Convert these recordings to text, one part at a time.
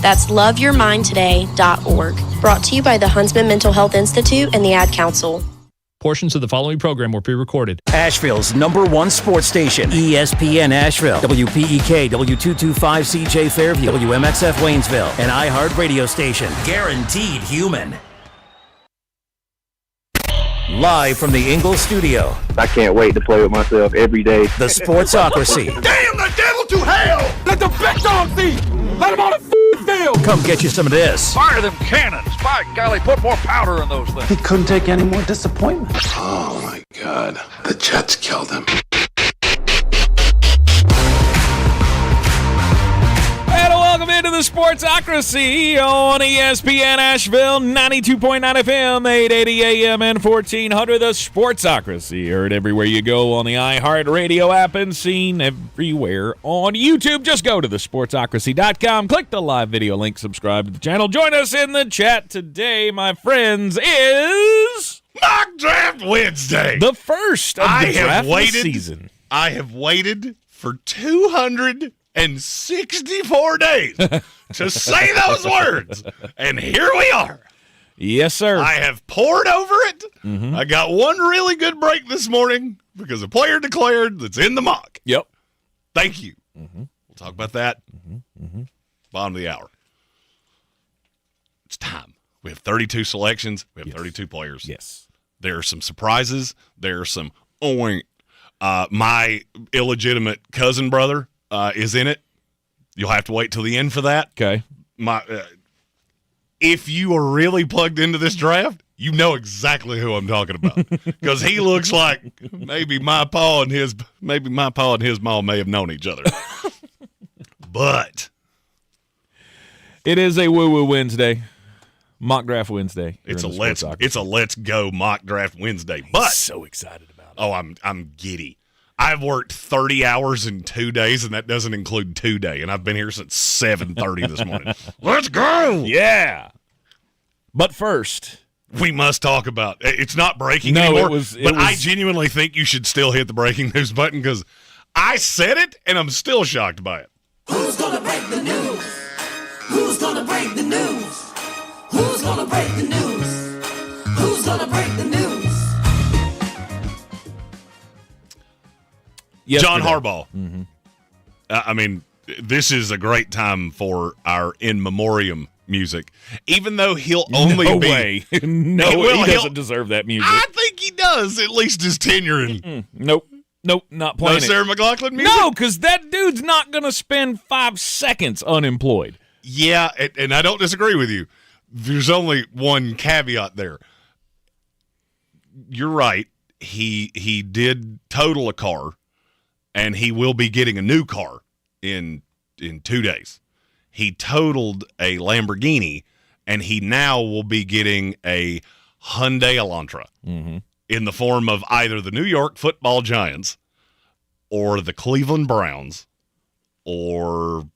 That's loveyourmindtoday.org. Brought to you by the Huntsman Mental Health Institute and the Ad Council. Portions of the following program were pre-recorded. Asheville's #1 sports station, ESPN Asheville, WPEK, W225CJ Fairview, WMXF Waynesville, an iHeart radio station. Guaranteed human. Live from the Ingalls studio. I can't wait to play with myself every day. The Sportsocracy. Damn the devil to hell! Let the big dogs eat! Let them on the field! Come get you some of this. Fire them cannons! By golly, put more powder in those things. He couldn't take any more disappointment. Oh my God. The Jets killed him. And welcome into the Sportsocracy on ESPN Asheville, 92.9 FM, 880 AM, and 1400. The Sportsocracy, heard everywhere you go on the iHeart Radio app and seen everywhere on YouTube. Just go to thesportsocracy.com, click the live video link, subscribe to the channel. Join us in the chat today, my friends, is... Mock Draft Wednesday! The first of the draft season. I have waited for 264 days to say those words, and here we are. Yes, sir. I have poured over it. Mm-hmm. I got one really good break this morning because a player declared that's in the mock. Yep. Thank you. Mm-hmm. We'll talk about that. Bottom of the hour. It's time. We have 32 selections. We have 32 players. Yes. There are some surprises. There are some oink. My illegitimate cousin brother is in it. You'll have to wait till the end for that. Okay. If you are really plugged into this draft, you know exactly who I'm talking about because he looks like maybe my pa and his mom may have known each other. But it is a woo-woo Wednesday, mock draft Wednesday. It's a let's go mock draft Wednesday. But I'm so excited about it. Oh, I'm giddy. I've worked 30 hours in 2 days, and that doesn't include 2 days. And I've been here since 7:30 this morning. Let's go! Yeah. But first, we must talk about it's not breaking anymore. I genuinely think you should still hit the breaking news button because I said it, and I'm still shocked by it. Who's gonna break the news? Who's gonna break the news? Who's gonna break the news? Who's gonna break the news? John Harbaugh. Mm-hmm. I mean, this is a great time for our in memoriam music, even though he'll only he doesn't deserve that music. I think he does, at least his tenure. Nope, not playing it. No Sarah McLachlan music? No, because that dude's not going to spend 5 seconds unemployed. Yeah, and I don't disagree with you. There's only one caveat there. You're right. He did total a car. And he will be getting a new car in 2 days. He totaled a Lamborghini, and he now will be getting a Hyundai Elantra in the form of either the New York Football Giants or the Cleveland Browns, or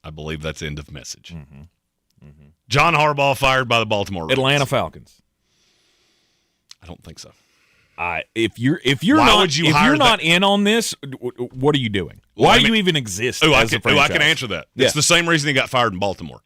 I believe that's end of message. John Harbaugh fired by the Baltimore Ravens. Atlanta Falcons. I don't think so. If you're not in on this, what are you doing? Why do you even exist? I can answer that. Yeah. It's the same reason he got fired in Baltimore.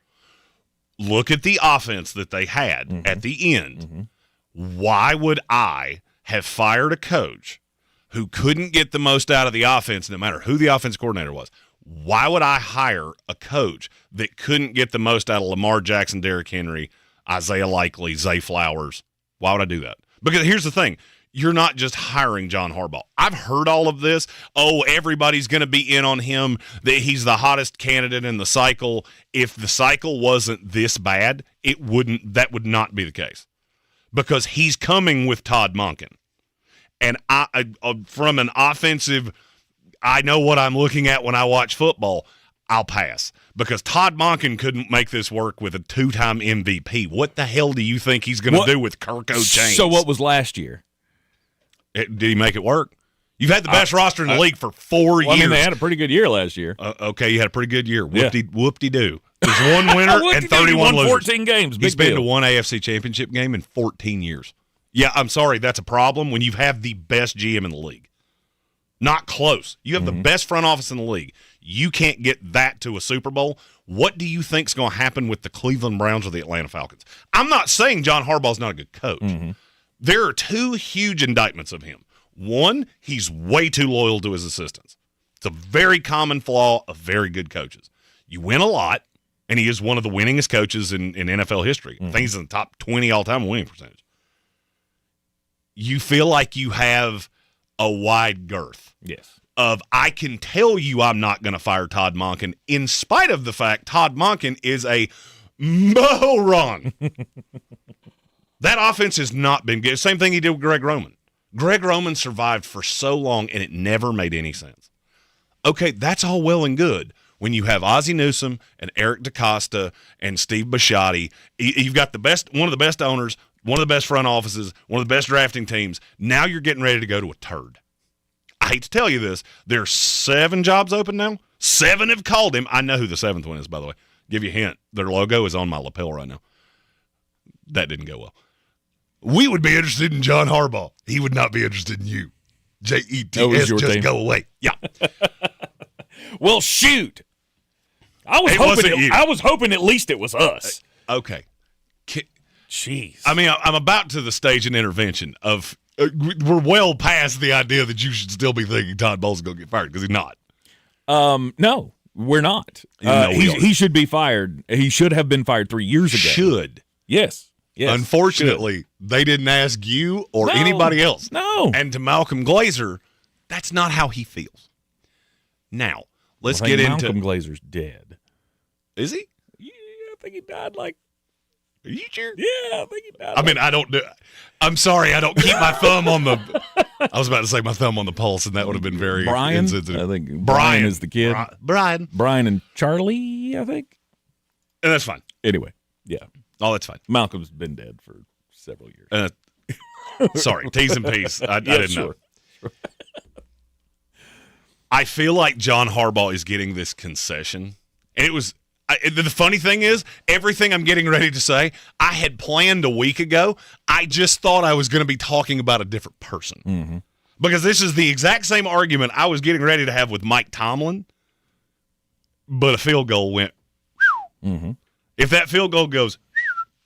Look at the offense that they had at the end. Why would I have fired a coach who couldn't get the most out of the offense, no matter who the offense coordinator was? Why would I hire a coach that couldn't get the most out of Lamar Jackson, Derrick Henry, Isaiah Likely, Zay Flowers? Why would I do that? Because here's the thing. You're not just hiring John Harbaugh. I've heard all of this. Oh, everybody's going to be in on him, that he's the hottest candidate in the cycle. If the cycle wasn't this bad, that would not be the case. Because he's coming with Todd Monken. And I from an offensive, I know what I'm looking at when I watch football, I'll pass. Because Todd Monken couldn't make this work with a 2-time MVP. What the hell do you think he's going to do with Kirk O'Chain? So what was last year? Did he make it work? You've had the best roster in the league for 4 years. I mean, they had a pretty good year last year. Okay, you had a pretty good year. Whoop-de-doo. There's one winner and 31 losers. 14 games. He's been to one AFC championship game in 14 years. Yeah, I'm sorry. That's a problem when you have the best GM in the league. Not close. You have the best front office in the league. You can't get that to a Super Bowl. What do you think's going to happen with the Cleveland Browns or the Atlanta Falcons? I'm not saying John Harbaugh's not a good coach. There are two huge indictments of him. One, he's way too loyal to his assistants. It's a very common flaw of very good coaches. You win a lot, and he is one of the winningest coaches in NFL history. I think he's in the top 20 all-time winning percentage. You feel like you have a wide girth. Yes. Of, I can tell you I'm not going to fire Todd Monken, in spite of the fact Todd Monken is a moron. That offense has not been good. Same thing he did with Greg Roman. Greg Roman survived for so long, and it never made any sense. Okay, that's all well and good. When you have Ozzie Newsome and Eric DaCosta and Steve Bisciotti, you've got one of the best owners, one of the best front offices, one of the best drafting teams. Now you're getting ready to go to a turd. I hate to tell you this. There's 7 jobs open now. 7 have called him. I know who the 7th one is, by the way. Give you a hint. Their logo is on my lapel right now. That didn't go well. We would be interested in John Harbaugh. He would not be interested in you. JETS, just team. Go away. Yeah. Well, shoot. I was hoping at least it was us. Okay. Jeez. I mean, I'm about to the stage of intervention of we're well past the idea that you should still be thinking Todd Bowles is going to get fired because he's not. No, we're not. He should be fired. He should have been fired 3 years ago. Should. Yes. Unfortunately, they didn't ask you or anybody else. No. And to Malcolm Glazer, that's not how he feels. Now, let's get into Malcolm Glazer's dead. Is he? Yeah, I think he died like. Are you sure? Yeah, I think he died. I mean, I'm sorry, I don't keep my thumb on the. I was about to say my thumb on the pulse, and that would have been very insensitive. I think Brian is the kid. Brian and Charlie, I think. And that's fine. Anyway, yeah. Oh, that's fine. Malcolm's been dead for several years. Sorry, T's and P's. I didn't know. Sure. I feel like John Harbaugh is getting this concession. And it was the funny thing is, everything I'm getting ready to say, I had planned a week ago. I just thought I was going to be talking about a different person. Because this is the exact same argument I was getting ready to have with Mike Tomlin, but a field goal went. If that field goal goes,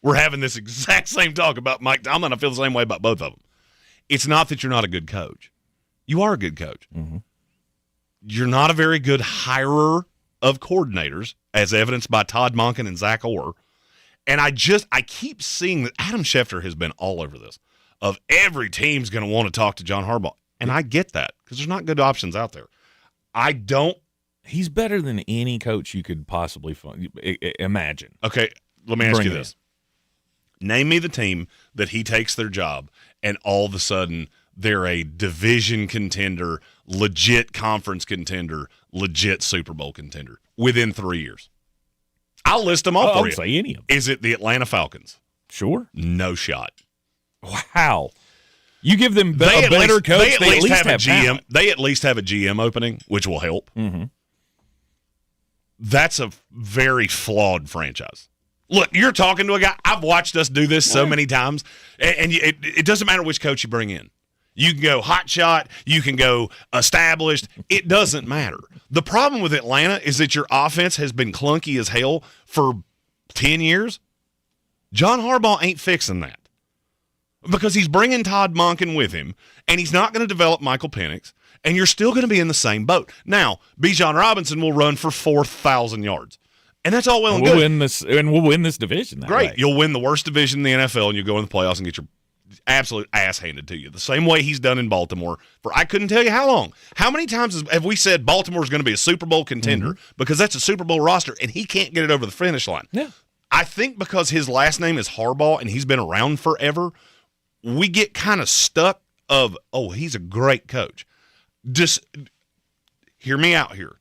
we're having this exact same talk about Mike Tomlin. I feel the same way about both of them. It's not that you're not a good coach. You are a good coach. You're not a very good hirer of coordinators, as evidenced by Todd Monken and Zach Orr. And I keep seeing that Adam Schefter has been all over this, of every team's going to want to talk to John Harbaugh. And I get that, because there's not good options out there. He's better than any coach you could possibly imagine. Okay, let me ask you this. Name me the team that he takes their job, and all of a sudden they're a division contender, legit conference contender, legit Super Bowl contender within 3 years. I'll list them all for you. I'll say any of them. Is it the Atlanta Falcons? Sure. No shot. Wow. You give them a better coach, they at least have a GM. talent. They at least have a GM opening, which will help. That's a very flawed franchise. Look, you're talking to a guy. I've watched us do this so many times, and it doesn't matter which coach you bring in. You can go hot shot. You can go established. It doesn't matter. The problem with Atlanta is that your offense has been clunky as hell for 10 years. John Harbaugh ain't fixing that because he's bringing Todd Monken with him, and he's not going to develop Michael Penix, and you're still going to be in the same boat. Now, Bijan Robinson will run for 4,000 yards. And that's all well and good. We'll win this division. Great. Way. You'll win the worst division in the NFL, and you'll go in the playoffs and get your absolute ass handed to you. The same way he's done in Baltimore for I couldn't tell you how long. How many times have we said Baltimore's going to be a Super Bowl contender because that's a Super Bowl roster, and he can't get it over the finish line? Yeah. I think because his last name is Harbaugh and he's been around forever, we get kind of stuck of, oh, he's a great coach. Just hear me out here.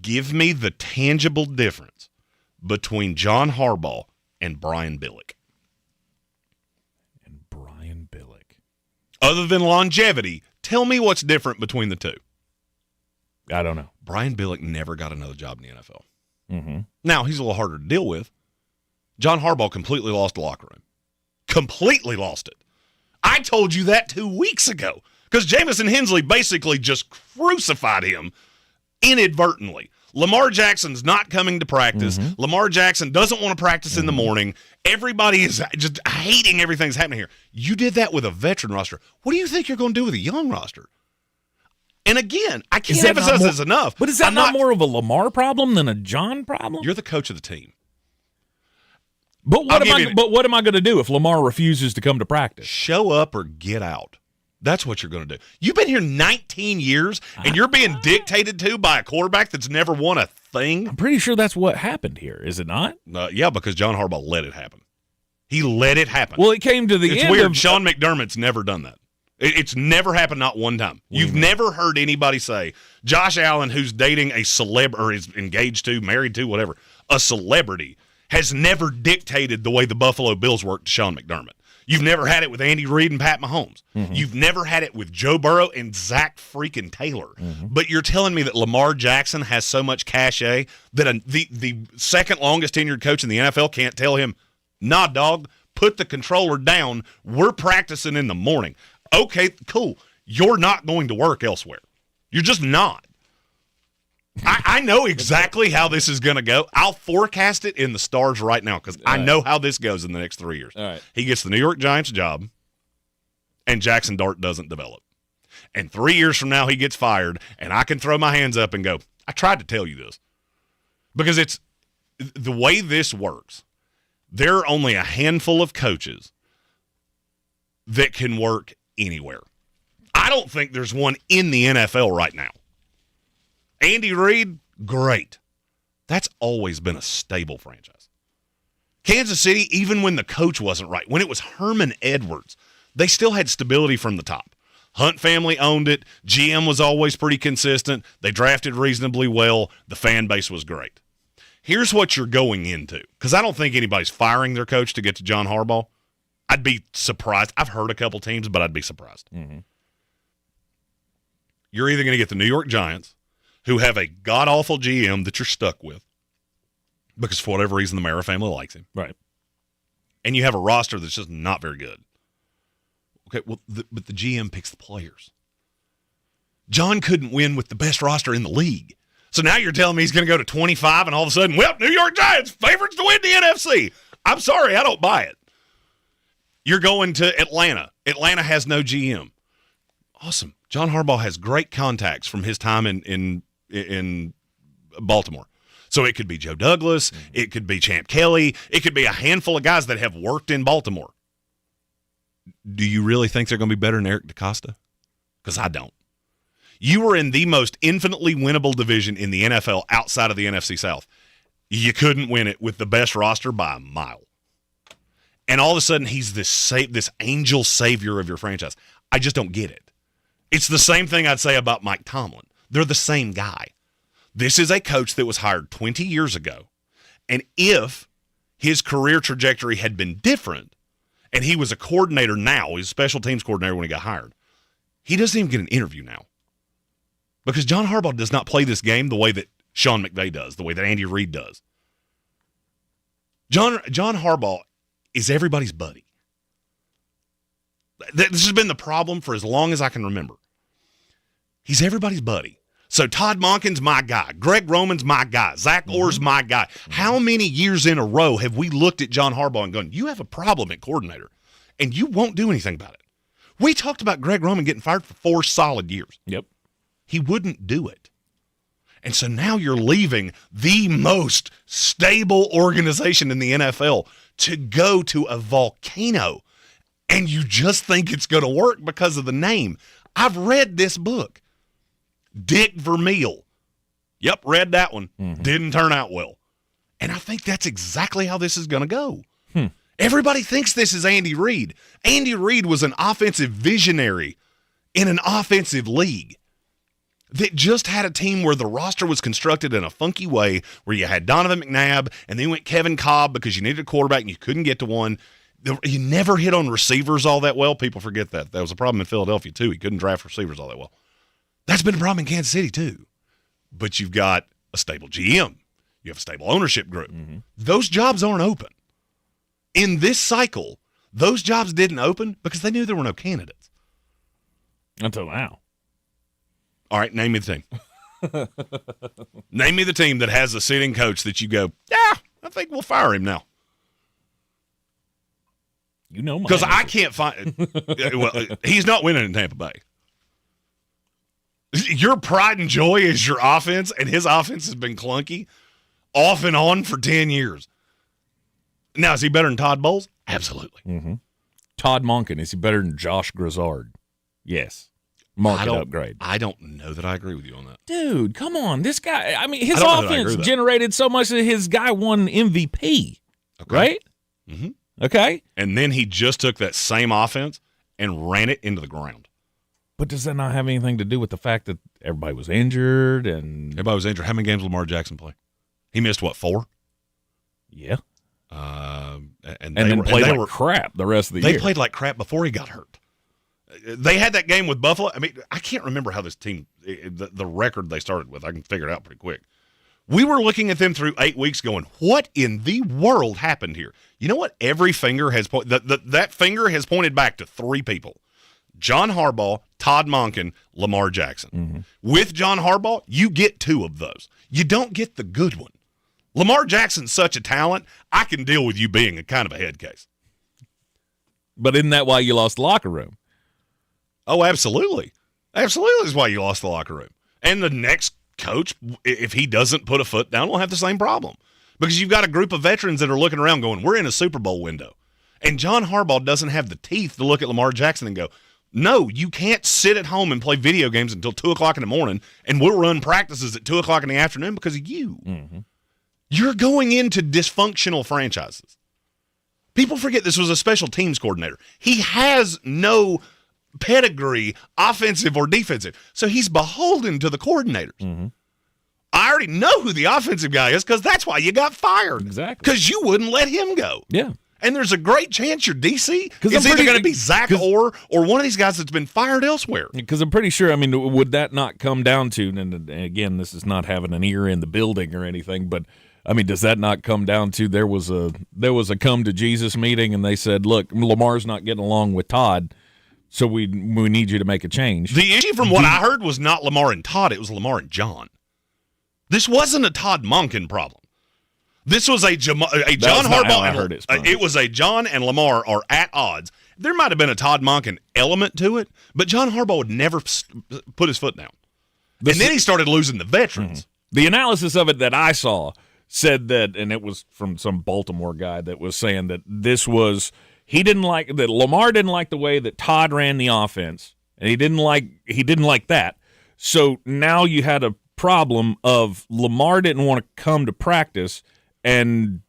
Give me the tangible difference between John Harbaugh and Brian Billick. Other than longevity, tell me what's different between the two. I don't know. Brian Billick never got another job in the NFL. Now, he's a little harder to deal with. John Harbaugh completely lost the locker room. Completely lost it. I told you that 2 weeks ago. Because Jamison Hensley basically just crucified him inadvertently. Lamar Jackson's not coming to practice. Lamar Jackson doesn't want to practice in the morning. Everybody is just hating everything that's happening here. You did that with a veteran roster. What do you think you're going to do with a young roster? And again, I can't emphasize this enough. But is that not more of a Lamar problem than a John problem? You're the coach of the team. But what am I going to do if Lamar refuses to come to practice? Show up or get out. That's what you're going to do. You've been here 19 years, and you're being dictated to by a quarterback that's never won a thing? I'm pretty sure that's what happened here, is it not? Yeah, because John Harbaugh let it happen. He let it happen. Well, it came to the end. It's weird. Sean McDermott's never done that. It's never happened, not one time. You've never heard anybody say, Josh Allen, who's dating a celeb, or is engaged to, married to, whatever, a celebrity, has never dictated the way the Buffalo Bills work to Sean McDermott. You've never had it with Andy Reid and Pat Mahomes. You've never had it with Joe Burrow and Zach freaking Taylor. But you're telling me that Lamar Jackson has so much cachet that the second longest tenured coach in the NFL can't tell him, nah, dog, put the controller down. We're practicing in the morning. Okay, cool. You're not going to work elsewhere. You're just not. I know exactly how this is going to go. I'll forecast it in the stars right now because I know how this goes in the next 3 years. All right. He gets the New York Giants job, and Jackson Dart doesn't develop. And 3 years from now, he gets fired, and I can throw my hands up and go, I tried to tell you this. Because it's the way this works, there are only a handful of coaches that can work anywhere. I don't think there's one in the NFL right now. Andy Reid, great. That's always been a stable franchise. Kansas City, even when the coach wasn't right, when it was Herman Edwards, they still had stability from the top. Hunt family owned it. GM was always pretty consistent. They drafted reasonably well. The fan base was great. Here's what you're going into, because I don't think anybody's firing their coach to get to John Harbaugh. I'd be surprised. I've heard a couple teams, but I'd be surprised. You're either going to get the New York Giants, who have a god-awful GM that you're stuck with because for whatever reason the Mara family likes him. Right. And you have a roster that's just not very good. Okay, well, but the GM picks the players. John couldn't win with the best roster in the league. So now you're telling me he's going to go to 25 and all of a sudden, well, New York Giants, favorites to win the NFC. I'm sorry, I don't buy it. You're going to Atlanta. Atlanta has no GM. Awesome. John Harbaugh has great contacts from his time in Baltimore. So it could be Joe Douglas. It could be Champ Kelly. It could be a handful of guys that have worked in Baltimore. Do you really think they're going to be better than Eric DeCosta? Because I don't. You were in the most infinitely winnable division in the NFL outside of the NFC South. You couldn't win it with the best roster by a mile. And all of a sudden, he's this angel savior of your franchise. I just don't get it. It's the same thing I'd say about Mike Tomlin. They're the same guy. This is a coach that was hired 20 years ago. And if his career trajectory had been different, and he was a coordinator now, he's a special teams coordinator when he got hired, he doesn't even get an interview now. Because John Harbaugh does not play this game the way that Sean McVay does, the way that Andy Reid does. John Harbaugh is everybody's buddy. This has been the problem for as long as I can remember. He's everybody's buddy. So Todd Monken's my guy. Greg Roman's my guy. Zach Orr's my guy. How many years in a row have we looked at John Harbaugh and gone, you have a problem at coordinator, and you won't do anything about it? We talked about Greg Roman getting fired for 4 solid years. Yep. He wouldn't do it. And so now you're leaving the most stable organization in the NFL to go to a volcano, and you just think it's going to work because of the name. I've read this book. Dick Vermeil. Yep, read that one. Didn't turn out well. And I think that's exactly how this is going to go. Everybody thinks this is Andy Reid. Andy Reid was an offensive visionary in an offensive league that just had a team where the roster was constructed in a funky way, where you had Donovan McNabb, and then you went Kevin Cobb because you needed a quarterback and you couldn't get to one. You never hit on receivers all that well. People forget that. That was a problem in Philadelphia, too. He couldn't draft receivers all that well. That's been a problem in Kansas City, too. But you've got a stable GM. You have a stable ownership group. Those jobs aren't open. In this cycle, those jobs didn't open because they knew there were no candidates. Until now. All right, name me the team. Name me the team that has a sitting coach that you go, yeah, I think we'll fire him now. You know, because I can't find. Well, he's not winning in Tampa Bay. Your pride and joy is your offense, and his offense has been clunky off and on for 10 years. Now, is he better than Todd Bowles? Absolutely. Mm-hmm. Todd Monken, is he better than Josh Grizzard? Yes. Market upgrade. I don't know that I agree with you on that. Dude, come on. This guy, I mean, his offense generated so much that his guy won MVP, right? Mm-hmm. Okay. And then he just took that same offense and ran it into the ground. But does that not have anything to do with the fact that everybody was injured? Everybody was injured. How many games did Lamar Jackson play? He missed, 4? Yeah. And then played like crap the rest of the year. They played like crap before he got hurt. They had that game with Buffalo. I mean, I can't remember how this team, the record they started with. I can figure it out pretty quick. We were looking at them through 8 weeks going, what in the world happened here? You know what? Every finger has that finger has pointed back to 3 people. John Harbaugh, Todd Monken, Lamar Jackson. Mm-hmm. With John Harbaugh, you get 2 of those. You don't get the good one. Lamar Jackson's such a talent, I can deal with you being a kind of a head case. But isn't that why you lost the locker room? Oh, absolutely. Absolutely is why you lost the locker room. And the next coach, if he doesn't put a foot down, will have the same problem. Because you've got a group of veterans that are looking around going, we're in a Super Bowl window. And John Harbaugh doesn't have the teeth to look at Lamar Jackson and go, no, you can't sit at home and play video games until 2 o'clock in the morning, and we'll run practices at 2 o'clock in the afternoon because of you. Mm-hmm. You're going into dysfunctional franchises. People forget this was a special teams coordinator. He has no pedigree, offensive or defensive, so he's beholden to the coordinators. Mm-hmm. I already know who the offensive guy is because that's why you got fired. Exactly. Because you wouldn't let him go. Yeah. And there's a great chance your DC is either going to be Zach Orr or one of these guys that's been fired elsewhere. Because I'm pretty sure, I mean, would that not come down to, and again, this is not having an ear in the building or anything, but, I mean, does that not come down to there was a come to Jesus meeting and they said, look, Lamar's not getting along with Todd, so we need you to make a change. The issue from what I heard was not Lamar and Todd, it was Lamar and John. This wasn't a Todd Monken problem. This was a John Harbaugh. It was a John and Lamar are at odds. There might have been a Todd Monken element to it, but John Harbaugh would never put his foot down. And then he started losing the veterans. The analysis of it that I saw said that, and it was from some Baltimore guy that was saying that this was that Lamar didn't like the way that Todd ran the offense, and he didn't like that. So now you had a problem of Lamar didn't want to come to practice. And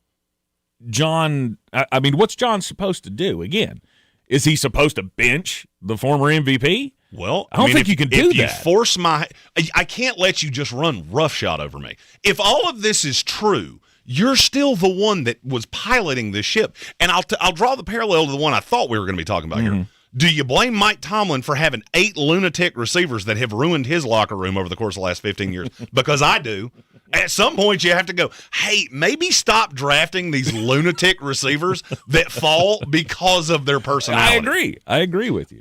John, I mean, what's John supposed to do? Again, is he supposed to bench the former MVP? Well, I don't think you can do that. I can't let you just run roughshod over me. If all of this is true, you're still the one that was piloting this ship. And I'll draw the parallel to the one I thought we were going to be talking about here. Do you blame Mike Tomlin for having 8 lunatic receivers that have ruined his locker room over the course of the last 15 years? Because I do. At some point, you have to go, hey, maybe stop drafting these lunatic receivers that fall because of their personality. I agree with you.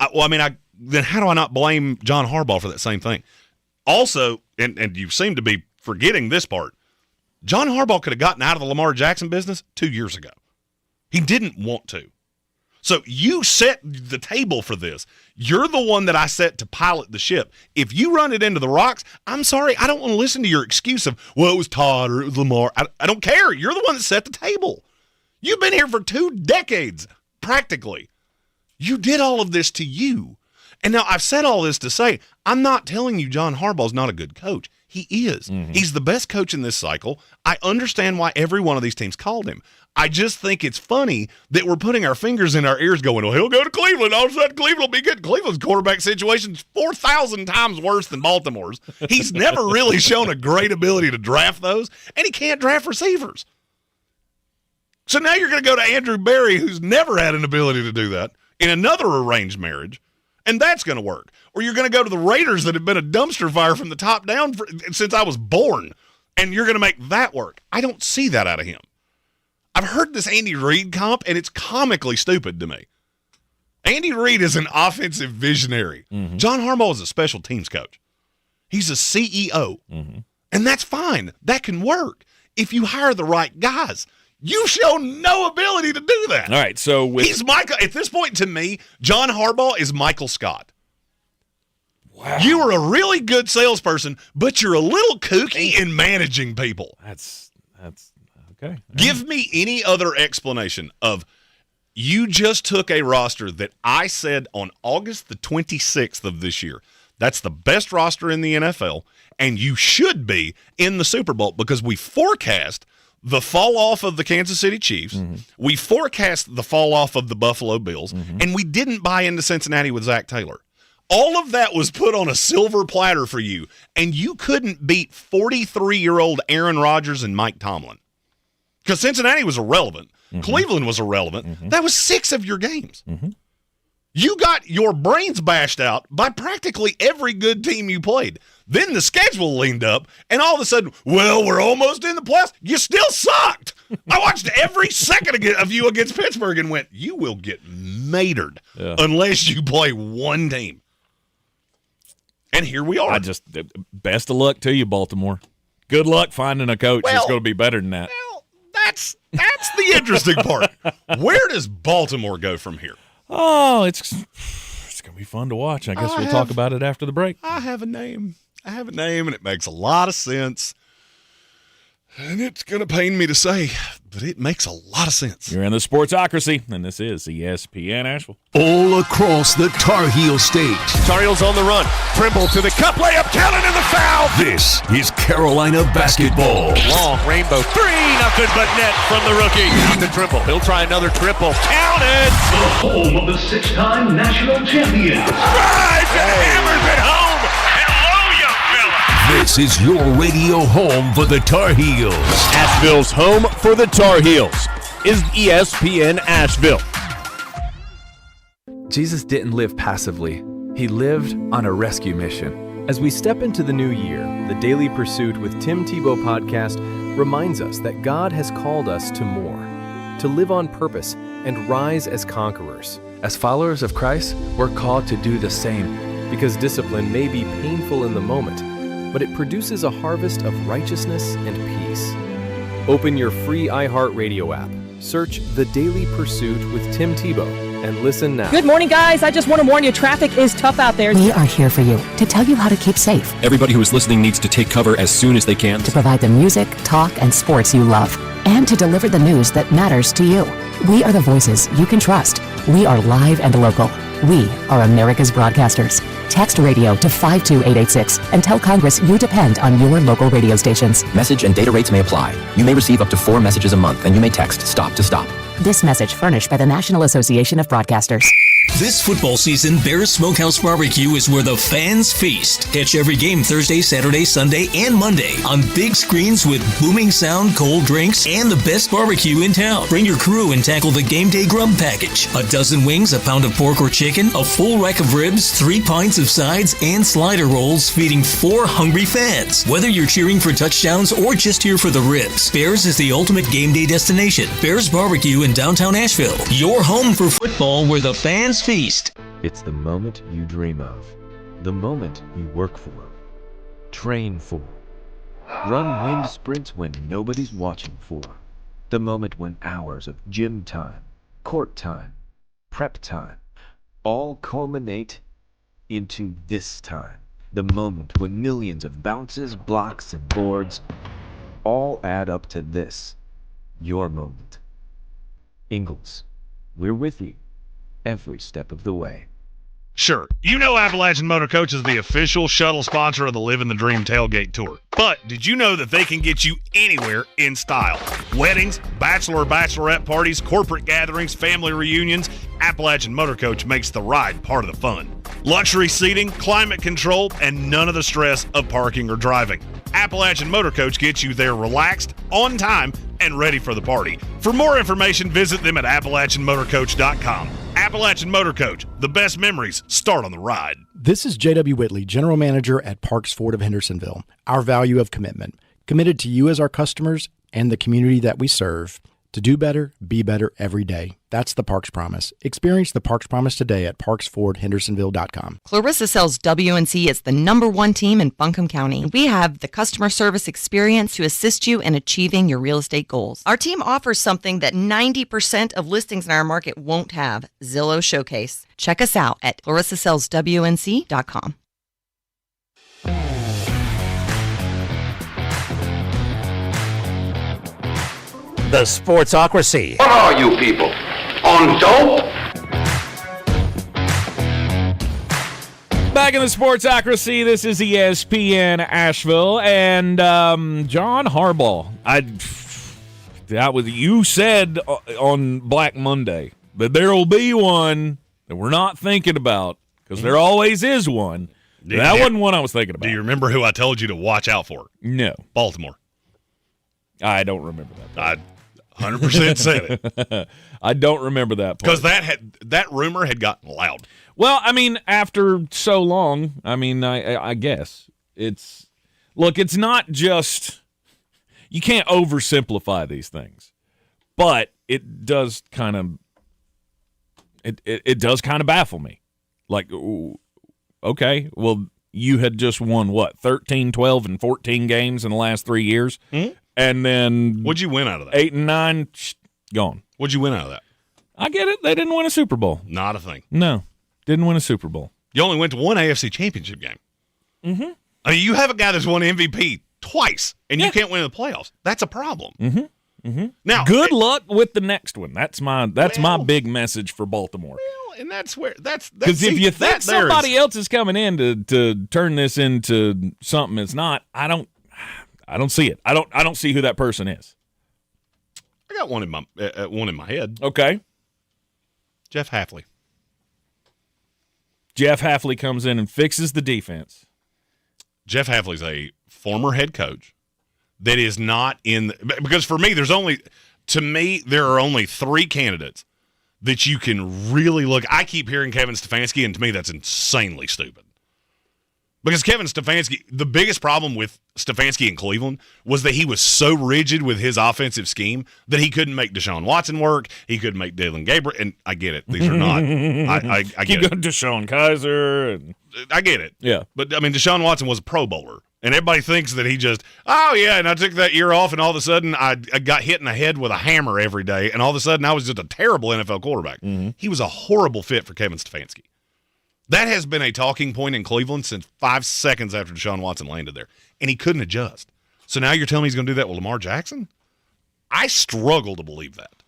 Then how do I not blame John Harbaugh for that same thing? Also, and you seem to be forgetting this part, John Harbaugh could have gotten out of the Lamar Jackson business 2 years ago. He didn't want to. So you set the table for this. You're the one that I set to pilot the ship. If you run it into the rocks, I'm sorry, I don't want to listen to your excuse of, well, it was Todd or it was Lamar. I don't care. You're the one that set the table. You've been here for 2 decades, practically. You did all of this to you. And now I've said all this to say, I'm not telling you John Harbaugh's not a good coach. He is. Mm-hmm. He's the best coach in this cycle. I understand why every one of these teams called him. I just think it's funny that we're putting our fingers in our ears going, well, he'll go to Cleveland. All of a sudden, Cleveland will be good. Cleveland's quarterback situation is 4,000 times worse than Baltimore's. He's never really shown a great ability to draft those, and he can't draft receivers. So now you're going to go to Andrew Berry, who's never had an ability to do that, in another arranged marriage, and that's going to work. Or you're going to go to the Raiders that have been a dumpster fire from the top down since I was born, and you're going to make that work. I don't see that out of him. I've heard this Andy Reid comp, and it's comically stupid to me. Andy Reid is an offensive visionary. Mm-hmm. John Harbaugh is a special teams coach. He's a CEO. Mm-hmm. And that's fine. That can work if you hire the right guys. You show no ability to do that. All right, so he's Michael. At this point, to me, John Harbaugh is Michael Scott. Wow. You are a really good salesperson, but you're a little kooky in managing people. That's okay. Give me any other explanation of you just took a roster that I said on August the 26th of this year, that's the best roster in the NFL, and you should be in the Super Bowl because we forecast the fall off of the Kansas City Chiefs, we forecast the fall off of the Buffalo Bills, and we didn't buy into Cincinnati with Zach Taylor. All of that was put on a silver platter for you, and you couldn't beat 43-year-old Aaron Rodgers and Mike Tomlin because Cincinnati was irrelevant. Cleveland was irrelevant. That was 6 of your games. You got your brains bashed out by practically every good team you played. Then the schedule leaned up, and all of a sudden, well, we're almost in the playoffs. You still sucked. I watched every second of you against Pittsburgh and went, you will get matered unless you play one team. And here we are. Best of luck to you, Baltimore. Good luck finding a coach that's going to be better than that. Well, that's the interesting part. Where does Baltimore go from here? Oh, it's going to be fun to watch. I guess we'll talk about it after the break. I have a name, and it makes a lot of sense. And it's going to pain me to say, but it makes a lot of sense. You're in the Sportsocracy, and this is ESPN Asheville. All across the Tar Heel state. Tar Heels on the run. Trimble to the cup, layup, counted in the foul. This is Carolina basketball. Long rainbow three, nothing but net from the rookie. To Trimble, he'll try another triple. Counted. The home of the 6-time national champions. Drives and hammers it home. This is your radio home for the Tar Heels. Asheville's home for the Tar Heels is ESPN Asheville. Jesus didn't live passively. He lived on a rescue mission. As we step into the new year, the Daily Pursuit with Tim Tebow podcast reminds us that God has called us to more, to live on purpose and rise as conquerors. As followers of Christ, we're called to do the same because discipline may be painful in the moment, but it produces a harvest of righteousness and peace. Open your free iHeartRadio app, search The Daily Pursuit with Tim Tebow, and listen now. Good morning, guys. I just want to warn you, traffic is tough out there. We are here for you to tell you how to keep safe. Everybody who is listening needs to take cover as soon as they can. To provide the music, talk, and sports you love, and to deliver the news that matters to you. We are the voices you can trust. We are live and local. We are America's broadcasters. Text radio to 52886 and tell Congress you depend on your local radio stations. Message and data rates may apply. You may receive up to 4 messages a month, and you may text STOP to STOP. This message furnished by the National Association of Broadcasters. This football season, Bears Smokehouse Barbecue is where the fans feast. Catch every game Thursday, Saturday, Sunday, and Monday on big screens with booming sound, cold drinks, and the best barbecue in town. Bring your crew and tackle the game day grub package. A dozen wings, a pound of pork or chicken, a full rack of ribs, 3 pints of sides, and slider rolls feeding 4 hungry fans. Whether you're cheering for touchdowns or just here for the ribs, Bears is the ultimate game day destination. Bears Barbecue in downtown Asheville. Your home for football where the fans feast. It's the moment you dream of. The moment you work for. Train for. Run wind sprints when nobody's watching for. The moment when hours of gym time, court time, prep time, all culminate into this time. The moment when millions of bounces, blocks, and boards all add up to this. Your moment. Ingles, we're with you every step of the way. Sure, you know Appalachian Motor Coach is the official shuttle sponsor of the Living the Dream Tailgate Tour. But did you know that they can get you anywhere in style? Weddings, bachelorette parties, corporate gatherings, family reunions, Appalachian Motor Coach makes the ride part of the fun. Luxury seating, climate control, and none of the stress of parking or driving. Appalachian Motor Coach gets you there relaxed, on time, and ready for the party. For more information, visit them at AppalachianMotorCoach.com. Appalachian Motor Coach, the best memories start on the ride. This is J.W. Whitley, General Manager at Parks Ford of Hendersonville. Our value of commitment. Committed to you as our customers and the community that we serve. To do better, be better every day. That's the Parks Promise. Experience the Parks Promise today at parksfordhendersonville.com. Clarissa sells WNC as the #1 team in Buncombe County. We have the customer service experience to assist you in achieving your real estate goals. Our team offers something that 90% of listings in our market won't have, Zillow Showcase. Check us out at clarissasellswnc.com. The Sportsocracy. What are you people? On dope? Back in the Sportsocracy, this is ESPN Asheville, and John Harbaugh. You said on Black Monday that there will be one that we're not thinking about, because there always is one. That wasn't one I was thinking about. Do you remember who I told you to watch out for? No. Baltimore. I don't remember that. I 100% said it. I don't remember that part. Because that rumor had gotten loud. Well, I mean, after so long, I guess it's not just, you can't oversimplify these things, but it does kind of, it does kind of baffle me. Like, okay, well, you had just won, 13, 12, and 14 games in the last 3 years? Mm-hmm. And then what'd you win out of that? 8 and 9, gone. What'd you win out of that? I get it. They didn't win a Super Bowl. Not a thing. No, didn't win a Super Bowl. You only went to one AFC Championship game. Mm-hmm. I mean, you have a guy that's won MVP twice, and you can't win in the playoffs. That's a problem. Mm-hmm. Mm-hmm. Now, good luck with the next one. That's my big message for Baltimore. Well, and that's because if you think somebody else is coming in to turn this into something it's not, I don't see it. I don't see who that person is. I got one in my head. Okay. Jeff Hafley. Jeff Hafley comes in and fixes the defense. Jeff Hafley's a former head coach that is not in because for me there are only 3 candidates that you can really look. I keep hearing Kevin Stefanski, and to me that's insanely stupid. Because Kevin Stefanski, the biggest problem with Stefanski in Cleveland was that he was so rigid with his offensive scheme that he couldn't make Deshaun Watson work. He couldn't make Dylan Gabriel. And I get it. These are not. I get it. Deshaun Kaiser. And I get it. Yeah. But, I mean, Deshaun Watson was a Pro Bowler. And everybody thinks that he just, and I took that year off, and all of a sudden I got hit in the head with a hammer every day, and all of a sudden I was just a terrible NFL quarterback. Mm-hmm. He was a horrible fit for Kevin Stefanski. That has been a talking point in Cleveland since 5 seconds after Deshaun Watson landed there, and he couldn't adjust. So now you're telling me he's going to do that with Lamar Jackson? I struggle to believe that.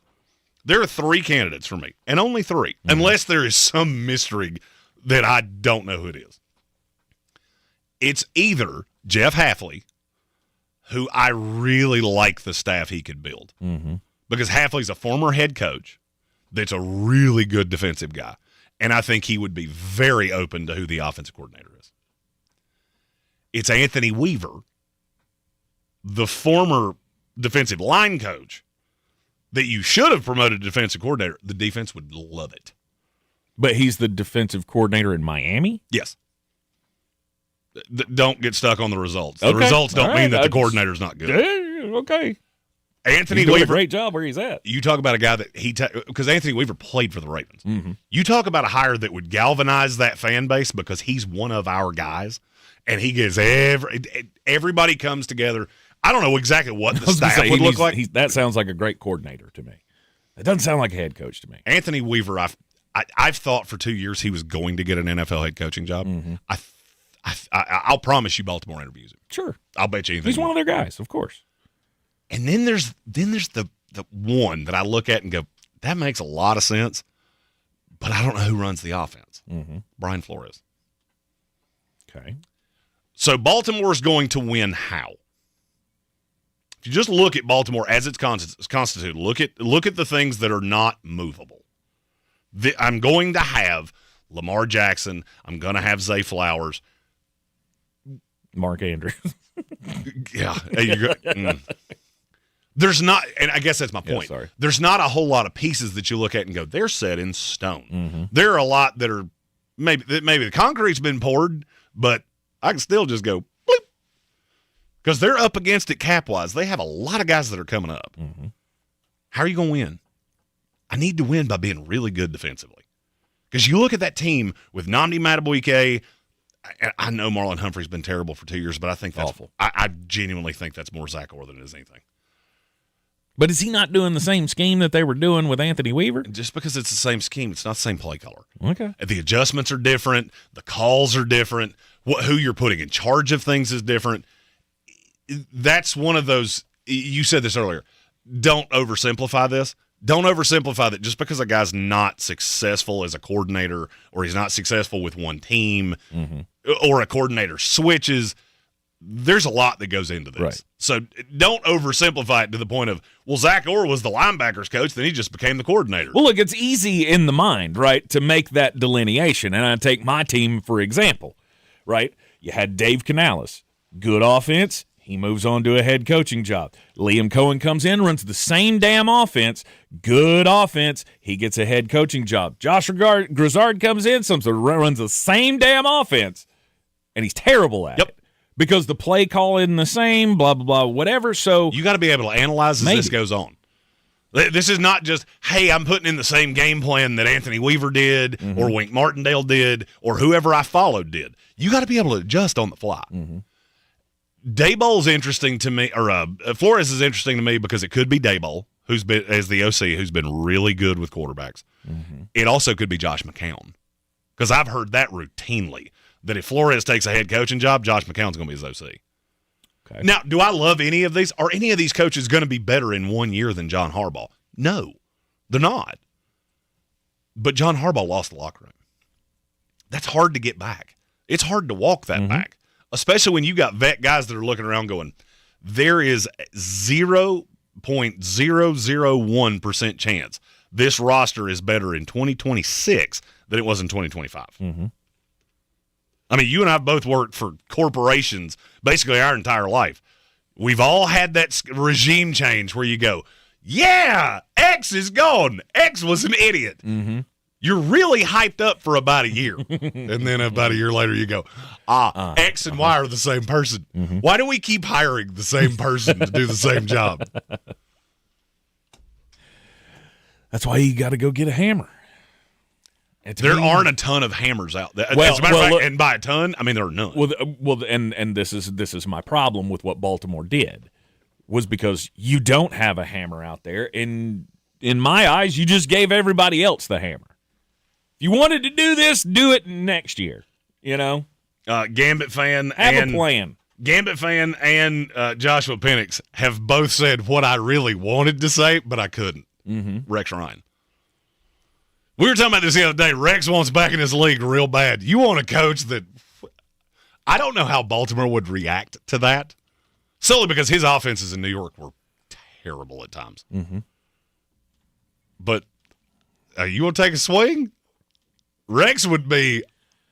There are 3 candidates for me, and only 3, unless there is some mystery that I don't know who it is. It's either Jeff Hafley, who I really like the staff he could build, because Hafley's a former head coach that's a really good defensive guy. And I think he would be very open to who the offensive coordinator is. It's Anthony Weaver, the former defensive line coach that you should have promoted to defensive coordinator. The defense would love it. But he's the defensive coordinator in Miami? Yes. Don't get stuck on the results. The results don't mean that the coordinator's not good. Yeah, okay. Anthony Weaver, Weaver, a great job where he's at. You talk about a guy that because Anthony Weaver played for the Ravens. Mm-hmm. You talk about a hire that would galvanize that fan base because he's one of our guys, and he gets everybody comes together. I don't know exactly what the staff would look like. That sounds like a great coordinator to me. It doesn't sound like a head coach to me. Anthony Weaver, I've thought for 2 years he was going to get an NFL head coaching job. Mm-hmm. I'll promise you Baltimore interviews him. Sure. I'll bet you anything. He's one of their guys, of course. And then there's the one that I look at and go, that makes a lot of sense, but I don't know who runs the offense. Mm-hmm. Brian Flores. Okay. So Baltimore's going to win how? If you just look at Baltimore as it's constituted, look at the things that are not movable. I'm going to have Lamar Jackson. I'm going to have Zay Flowers. Mark Andrews. Yeah. There's not, and I guess that's my point. Yeah, sorry. There's not a whole lot of pieces that you look at and go, they're set in stone. Mm-hmm. There are a lot that are maybe the concrete's been poured, but I can still just go bloop because they're up against it cap wise. They have a lot of guys that are coming up. Mm-hmm. How are you going to win? I need to win by being really good defensively. Because you look at that team with Nnamdi Madubuike. I know Marlon Humphrey's been terrible for 2 years, but I think that's awful. I genuinely think that's more Zach Orr than it is anything. But is he not doing the same scheme that they were doing with Anthony Weaver? Just because it's the same scheme, it's not the same play caller. Okay. The adjustments are different. The calls are different. Who you're putting in charge of things is different. That's one of those, you said this earlier, don't oversimplify this. Don't oversimplify that just because a guy's not successful as a coordinator or he's not successful with one team or a coordinator switches, there's a lot that goes into this. Right. So don't oversimplify it to the point of, well, Zach Orr was the linebackers coach, then he just became the coordinator. Well, look, it's easy in the mind, right, to make that delineation. And I take my team for example, right? You had Dave Canales, good offense. He moves on to a head coaching job. Liam Cohen comes in, runs the same damn offense, good offense. He gets a head coaching job. Josh Grizzard comes in, runs the same damn offense, and he's terrible at it because the play call isn't the same, blah, blah, blah, whatever. So you got to be able to analyze as this goes on. This is not just, hey, I'm putting in the same game plan that Anthony Weaver did or Wink Martindale did or whoever I followed did. You got to be able to adjust on the fly. Dayball's interesting to me, or Flores is interesting to me because it could be Dayball, who's been as the OC, who's been really good with quarterbacks. It also could be Josh McCown because I've heard that routinely that if Flores takes a head coaching job, Josh McCown's going to be his OC. Okay. Now, do I love any of these? Are any of these coaches going to be better in 1 year than John Harbaugh? No, they're not. But John Harbaugh lost the locker room. That's hard to get back. It's hard to walk that back. Especially when you got vet guys that are looking around going, there is 0.001% chance this roster is better in 2026 than it was in 2025. I mean, you and I both worked for corporations basically our entire life. We've all had that regime change where you go, yeah, X is gone. X was an idiot. You're really hyped up for about a year. And then about a year later you go, X and Y are the same person. Why do we keep hiring the same person to do the same job? That's why you got to go get a hammer. There aren't a ton of hammers out there. As a matter of fact, and by a ton, I mean there are none. And this is my problem with what Baltimore did, was because you don't have a hammer out there. And in my eyes, you just gave everybody else the hammer. If you wanted to do this, do it next year. You know, Gambit fan have a plan. Gambit fan and Joshua Penix have both said what I really wanted to say, but I couldn't. Rex Ryan. We were talking about this the other day. Rex wants back in his league real bad. You want a coach that – I don't know how Baltimore would react to that, solely because his offenses in New York were terrible at times. But you want to take a swing? Rex would be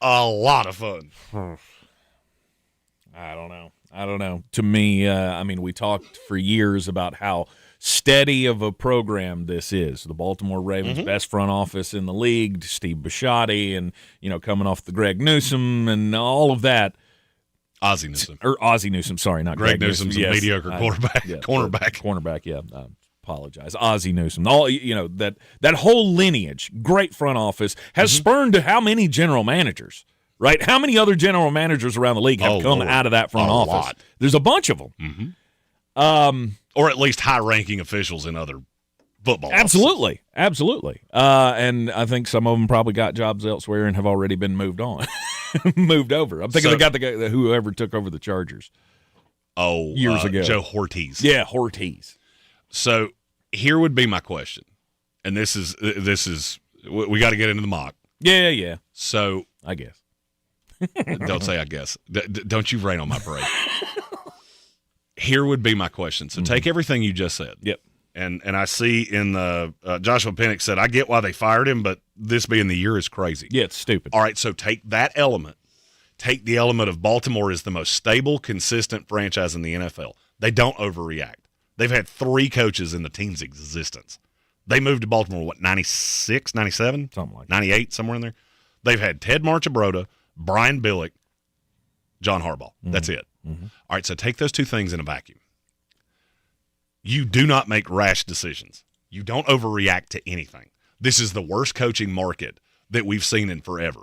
a lot of fun. I don't know. To me, I mean, we talked for years about how steady of a program this is. The Baltimore Ravens' best front office in the league, Steve Bisciotti, and, you know, coming off the Greg Newsome and all of that. Ozzie Newsome. Or Ozzie Newsome, sorry, not Greg Newsome's a mediocre quarterback. Cornerback, yeah. Apologize. Ozzie Newsome. All, you know, that whole lineage, great front office, has spurned to how many general managers? Right? How many other general managers around the league have come out of that front office? Lot. There's a bunch of them. Or at least high-ranking officials in other football Absolutely. And I think some of them probably got jobs elsewhere and have already been moved on. Moved over. I'm thinking they got the guy whoever took over the Chargers. Years ago. Joe Hortiz. Yeah, Hortiz. So here would be my question. And this is we got to get into the mock. Yeah. So I guess. Don't say I guess. Don't you rain on my parade. Here would be my question. So take everything you just said. Yep. And I see in the Joshua Penix said, I get why they fired him, but this being the year is crazy. Yeah, it's stupid. All right, so take that element. Take the element of Baltimore is the most stable, consistent franchise in the NFL. They don't overreact. They've had 3 coaches in the team's existence. They moved to Baltimore, 96, 97? Something like that. 98, somewhere in there. They've had Ted Marchibroda, Brian Billick, John Harbaugh. That's it. All right, so take those 2 things in a vacuum. You do not make rash decisions. You don't overreact to anything. This is the worst coaching market that we've seen in forever.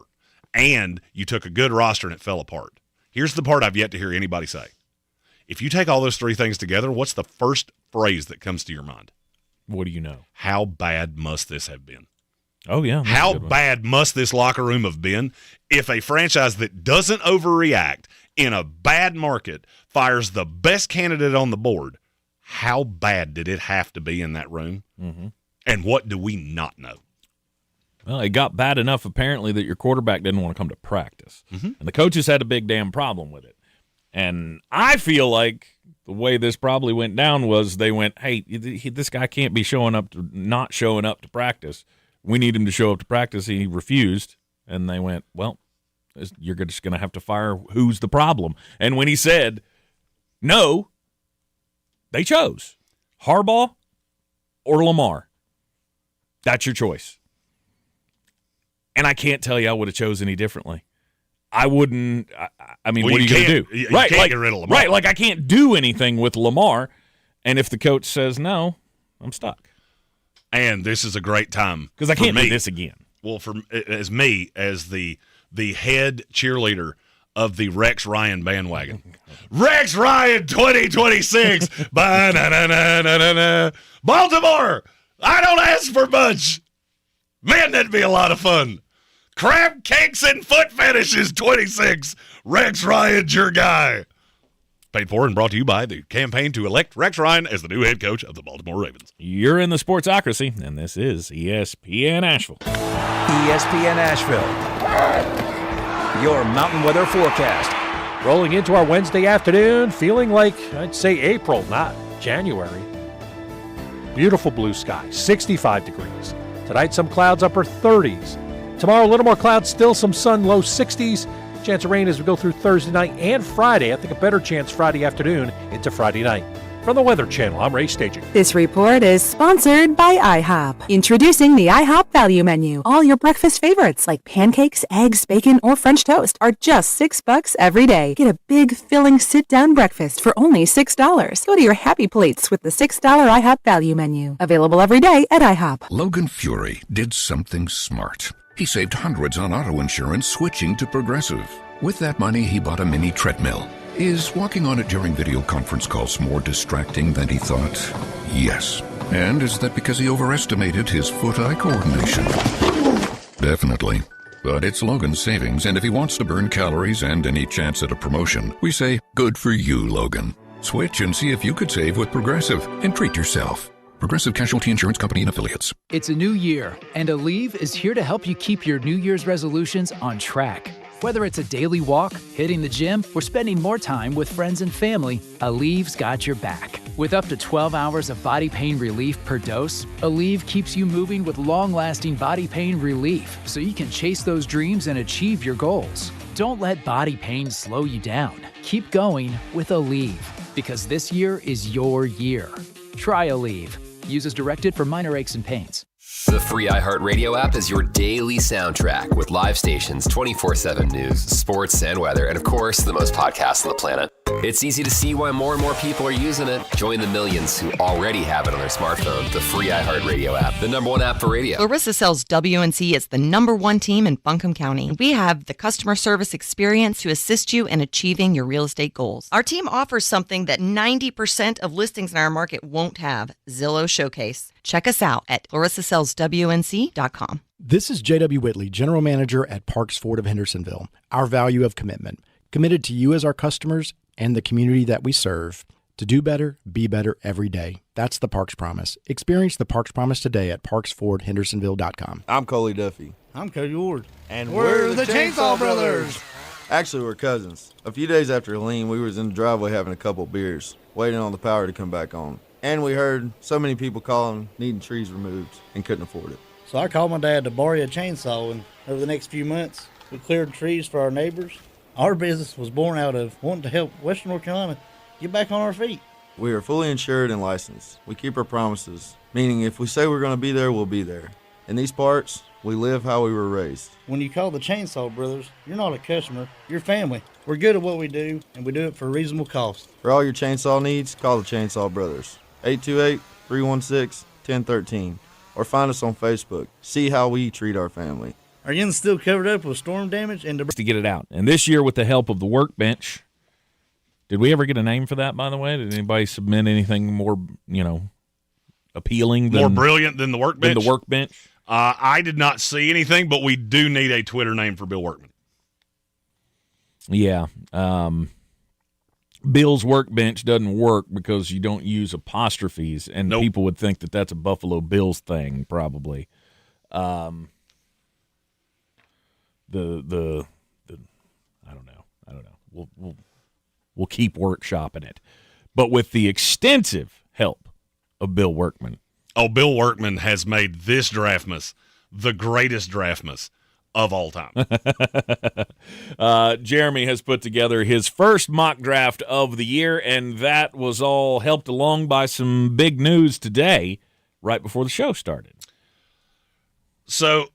And you took a good roster and it fell apart. Here's the part I've yet to hear anybody say. If you take all those three things together, what's the first phrase that comes to your mind? What do you know? How bad must this have been? Oh, yeah. How bad must this locker room have been if a franchise that doesn't overreact in a bad market fires the best candidate on the board? How bad did it have to be in that room? Mm-hmm. And what do we not know? Well, it got bad enough, apparently, that your quarterback didn't want to come to practice. Mm-hmm. And the coaches had a big damn problem with it. And I feel like the way this probably went down was they went, hey, this guy can't be not showing up to practice. We need him to show up to practice. He refused. And they went, well, you're just going to have to fire who's the problem. And when he said no, they chose Harbaugh or Lamar. That's your choice. And I can't tell you I would have chosen any differently. I wouldn't. I mean, what are you going to do? You can't get rid of Lamar. Right, like I can't do anything with Lamar. And if the coach says no, I'm stuck. And this is a great time. Because I can't do this again. Well, as the head cheerleader of the Rex Ryan bandwagon. Rex Ryan 2026. Ba-na-na-na-na-na-na. Baltimore, I don't ask for much. Man, that'd be a lot of fun. Crab cakes and foot fetishes 26. Rex Ryan's your guy. Paid for and brought to you by the campaign to elect Rex Ryan as the new head coach of the Baltimore Ravens. You're in the Sportsocracy, and this is ESPN Asheville. ESPN Asheville, your mountain weather forecast. Rolling into our Wednesday afternoon, feeling like, I'd say April, not January. Beautiful blue sky, 65 degrees. Tonight, some clouds, upper 30s. Tomorrow, a little more clouds, still some sun, low 60s. Chance of rain as we go through Thursday night and Friday. I think a better chance Friday afternoon into Friday night. From the Weather Channel, I'm Ray Staging. This report is sponsored by IHOP. Introducing the IHOP Value Menu. All your breakfast favorites like pancakes, eggs, bacon, or French toast are just $6 every day. Get a big, filling sit-down breakfast for only $6. Go to your happy plates with the $6 IHOP Value Menu. Available every day at IHOP. Logan Fury did something smart. He saved hundreds on auto insurance switching to Progressive. With that money, he bought a mini treadmill. Is walking on it during video conference calls more distracting than he thought? Yes. And is that because he overestimated his foot-eye coordination? Definitely. But it's Logan's savings, and if he wants to burn calories and any chance at a promotion, we say, good for you, Logan. Switch and see if you could save with Progressive and treat yourself. Progressive Casualty Insurance Company and Affiliates. It's a new year, and Aleve is here to help you keep your New Year's resolutions on track. Whether it's a daily walk, hitting the gym, or spending more time with friends and family, Aleve's got your back. With up to 12 hours of body pain relief per dose, Aleve keeps you moving with long-lasting body pain relief so you can chase those dreams and achieve your goals. Don't let body pain slow you down. Keep going with Aleve, because this year is your year. Try Aleve. Use as directed for minor aches and pains. The free iHeartRadio app is your daily soundtrack with live stations, 24/7 news, sports, and weather, and of course, the most podcasts on the planet. It's easy to see why more and more people are using it. Join the millions who already have it on their smartphone. The free iHeartRadio app, the #1 app for radio. Larissa sells WNC as the #1 team in Buncombe County. We have the customer service experience to assist you in achieving your real estate goals. Our team offers something that 90% of listings in our market won't have: Zillow Showcase. Check us out at larissasellswnc.com. This is J.W. Whitley, General Manager at Parks Ford of Hendersonville. Our value of commitment. Committed to you as our customers and the community that we serve. To do better, be better every day. That's the Parks Promise. Experience the Parks Promise today at parksfordhendersonville.com. I'm Coley Duffy. I'm Cody Ward. And we're the Chainsaw Brothers. Actually, we're cousins. A few days after Helene, we was in the driveway having a couple beers, waiting on the power to come back on. And we heard so many people calling, needing trees removed, and couldn't afford it. So I called my dad to borrow a chainsaw, and over the next few months, we cleared trees for our neighbors. Our business was born out of wanting to help Western North Carolina get back on our feet. We are fully insured and licensed. We keep our promises, meaning if we say we're going to be there, we'll be there. In these parts, we live how we were raised. When you call the Chainsaw Brothers, you're not a customer, you're family. We're good at what we do, and we do it for a reasonable cost. For all your chainsaw needs, call the Chainsaw Brothers. 828-316-10 1013 or find us on Facebook. See how we treat our family. Our unit's still covered up with storm damage and debris. To get it out. And this year, with the help of the workbench, did we ever get a name for that, by the way? Did anybody submit anything more, appealing than, more brilliant than the workbench? Than the workbench? I did not see anything, but we do need a Twitter name for Bill Workman. Yeah. Bill's workbench doesn't work because you don't use apostrophes, and people would think that that's a Buffalo Bills thing, probably. I don't know. We'll keep workshopping it, but with the extensive help of Bill Workman. Oh, Bill Workman has made this Draftmas the greatest Draftmas of all time. Jeremy has put together his first mock draft of the year, and that was all helped along by some big news today, right before the show started. So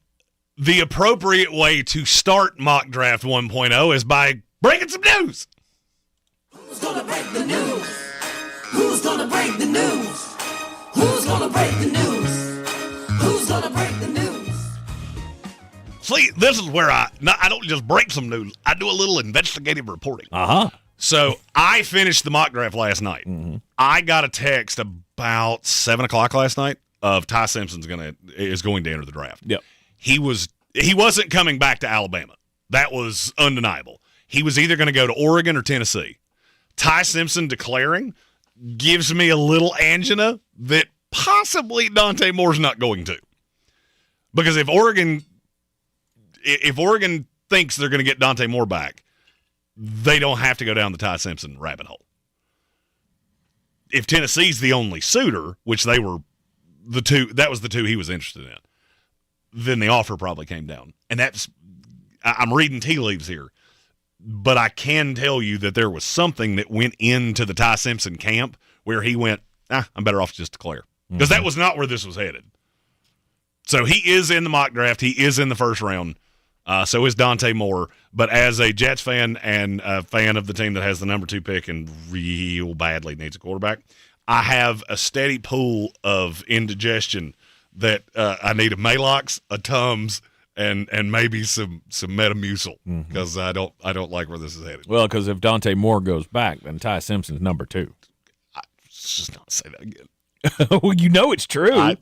the appropriate way to start mock draft 1.0 is by breaking some news. Who's gonna break the news? Who's gonna break the news? Who's gonna break the news? Who's gonna break the news? See, this is where I don't just break some news. I do a little investigative reporting. Uh-huh. So I finished the mock draft last night. Mm-hmm. I got a text about 7 o'clock last night of Ty Simpson's is going to enter the draft. Yep. He wasn't coming back to Alabama. That was undeniable. He was either going to go to Oregon or Tennessee. Ty Simpson declaring gives me a little angina that possibly Dante Moore's not going to. Because if Oregon thinks they're going to get Dante Moore back, they don't have to go down the Ty Simpson rabbit hole. If Tennessee's the only suitor, which they were that was the two he was interested in, then the offer probably came down. And I'm reading tea leaves here, but I can tell you that there was something that went into the Ty Simpson camp where he went, I'm better off just declare. Because that was not where this was headed. So he is in the mock draft. He is in the first round. So is Dante Moore. But as a Jets fan and a fan of the team that has the number 2 pick and real badly needs a quarterback, I have a steady pool of indigestion that I need a Malox, a Tums, and maybe some Metamucil because I don't like where this is headed. Well, because if Dante Moore goes back, then Ty Simpson's number 2. Let's just not say that again. Well, you know it's true.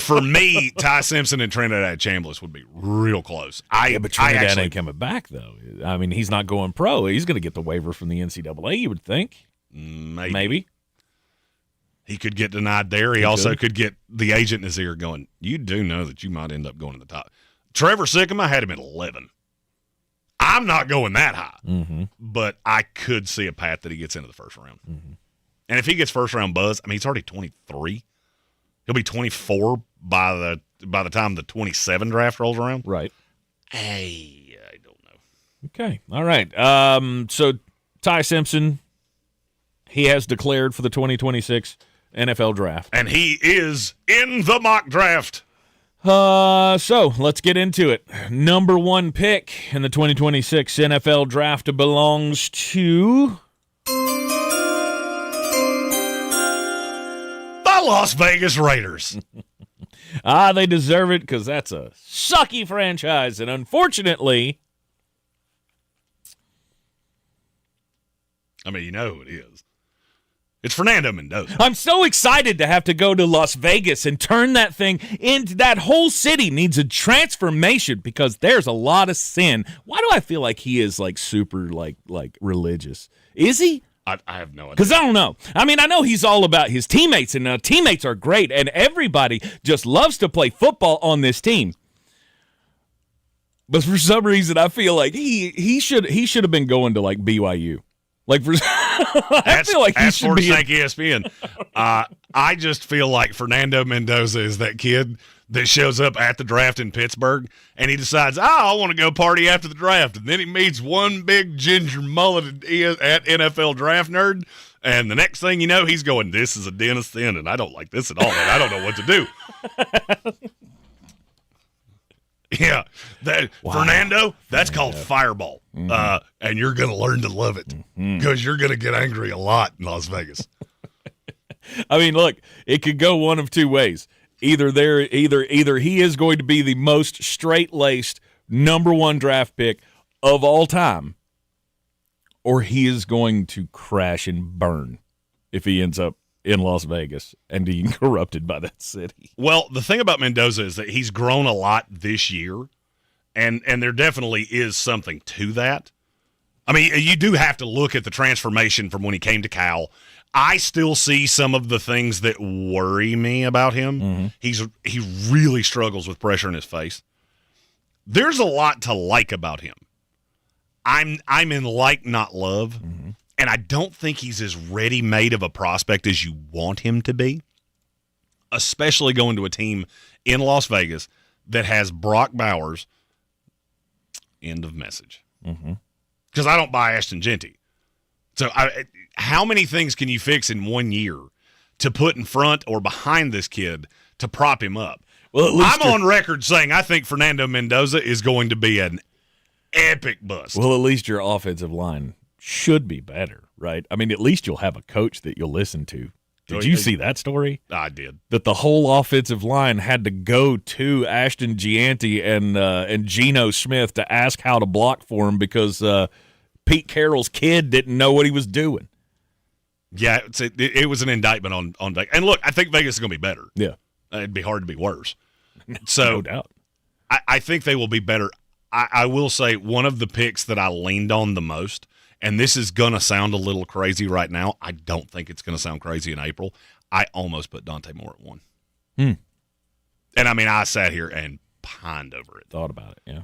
For me, Ty Simpson and Trinidad Chambliss would be real close. But Trinidad ain't coming back, though. I mean, he's not going pro. He's going to get the waiver from the NCAA, you would think. Maybe. He could get denied there. He also could get the agent in his ear going, you do know that you might end up going to the top. Trevor Sikkema had him at 11. I'm not going that high, but I could see a path that he gets into the first round. And if he gets first-round buzz, I mean, he's already 23. He'll be 24 by the time the 27 draft rolls around. Right. Hey, I don't know. Okay. All right. So Ty Simpson, he has declared for the 2026 NFL draft. And he is in the mock draft. So let's get into it. Number 1 pick in the 2026 NFL draft belongs to Las Vegas Raiders. They deserve it because that's a sucky franchise. And unfortunately, I mean, you know who it is. It's Fernando Mendoza. I'm so excited to have to go to Las Vegas and turn that thing into that whole city needs a transformation because there's a lot of sin. Why do I feel like he is like super like religious? Is he? I have no idea. Because I don't know. I mean, I know he's all about his teammates, and teammates are great, and everybody just loves to play football on this team. But for some reason, I feel like he should have been going to like BYU. Like I feel like he should be. ESPN. I just feel like Fernando Mendoza is that kid that shows up at the draft in Pittsburgh, and he decides, I want to go party after the draft. And then he meets one big ginger mullet at NFL Draft Nerd, and the next thing you know, he's going, this is a den of sin, and I don't like this at all, and I don't know what to do. Yeah, Fernando, that's called Fireball, and you're going to learn to love it because you're going to get angry a lot in Las Vegas. I mean, look, it could go one of two ways. Either he is going to be the most straight-laced number one draft pick of all time, or he is going to crash and burn if he ends up in Las Vegas and being corrupted by that city. Well, the thing about Mendoza is that he's grown a lot this year, and there definitely is something to that. I mean, you do have to look at the transformation from when he came to Cal. I still see some of the things that worry me about him. Mm-hmm. He really struggles with pressure in his face. There's a lot to like about him. I'm in like, not love, and I don't think he's as ready-made of a prospect as you want him to be, especially going to a team in Las Vegas that has Brock Bowers. End of message. Because I don't buy Ashton Genty. So how many things can you fix in 1 year to put in front or behind this kid to prop him up? Well, I'm on record saying I think Fernando Mendoza is going to be an epic bust. Well, at least your offensive line should be better, right? I mean, at least you'll have a coach that you'll listen to. Did you see that story? I did. That the whole offensive line had to go to Ashton Gianti and Geno Smith to ask how to block for him because Pete Carroll's kid didn't know what he was doing. Yeah, it was an indictment on Vegas. And look, I think Vegas is going to be better. Yeah. It'd be hard to be worse. So no doubt. I think they will be better. I will say one of the picks that I leaned on the most, and this is going to sound a little crazy right now. I don't think it's going to sound crazy in April. I almost put Dante Moore at 1. And, I mean, I sat here and pined over it. Thought about it, yeah.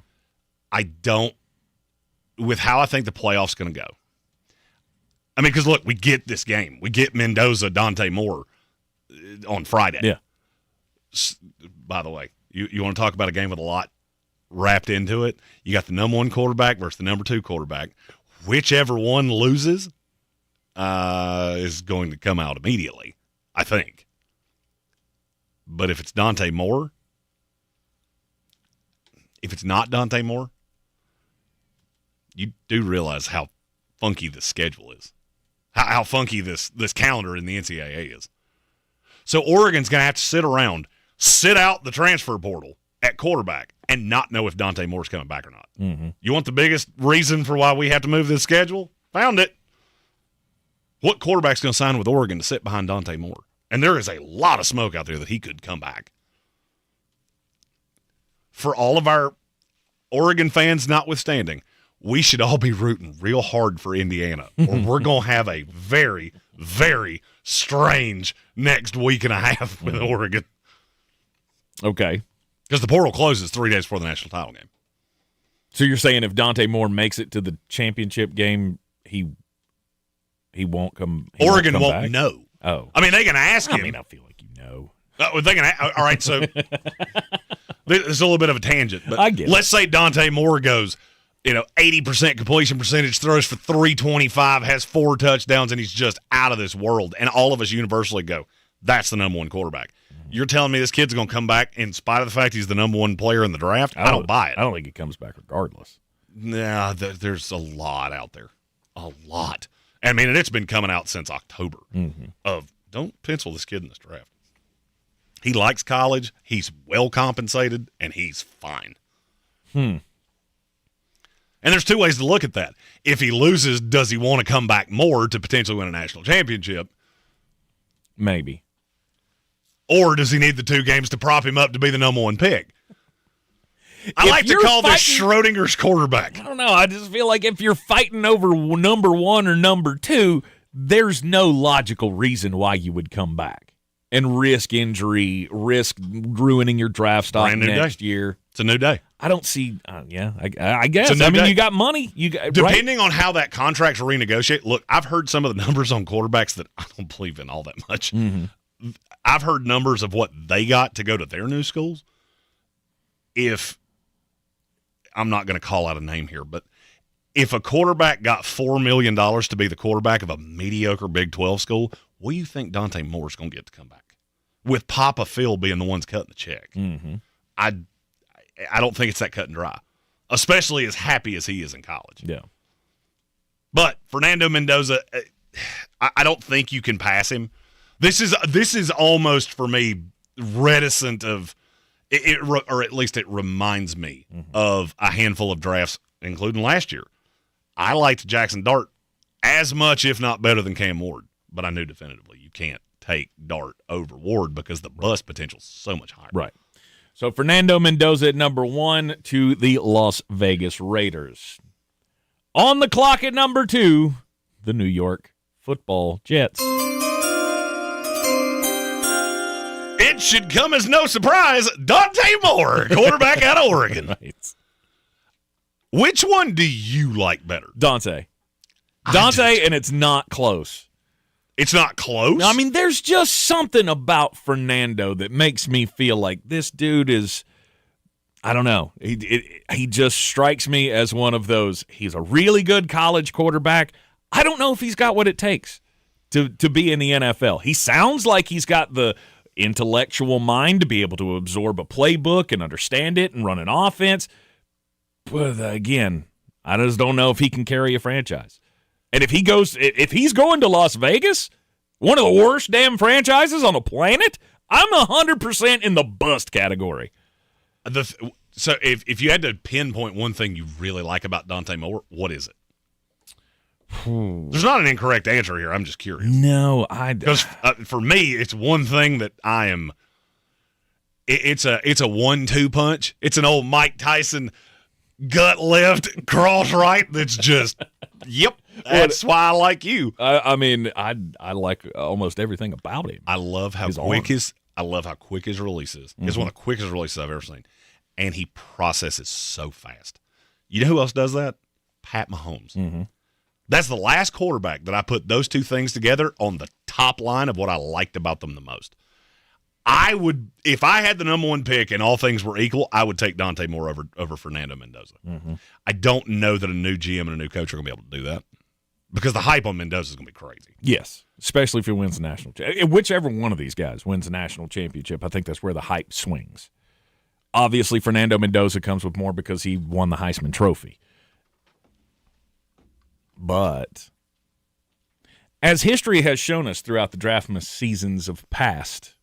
I don't – with how I think the playoff's going to go. I mean, because, look, we get this game. We get Mendoza, Dante Moore on Friday. Yeah. By the way, you want to talk about a game with a lot wrapped into it? You got the number 1 quarterback versus the number 2 quarterback. Whichever one loses is going to come out immediately, I think. But if it's Dante Moore, if it's not Dante Moore, you do realize how funky the schedule is, how funky this calendar in the NCAA is. So Oregon's going to have to sit out the transfer portal at quarterback and not know if Dante Moore's coming back or not. You want the biggest reason for why we have to move this schedule? Found it. What quarterback's going to sign with Oregon to sit behind Dante Moore? And there is a lot of smoke out there that he could come back. For all of our Oregon fans notwithstanding, we should all be rooting real hard for Indiana, or we're going to have a very, very strange next week and a half with Oregon. Okay. Because the portal closes 3 days before the national title game. So you're saying if Dante Moore makes it to the championship game, he won't come. Oregon won't know. Oh, I mean, they can ask him. I mean, I feel like you know. They can. All right, so there's a little bit of a tangent, but I get it. Let's say Dante Moore goes, 80% completion percentage, throws for 325, has 4 touchdowns, and he's just out of this world. And all of us universally go, that's the number 1 quarterback. You're telling me this kid's going to come back in spite of the fact he's the number 1 player in the draft? I don't buy it. I don't think he comes back regardless. Nah, there's a lot out there. A lot. I mean, and it's been coming out since October of don't pencil this kid in this draft. He likes college. He's well compensated, and he's fine. And there's 2 ways to look at that. If he loses, does he want to come back more to potentially win a national championship? Maybe. Or does he need the 2 games to prop him up to be the number 1 pick? I like to call this Schrodinger's quarterback. I don't know. I just feel like if you're fighting over number 1 or number 2, there's no logical reason why you would come back and risk injury, risk ruining your draft stock next year. It's a new day. I don't see. I guess. I mean, you got money. Depending on how that contract's renegotiate. Look, I've heard some of the numbers on quarterbacks that I don't believe in all that much. I've heard numbers of what they got to go to their new schools. If I'm not going to call out a name here, but if a quarterback got $4 million to be the quarterback of a mediocre Big 12 school, what do you think Dante Moore's going to get to come back? With Papa Phil being the ones cutting the check. I don't think it's that cut and dry, especially as happy as he is in college. Yeah. But Fernando Mendoza, I don't think you can pass him. This is almost for me reticent of it, or at least it reminds me of a handful of drafts, including last year. I liked Jackson Dart as much, if not better, than Cam Ward, but I knew definitively you can't take Dart over Ward because the bust potential is so much higher. Right. So Fernando Mendoza at number 1 to the Las Vegas Raiders. On the clock at number 2, the New York Football Jets. It should come as no surprise, Dante Moore, quarterback out of Oregon. Right. Which one do you like better? Dante, and it's not close. It's not close? I mean, there's just something about Fernando that makes me feel like this dude is, I don't know. He just strikes me as one of those, he's a really good college quarterback. I don't know if he's got what it takes to be in the NFL. He sounds like he's got the intellectual mind to be able to absorb a playbook and understand it and run an offense. But again, I just don't know if he can carry a franchise. And if he's going to Las Vegas, one of the worst damn franchises on the planet, I'm 100% in the bust category. So if you had to pinpoint one thing you really like about Dante Moore, what is it? There's not an incorrect answer here. I'm just curious. No, because for me, it's one thing that I am. It's a 1-2 punch. It's an old Mike Tyson gut left, cross right. That's just yep. That's why I like you. I mean, I like almost everything about him. I love how quick his release is. It's one of the quickest releases I've ever seen, and he processes so fast. You know who else does that? Pat Mahomes. Mm-hmm. That's the last quarterback that I put those two things together on the top line of what I liked about them the most. I would, if I had the number 1 pick and all things were equal, I would take Dante Moore over Fernando Mendoza. Mm-hmm. I don't know that a new GM and a new coach are going to be able to do that because the hype on Mendoza is going to be crazy. Yes, especially if he wins the national championship. Whichever one of these guys wins the national championship, I think that's where the hype swings. Obviously, Fernando Mendoza comes with more because he won the Heisman Trophy. But as history has shown us throughout the draftmas seasons of past,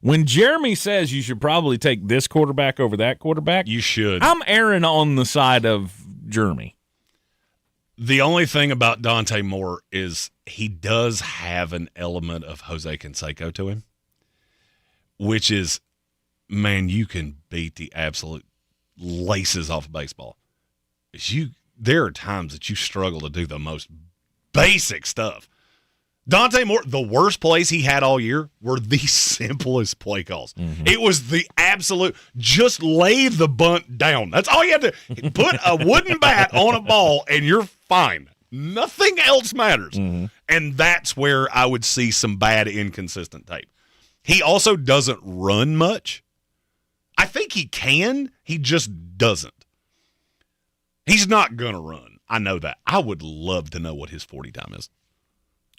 when Jeremy says you should probably take this quarterback over that quarterback, you should. I'm erring on the side of Jeremy. The only thing about Dante Moore is he does have an element of Jose Canseco to him, which is, man, you can beat the absolute laces off of baseball. There are times that you struggle to do the most basic stuff. Dante Moore, the worst plays he had all year were the simplest play calls. Mm-hmm. It was the absolute, just lay the bunt down. That's all you have to put a wooden bat on a ball and you're fine. Nothing else matters. Mm-hmm. And that's where I would see some bad, inconsistent tape. He also doesn't run much. I think he can. He just doesn't. He's not going to run. I know that. I would love to know what his 40 time is.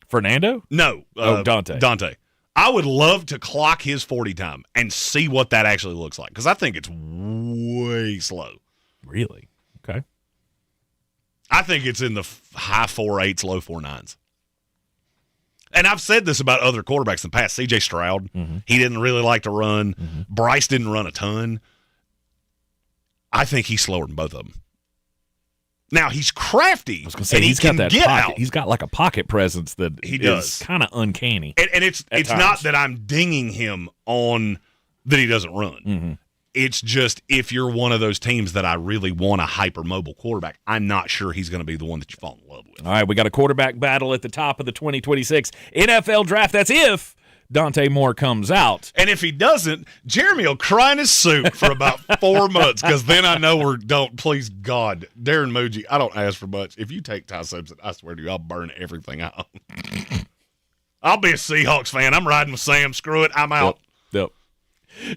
Fernando? No. Dante. Dante. I would love to clock his 40 time and see what that actually looks like because I think it's way slow. Really? Okay. I think it's in the high 4.8s, low 4.9s. And I've said this about other quarterbacks in the past. C.J. Stroud, he didn't really like to run. Mm-hmm. Bryce didn't run a ton. I think he's slower than both of them. Now, he's crafty. I was going to say, and he's he got can that get pocket. out. He's got like a pocket presence that He is does. kind of uncanny. And it's not that I'm dinging him on that he doesn't run. Mm-hmm. It's just if you're one of those teams that I really want a hypermobile quarterback, I'm not sure he's going to be the one that you fall in love with. All right, we got a quarterback battle at the top of the 2026 NFL Draft. That's if Dante Moore comes out. And if he doesn't, Jeremy will cry in his soup for about 4 months because then I know please God, Darren Muji, I don't ask for much. If you take Ty Simpson, I swear to you, I'll burn everything I own. I'll be a Seahawks fan. I'm riding with Sam. Screw it. I'm out. Yep.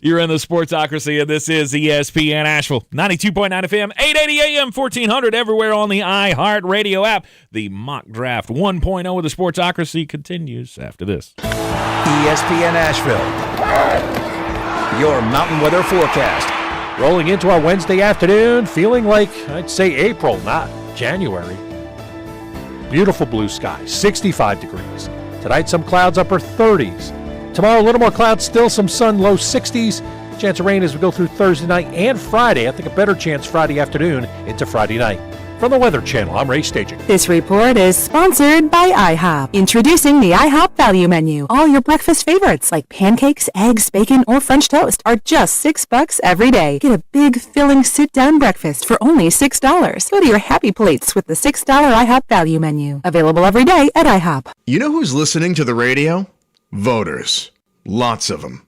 You're in the Sportsocracy, and this is ESPN Asheville. 92.9 FM, 880 AM, 1400, everywhere on the iHeartRadio app. The mock draft 1.0 of the Sportsocracy continues after this. ESPN Asheville, your mountain weather forecast. Rolling into our Wednesday afternoon, feeling like, I'd say April, not January. Beautiful blue sky, 65 degrees. Tonight, some clouds, upper 30s. Tomorrow, a little more clouds, still some sun, low 60s. Chance of rain as we go through Thursday night and Friday. I think a better chance Friday afternoon into Friday night. From the Weather Channel, I'm Ray Staging. This report is sponsored by IHOP. Introducing the IHOP Value Menu. All your breakfast favorites like pancakes, eggs, bacon, or French toast are just $6 every day. Get a big, filling sit-down breakfast for only $6. Go to your happy plates with the $6 IHOP Value Menu. Available every day at IHOP. You know who's listening to the radio? Voters. Lots of them.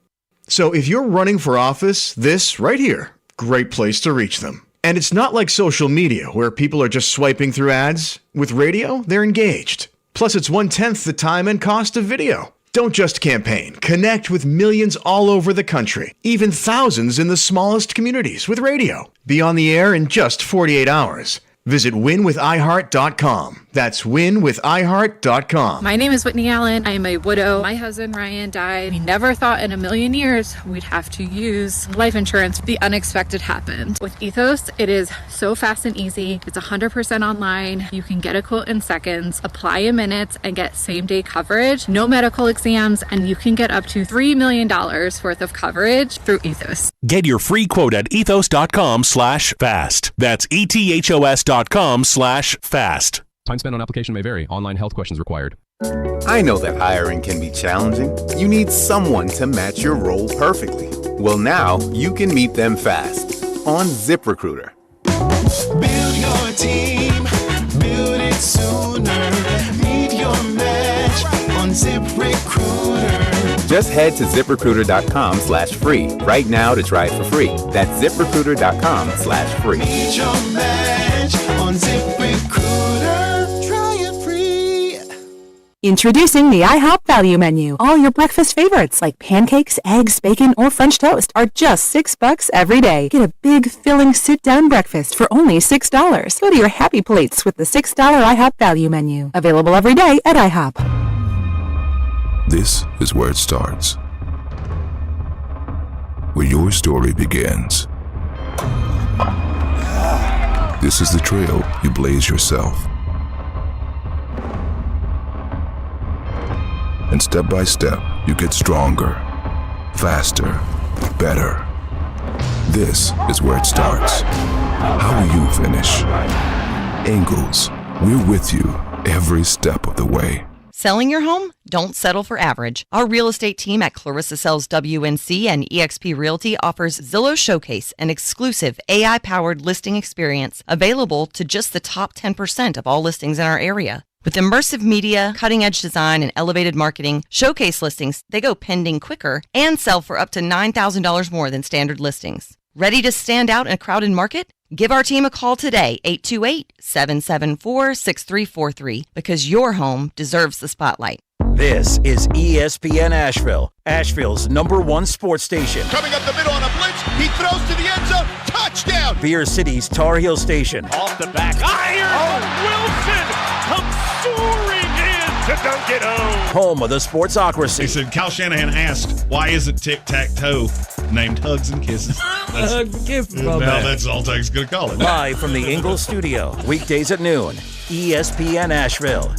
So if you're running for office, this right here, great place to reach them. And it's not like social media where people are just swiping through ads. With radio, they're engaged. Plus, it's 1/10 the time and cost of video. Don't just campaign. Connect with millions all over the country, even thousands in the smallest communities with radio. Be on the air in just 48 hours. Visit winwithiheart.com. That's winwithiheart.com. My name is Whitney Allen. I am a widow. My husband Ryan died. We never thought in a million years we'd have to use life insurance. The unexpected happened. With Ethos, it is so fast and easy. It's 100% online. You can get a quote in seconds, apply in minutes, and get same-day coverage. No medical exams, and you can get up to $3 million worth of coverage through Ethos. Get your free quote at ethos.com/fast. That's ethos.com/fast. Time spent on application may vary. Online health questions required. I know that hiring can be challenging. You need someone to match your role perfectly. Well, now you can meet them fast on ZipRecruiter. Build your team, build it sooner. Meet your match on ZipRecruiter. Just head to ZipRecruiter.com/free right now to try it for free. That's ZipRecruiter.com/free. Meet your match on ZipRecruiter. Try it free. Introducing the IHOP Value Menu. All your breakfast favorites like pancakes, eggs, bacon, or French toast are just $6 every day. Get a big, filling sit-down breakfast for only $6. Go to your happy plates with the $6 IHOP Value Menu. Available every day at IHOP. This is where it starts. Where your story begins. This is the trail you blaze yourself. And step by step, you get stronger, faster, better. This is where it starts. How will you finish? Ingalls, we're with you every step of the way. Selling your home? Don't settle for average. Our real estate team at Clarissa Sells WNC and eXp Realty offers Zillow Showcase, an exclusive AI-powered listing experience available to just the top 10% of all listings in our area. With immersive media, cutting-edge design, and elevated marketing, Showcase listings, they go pending quicker and sell for up to $9,000 more than standard listings. Ready to stand out in a crowded market? Give our team a call today, 828-774-6343, because your home deserves the spotlight. This is ESPN Asheville, Asheville's #1 sports station. Coming up the middle on a blitz, he throws to the end zone, touchdown! Beer City's Tar Heel station. Off the back, iron! Wilson comes soaring in to dunk it home. Home of the Sportsocracy. He said, Kyle Shanahan asked, why isn't Tic-Tac-Toe named Hugs and Kisses? That's all Tate's going to call it. Live from the Ingalls studio, weekdays at noon, ESPN Asheville.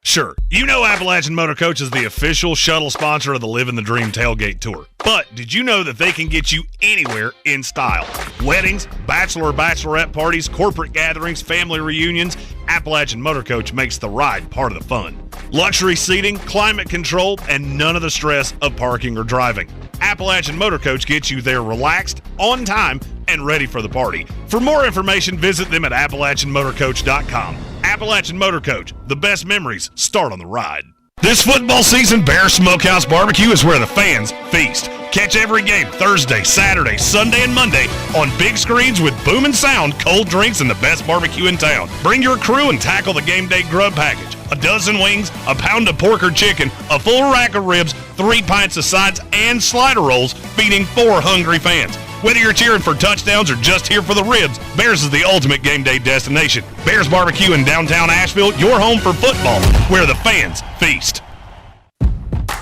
Sure, you know Appalachian Motor Coach is the official shuttle sponsor of the Living the Dream Tailgate Tour. But did you know that they can get you anywhere in style? Weddings, bachelorette parties, corporate gatherings, family reunions, Appalachian Motor Coach makes the ride part of the fun. Luxury seating, climate control, and none of the stress of parking or driving. Appalachian Motor Coach gets you there relaxed, on time, and ready for the party. For more information, visit them at AppalachianMotorCoach.com. Appalachian Motor Coach, the best memories start on the ride. This football season, Bear Smokehouse Barbecue is where the fans feast. Catch every game Thursday, Saturday, Sunday, and Monday on big screens with booming sound, cold drinks, and the best barbecue in town. Bring your crew and tackle the game day grub package. A dozen wings, a pound of pork or chicken, a full rack of ribs, 3 pints of sides, and slider rolls, feeding 4 hungry fans. Whether you're cheering for touchdowns or just here for the ribs, Bears is the ultimate game day destination. Bears Barbecue in downtown Asheville, your home for football, where the fans feast.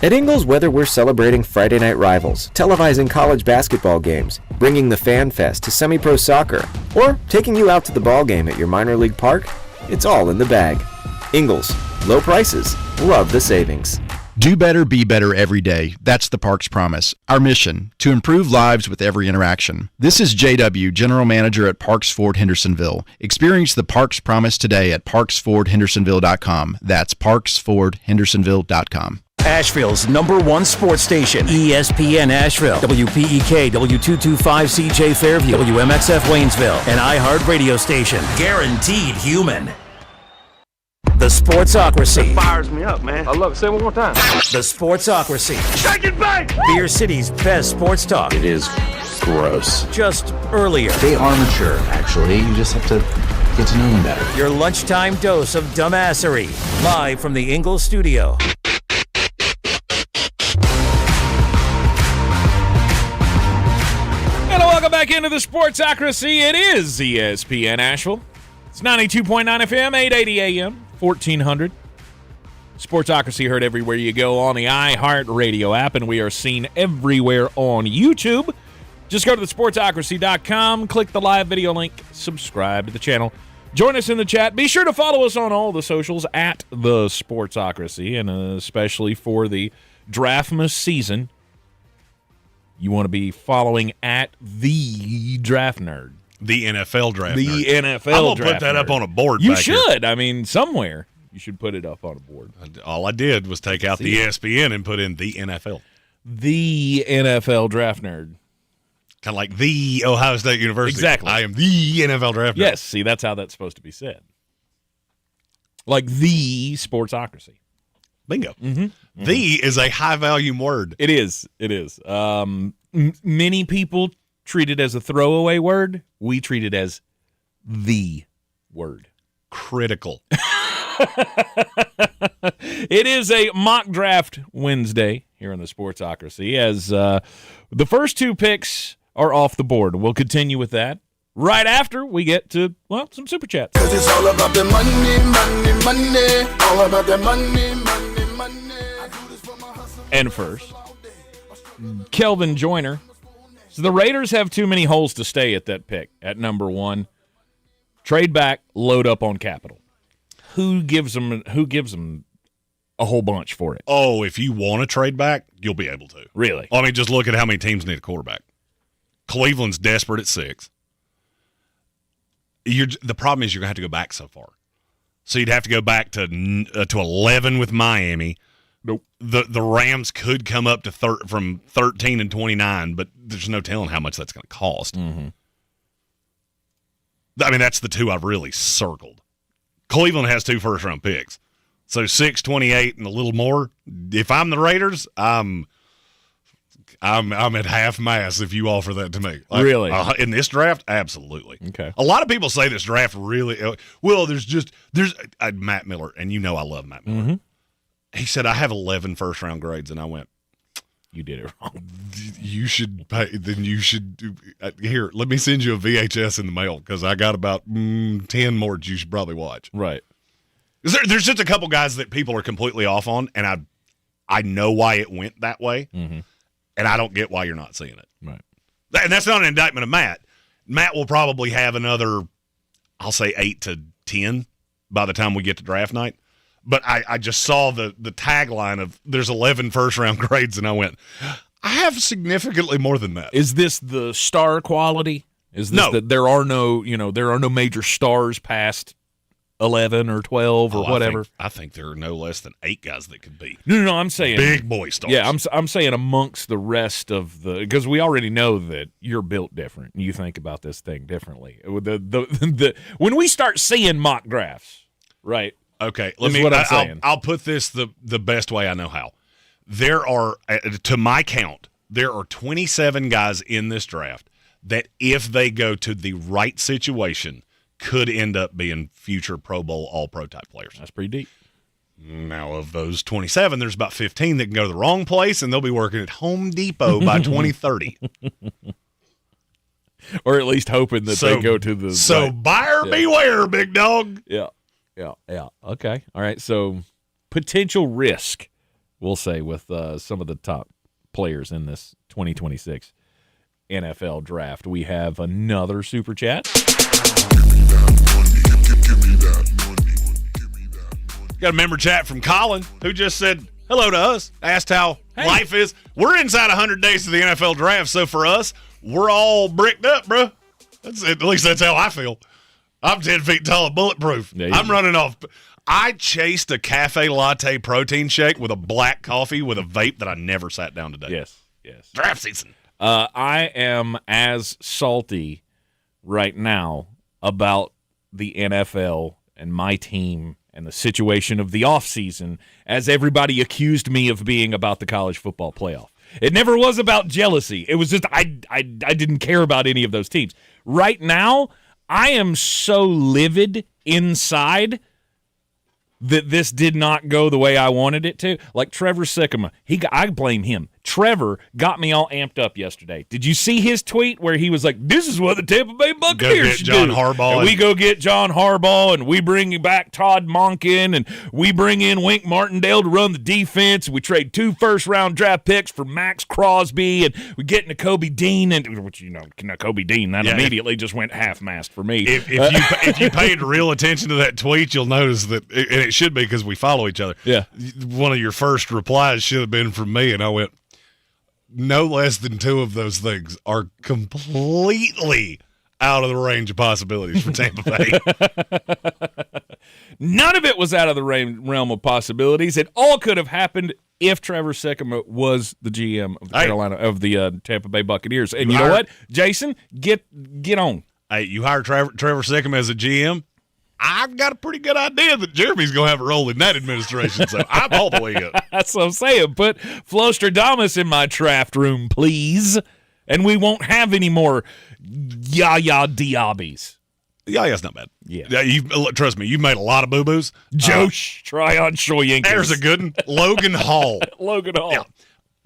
At Ingalls, whether we're celebrating Friday night rivals, televising college basketball games, bringing the Fan Fest to semi-pro soccer, or taking you out to the ball game at your minor league park, it's all in the bag. Ingalls, Low prices. Love the savings. Do better, be better every day. That's the Parks Promise. Our mission, to improve lives with every interaction. This is JW, General Manager at Parks Ford Hendersonville. Experience the Parks Promise today at parksfordhendersonville.com. That's parksfordhendersonville.com. Asheville's #1 sports station, ESPN Asheville, WPEK, W225CJ Fairview, WMXF Waynesville, and iHeart Radio Station. Guaranteed human. The Sportsocracy. It fires me up, man. I love it. Say it one more time. The Sportsocracy. Shake it back! Beer City's best sports talk. It is gross. Just earlier. They are mature, actually. You just have to get to know them better. Your lunchtime dose of dumbassery. Live from the Ingalls studio. And welcome back into the Sportsocracy. It is ESPN Asheville. It's 92.9 FM, 880 AM, 1400. Sportsocracy heard everywhere you go on the iHeart Radio app, and we are seen everywhere on YouTube. Just go to thesportsocracy.com, click the live video link, subscribe to the channel. Join us in the chat. Be sure to follow us on all the socials at the Sportsocracy, and especially for the Draftmas season, you want to be following at the Draft Nerd. The NFL Draft The Nerd. NFL I'm going to Draft put that up Nerd. on a board You back here. should. I mean, somewhere you should put it up on a board. All I did was take out the ESPN and put in the NFL. The NFL Draft Nerd. Kind of like the Ohio State University. Exactly. I am the NFL Draft Nerd. Yes, see, that's how that's supposed to be said. Like the Sportsocracy. Bingo. Mm-hmm. The is a high-volume word. It is. It is. Many people treat it as a throwaway word. We treat it as the word. Critical. It is a mock draft Wednesday here on the Sportsocracy, as the first two picks are off the board. We'll continue with that right after we get to, well, some Super Chats. 'Cause it's all about the money, money, money. All about the money, money, money. And first, Kelvin Joyner. So the Raiders have too many holes to stay at that pick at #1. Trade back, load up on capital. Who gives them a whole bunch for it? Oh, if you want to trade back, you'll be able to. Really? I mean, just look at how many teams need a quarterback. Cleveland's desperate at 6. The problem is you're going to have to go back so far. So you'd have to go back to 11 with Miami. Nope. The Rams could come up to from 13 and 29, but there's no telling how much that's going to cost. Mm-hmm. I mean, that's the two I've really circled. Cleveland has 2 first-round picks. So 6, 28, and a little more. If I'm the Raiders, I'm at half mass if you offer that to me. Like, really? In this draft, absolutely. Okay. A lot of people say this draft really there's Matt Miller, and you know I love Matt Miller. Mm-hmm. He said, I have 11 first-round grades, and I went, you did it wrong. You should pay. Then you should here. Let me send you a VHS in the mail because I got about 10 more that you should probably watch. Right. There's just a couple guys that people are completely off on, and I know why it went that way, mm-hmm. and I don't get why you're not seeing it. Right. And that's not an indictment of Matt. Matt will probably have another, I'll say 8 to 10 by the time we get to draft night. But I just saw the tagline of there's 11 first-round grades, and I went, I have significantly more than that. Is this the star quality? Is this No. that there are no major stars past 11 or 12 or whatever? I think there are no less than 8 guys that could be. No, I'm saying big boy stars. Yeah, I'm saying amongst the rest of the, because we already know that you're built different and you think about this thing differently. When we start seeing mock drafts, right? Okay, I'll put this the best way I know how. There are, to my count, there are 27 guys in this draft that if they go to the right situation could end up being future Pro Bowl, All-Pro type players. That's pretty deep. Now, of those 27, there's about 15 that can go to the wrong place, and they'll be working at Home Depot by 2030. Or at least hoping that they go to the right. Buyer beware, big dog. Yeah. Okay. All right. So potential risk, we'll say, with some of the top players in this 2026 NFL draft. We have another Super Chat. Got a member chat from Colin who just said hello to us, asked how life is. We're inside 100 days of the NFL draft, so for us, we're all bricked up, bro. At least that's how I feel. I'm 10 feet tall and bulletproof. I'm running off. I chased a cafe latte protein shake with a black coffee with a vape that I never sat down today. Yes. Draft season. I am as salty right now about the NFL and my team and the situation of the offseason as everybody accused me of being about the college football playoff. It never was about jealousy. It was just I didn't care about any of those teams. Right now, I am so livid inside that this did not go the way I wanted it to. Like Trevor Sycamore, I blame him. Trevor got me all amped up yesterday. Did you see his tweet where he was like, this is what the Tampa Bay Buccaneers should John do. Harbaugh. And we go get John Harbaugh, and we bring back Todd Monken, and we bring in Wink Martindale to run the defense, and we trade 2 first-round draft picks for Max Crosby, and we get Nakobe Dean, and which, Nakobe Dean, that immediately just went half-mast for me. If you paid real attention to that tweet, you'll notice that, and it should be because we follow each other. Yeah. One of your first replies should have been from me, and I went, no less than 2 of those things are completely out of the range of possibilities for Tampa Bay. None of it was out of the realm of possibilities. It all could have happened if Trevor Sycamore was the GM of the Tampa Bay Buccaneers. And you know what, Jason, get on. Hey, you hire Trevor Sycamore as a GM. I've got a pretty good idea that Jeremy's going to have a role in that administration, so I'm all the way up. That's what I'm saying. Put Flostradamus in my draft room, please, and we won't have any more Yaya Diabis. Yaya's not bad. Yeah, trust me, you've made a lot of boo-boos. Josh, Tryon Shoyinkas. There's a good one. Logan Hall. Logan Hall. Yeah.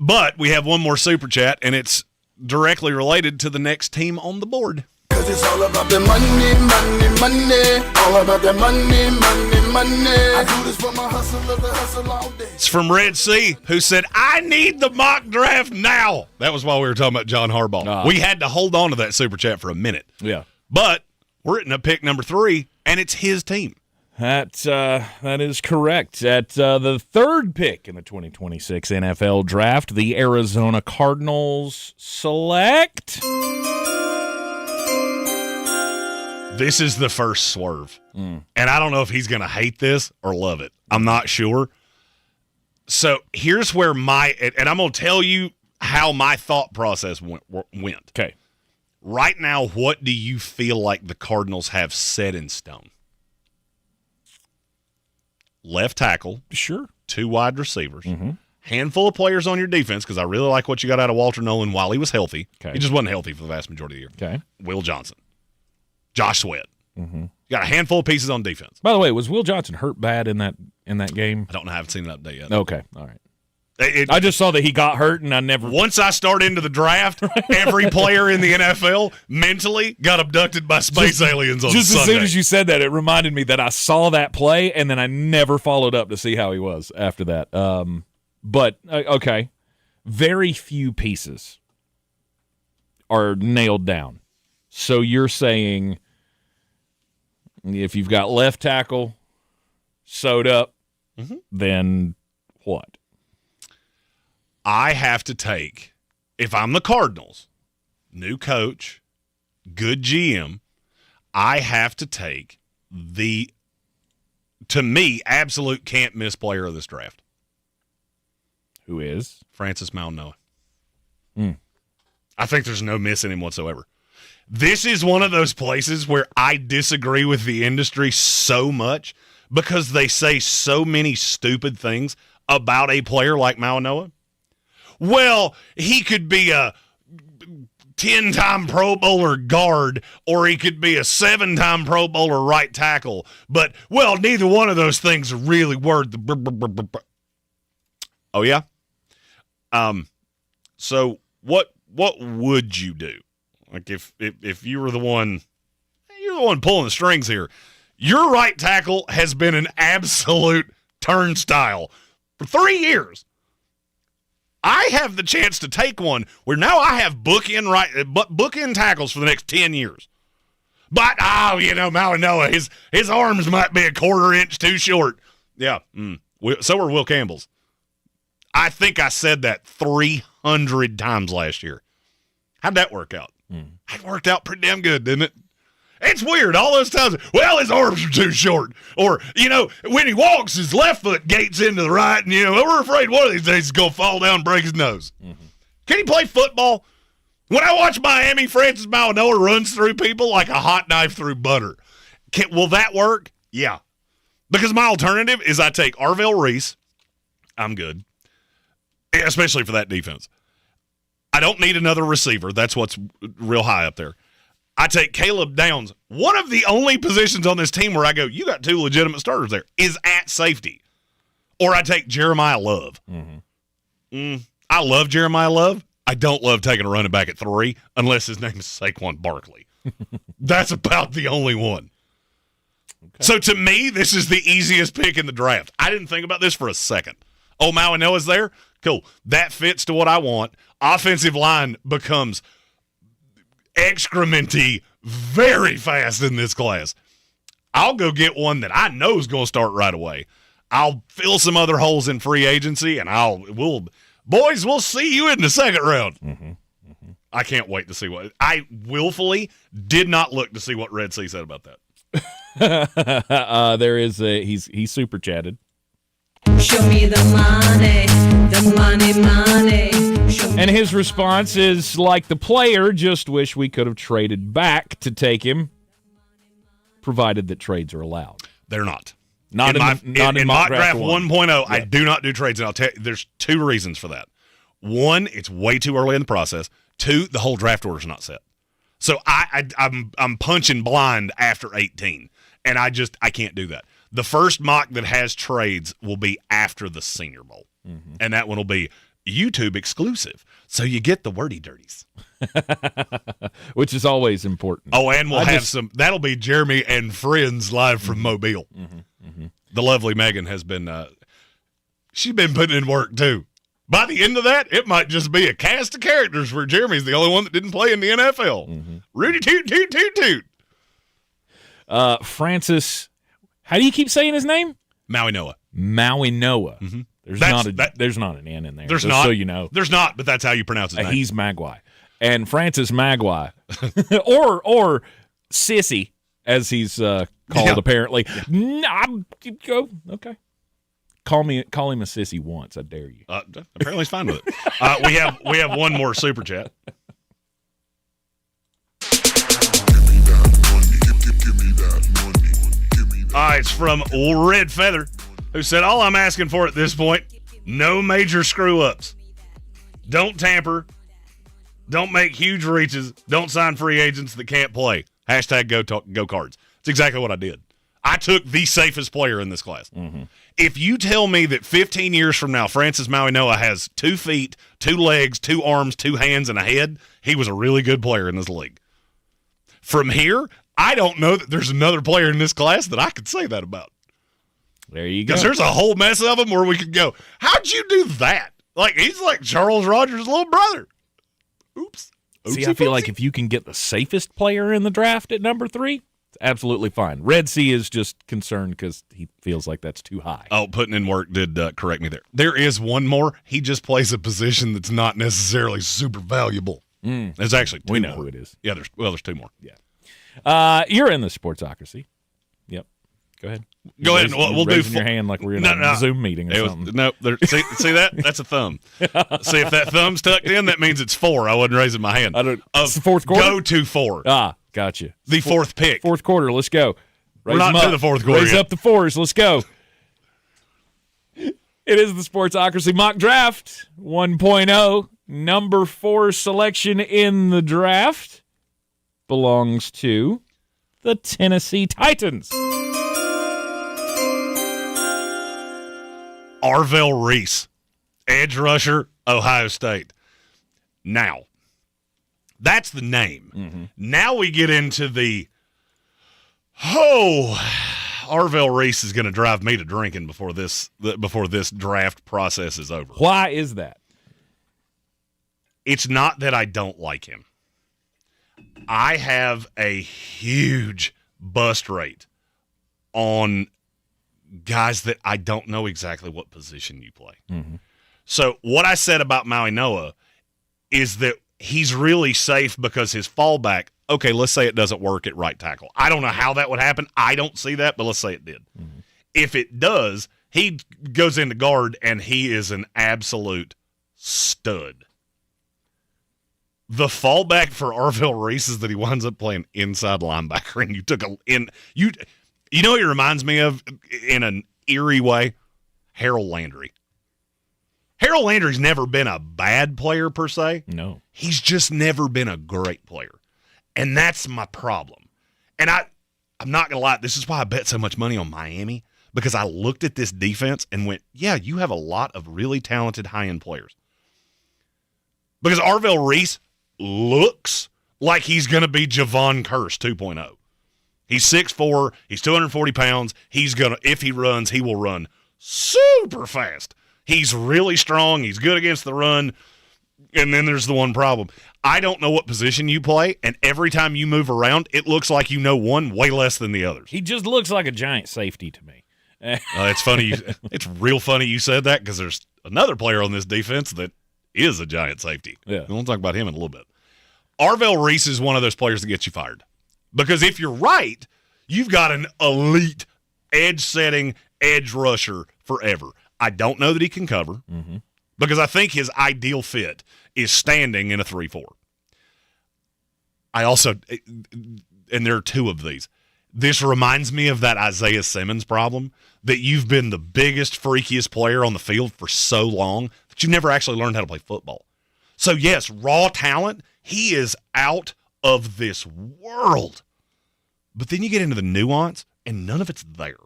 But we have one more super chat, and it's directly related to the next team on the board. Cause it's all about the money. All about the money. I do this for my hustle all day. It's from Red C, who said, I need the mock draft now. That was while we were talking about John Harbaugh. We had to hold on to that super chat for a minute. Yeah. But we're at pick number 3, and it's his team. That is correct. At the 3rd pick in the 2026 NFL Draft, the Arizona Cardinals select... This is the first swerve. And I don't know if he's going to hate this or love it. I'm not sure. So here's where and I'm going to tell you how my thought process went. Okay. Right now, what do you feel like the Cardinals have set in stone? Left tackle. Sure. 2 wide receivers. Handful of players on your defense, because I really like what you got out of Walter Nolan while he was healthy. Okay. He just wasn't healthy for the vast majority of the year. Okay. Will Johnson. Josh Sweat. You got a handful of pieces on defense. By the way, was Will Johnson hurt bad in that game? I don't know. I haven't seen an update yet. Okay. All right. I just saw that he got hurt, and I never... Once I start into the draft, every player in the NFL mentally got abducted by space aliens on Sunday. Just as soon as you said that, it reminded me that I saw that play, and then I never followed up to see how he was after that. But, okay. Very few pieces are nailed down. So you're saying... if you've got left tackle sewed up, then what? I have to take, if I'm the Cardinals, new coach, good GM, I have to take the, to me, absolute can't-miss player of this draft. Who is? Francis Mauigoa. I think there's no missing him whatsoever. This is one of those places where I disagree with the industry so much because they say so many stupid things about a player like Mauigoa. Well, he could be a 10-time Pro Bowler guard, or he could be a 7-time Pro Bowler right tackle. But, well, neither one of those things are really worth the... Oh, yeah? So what would you do? Like if you were the one, you're the one pulling the strings here. Your right tackle has been an absolute turnstile for 3 years. I have the chance to take one where now I have bookend tackles for the next 10 years. But Mauigoa, his arms might be a quarter inch too short. Yeah. So are Will Campbell's. I think I said that 300 times last year. How'd that work out? It worked out pretty damn good, didn't it? It's weird. All those times, well, his arms are too short. Or, when he walks, his left foot gates into the right, and, we're afraid one of these days he's going to fall down and break his nose. Can he play football? When I watch Miami, Francis Mauigoa runs through people like a hot knife through butter. Will that work? Yeah. Because my alternative is I take Arvell Reese. I'm good. Especially for that defense. I don't need another receiver. That's what's real high up there. I take Caleb Downs. One of the only positions on this team where I go, you got two legitimate starters there, is at safety. Or I take Jeremiyah Love. I love Jeremiyah Love. I don't love taking a running back at 3 unless his name is Saquon Barkley. That's about the only one. Okay. So to me, this is the easiest pick in the draft. I didn't think about this for a second. Oh, Mauigoa's there? Cool. That fits to what I want. Offensive line becomes excrementy very fast in this class. I'll go get one that I know is going to start right away. I'll fill some other holes in free agency, and we'll see you in the second round. I can't wait to see what I willfully did not look to see what Red Sea said about that. There is he's super chatted. Show me the money. And his response is, like the player, just wish we could have traded back to take him, provided that trades are allowed. They're not. Not in mock draft 1.0, Yeah. I do not do trades, and I'll tell you, there's 2 reasons for that. 1, it's way too early in the process. 2, the whole draft order's not set. So I'm punching blind after 18, and I can't do that. The first mock that has trades will be after the Senior Bowl, and that one will be YouTube exclusive. So you get the wordy dirties. Which is always important. Oh, and we'll have some. That'll be Jeremy and friends live from Mobile. The lovely Megan has been. She's been putting in work too. By the end of that, it might just be a cast of characters where Jeremy's the only one that didn't play in the NFL. Rudy toot toot toot toot. Francis, how do you keep saying his name? Mauigoa. There's not an N in there. There's not. So you know. There's not, but that's how you pronounce his name. He's Magui. And Francis Magui, or Sissy, as he's called apparently. Okay. Call him a sissy once. I dare you. Apparently he's fine with it. We have one more super chat. It's from Red Feather, who said, all I'm asking for at this point, no major screw-ups. Don't tamper. Don't make huge reaches. Don't sign free agents that can't play. Hashtag go Cards. It's exactly what I did. I took the safest player in this class. If you tell me that 15 years from now, Francis Mauigoa has 2 feet, 2 legs, 2 arms, 2 hands, and a head, he was a really good player in this league. From here, I don't know that there's another player in this class that I could say that about. There you go. Because there's a whole mess of them where we could go, how'd you do that? Like, he's like Charles Rogers' little brother. Oops. See, I feel like if you can get the safest player in the draft at number 3, it's absolutely fine. Red Sea is just concerned because he feels like that's too high. Oh, putting in work did correct me there. There is one more. He just plays a position that's not necessarily super valuable. There's actually 2 more. We know who it is. Yeah, there's 2 more. Yeah. You're in the Sportsocracy. Yep. Go ahead. Go ahead. We'll do your hand like we're in a Zoom meeting or something. See that? That's a thumb. See, if that thumb's tucked in, that means it's 4. I wasn't raising my hand. It's the fourth quarter? Go to 4. Gotcha. The 4th pick. Fourth quarter. Let's go. We're not to the 4th quarter Raise yet. up the 4s. Let's go. It is the Sportsocracy Mock Draft 1.0. Number 4 selection in the draft belongs to the Tennessee Titans. Arvell Reese, edge rusher, Ohio State. Now, that's the name. Now we get into the, Arvell Reese is going to drive me to drinking before this draft process is over. Why is that? It's not that I don't like him. I have a huge bust rate on guys that I don't know exactly what position you play. Mm-hmm. So what I said about Mauigoa is that he's really safe because his fallback, okay, let's say it doesn't work at right tackle. I don't know how that would happen. I don't see that, but let's say it did. Mm-hmm. If it does, he goes into guard, and he is an absolute stud. The fallback for Arvell Reese is that he winds up playing inside linebacker, and you know what he reminds me of in an eerie way? Harold Landry. Harold Landry's never been a bad player per se. No. He's just never been a great player. And that's my problem. And I'm not going to lie, this is why I bet so much money on Miami, because I looked at this defense and went, yeah, you have a lot of really talented high-end players. Because Arvell Reese looks like he's going to be Javon Curse 2.0. He's 6'4", he's 240 pounds. If he runs, he will run super fast. He's really strong. He's good against the run. And then there's the one problem. I don't know what position you play, and every time you move around, it looks like you know one way less than the others. He just looks like a giant safety to me. It's funny. It's real funny you said that, because there's another player on this defense that is a giant safety. Yeah. We'll talk about him in a little bit. Arvell Reese is one of those players that gets you fired. Because if you're right, you've got an elite edge-setting edge rusher forever. I don't know that he can cover, because I think his ideal fit is standing in a 3-4. I also, and there are two of these, this reminds me of that Isaiah Simmons problem, that you've been the biggest, freakiest player on the field for so long that you never actually learned how to play football. So, yes, raw talent, he is out of this world. But then you get into the nuance, and none of it's there.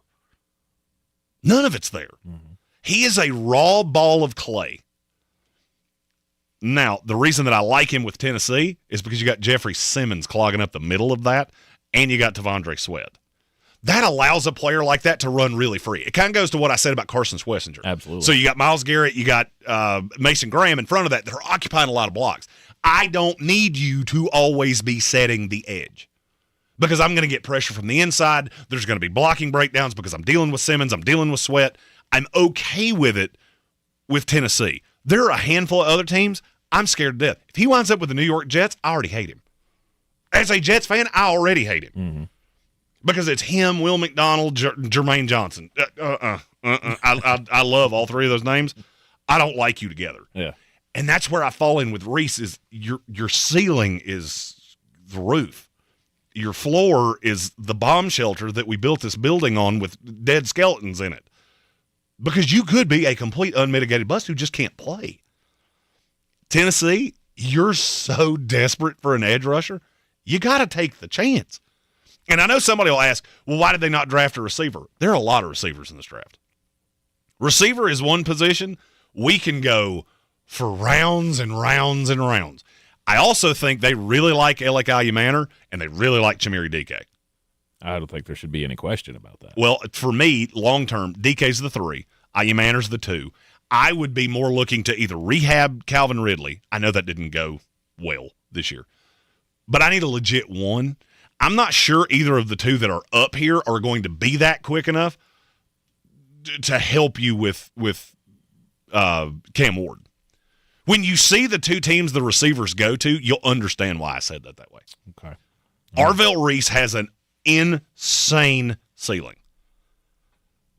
None of it's there. Mm-hmm. He is a raw ball of clay. Now, the reason that I like him with Tennessee is because you got Jeffrey Simmons clogging up the middle of that, and you got T'Vondre Sweat. That allows a player like that to run really free. It kind of goes to what I said about Carson Schlesinger. Absolutely. So you got Myles Garrett, you got Mason Graham in front of that. They're occupying a lot of blocks. I don't need you to always be setting the edge, because I'm going to get pressure from the inside. There's going to be blocking breakdowns because I'm dealing with Simmons. I'm dealing with Sweat. I'm okay with it with Tennessee. There are a handful of other teams I'm scared to death. If he winds up with the New York Jets, I already hate him. As a Jets fan, I already hate him. Mm-hmm. Because it's him, Will McDonald, Jermaine Johnson. I love all three of those names. I don't like you together. Yeah. And that's where I fall in with Reese is your ceiling is the roof. Your floor is the bomb shelter that we built this building on with dead skeletons in it. Because you could be a complete unmitigated bust who just can't play. Tennessee, you're so desperate for an edge rusher, you got to take the chance. And I know somebody will ask, well, why did they not draft a receiver? There are a lot of receivers in this draft. Receiver is one position we can go for rounds and rounds and rounds. I also think they really like Ioane, and they really like Chimere Dike. I don't think there should be any question about that. Well, for me, long-term, DK's the 3, Ioane's the 2. I would be more looking to either rehab Calvin Ridley. I know that didn't go well this year. But I need a legit 1. I'm not sure either of the 2 that are up here are going to be that quick enough to help you with Cam Ward. When you see the 2 teams the receivers go to, you'll understand why I said that way. Okay. Arvell Reese has an insane ceiling.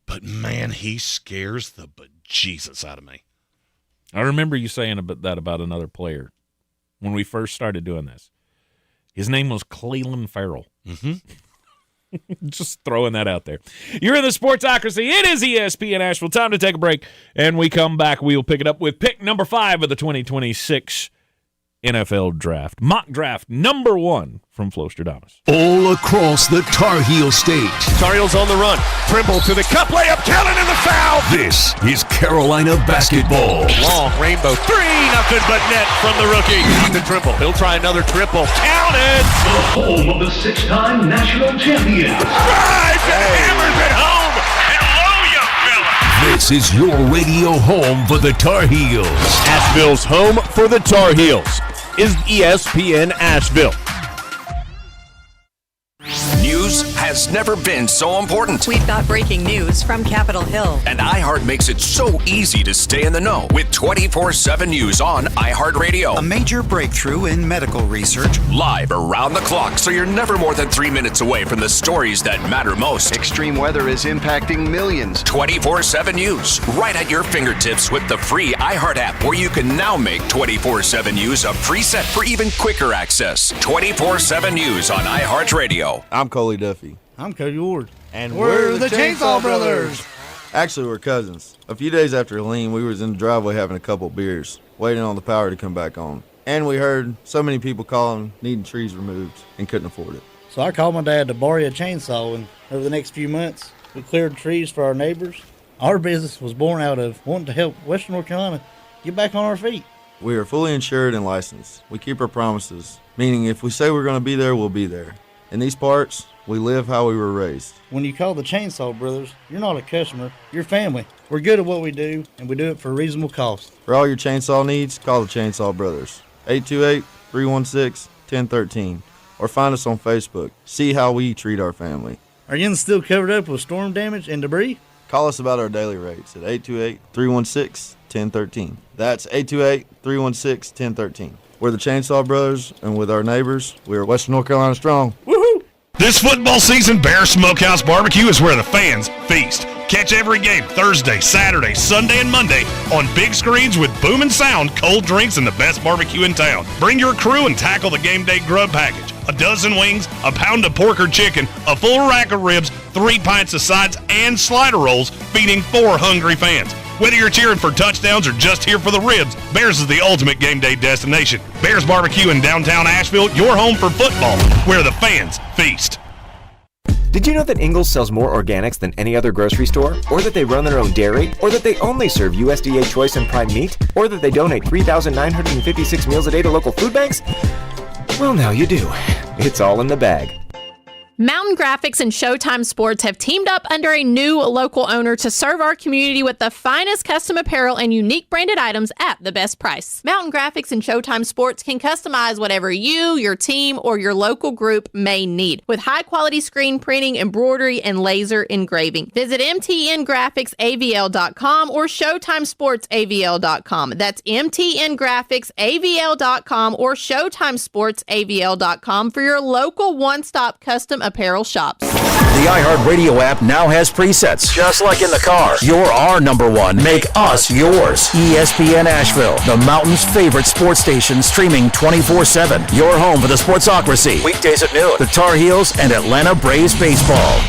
But, man, he scares the bejesus out of me. I remember you saying that about another player when we first started doing this. His name was Cleveland Farrell. Mm-hmm. Just throwing that out there. You're in the Sportsocracy. It is ESPN Asheville. Time to take a break. And we come back. We'll pick it up with pick number 5 of the 2026 NFL Draft. Mock Draft number 1 from Flostradamus. All across the Tar Heel state. Tar Heels on the run. Trimble to the cup. Layup. Counted in the foul. This is Carolina basketball. Long rainbow 3. Nothing but net from the rookie. To Trimble. He'll try another triple. Counted. The home of the 6-time national champion. Drives and hammers it home. Hello, young fella. This is your radio home for the Tar Heels. Asheville's home for the Tar Heels is ESPN Asheville. News, has never been so important. We've got breaking news from Capitol Hill. And iHeart makes it so easy to stay in the know with 24/7 news on iHeartRadio. A major breakthrough in medical research. Live around the clock, so you're never more than 3 minutes away from the stories that matter most. Extreme weather is impacting millions. 24/7 news, right at your fingertips with the free iHeart app, where you can now make 24/7 news a preset for even quicker access. 24/7 news on iHeartRadio. I'm Coley Duffy. I'm Cody Ward. And we're the Chainsaw Brothers. Actually, we're cousins. A few days after Helene, we was in the driveway having a couple beers, waiting on the power to come back on. And we heard so many people calling, needing trees removed, and couldn't afford it. So I called my dad to borrow a chainsaw, and over the next few months, we cleared trees for our neighbors. Our business was born out of wanting to help Western North Carolina get back on our feet. We are fully insured and licensed. We keep our promises, meaning if we say we're going to be there, we'll be there. In these parts, we live how we were raised. When you call the Chainsaw Brothers, you're not a customer, you're family. We're good at what we do, and we do it for a reasonable cost. For all your chainsaw needs, call the Chainsaw Brothers. 828-316-1013. Or find us on Facebook. See how we treat our family. Are you still covered up with storm damage and debris? Call us about our daily rates at 828-316-1013. That's 828-316-1013. We're the Chainsaw Brothers, and with our neighbors, we are Western North Carolina strong. Woohoo! This football season, Bear Smokehouse Barbecue is where the fans feast. Catch every game Thursday, Saturday, Sunday, and Monday on big screens with booming sound, cold drinks, and the best barbecue in town. Bring your crew and tackle the game day grub package. A dozen wings, a pound of pork or chicken, a full rack of ribs, 3 pints of sides, and slider rolls, feeding 4 hungry fans. Whether you're cheering for touchdowns or just here for the ribs, Bears is the ultimate game day destination. Bears Barbecue in downtown Asheville, your home for football, where the fans feast. Did you know that Ingles sells more organics than any other grocery store? Or that they run their own dairy? Or that they only serve USDA Choice and Prime meat? Or that they donate 3,956 meals a day to local food banks? Well, now you do. It's all in the bag. Mountain Graphics and Showtime Sports have teamed up under a new local owner to serve our community with the finest custom apparel and unique branded items at the best price. Mountain Graphics and Showtime Sports can customize whatever you, your team, or your local group may need with high-quality screen printing, embroidery, and laser engraving. Visit mtngraphicsavl.com or showtimesportsavl.com. That's mtngraphicsavl.com or showtimesportsavl.com for your local one-stop custom apparel shops. The iHeartRadio app now has presets, just like in the car. You're our number one. Make us yours. ESPN Asheville, the Mountain's favorite sports station, streaming 24/7. Your home for the Sportsocracy. Weekdays at noon. The Tar Heels and Atlanta Braves baseball.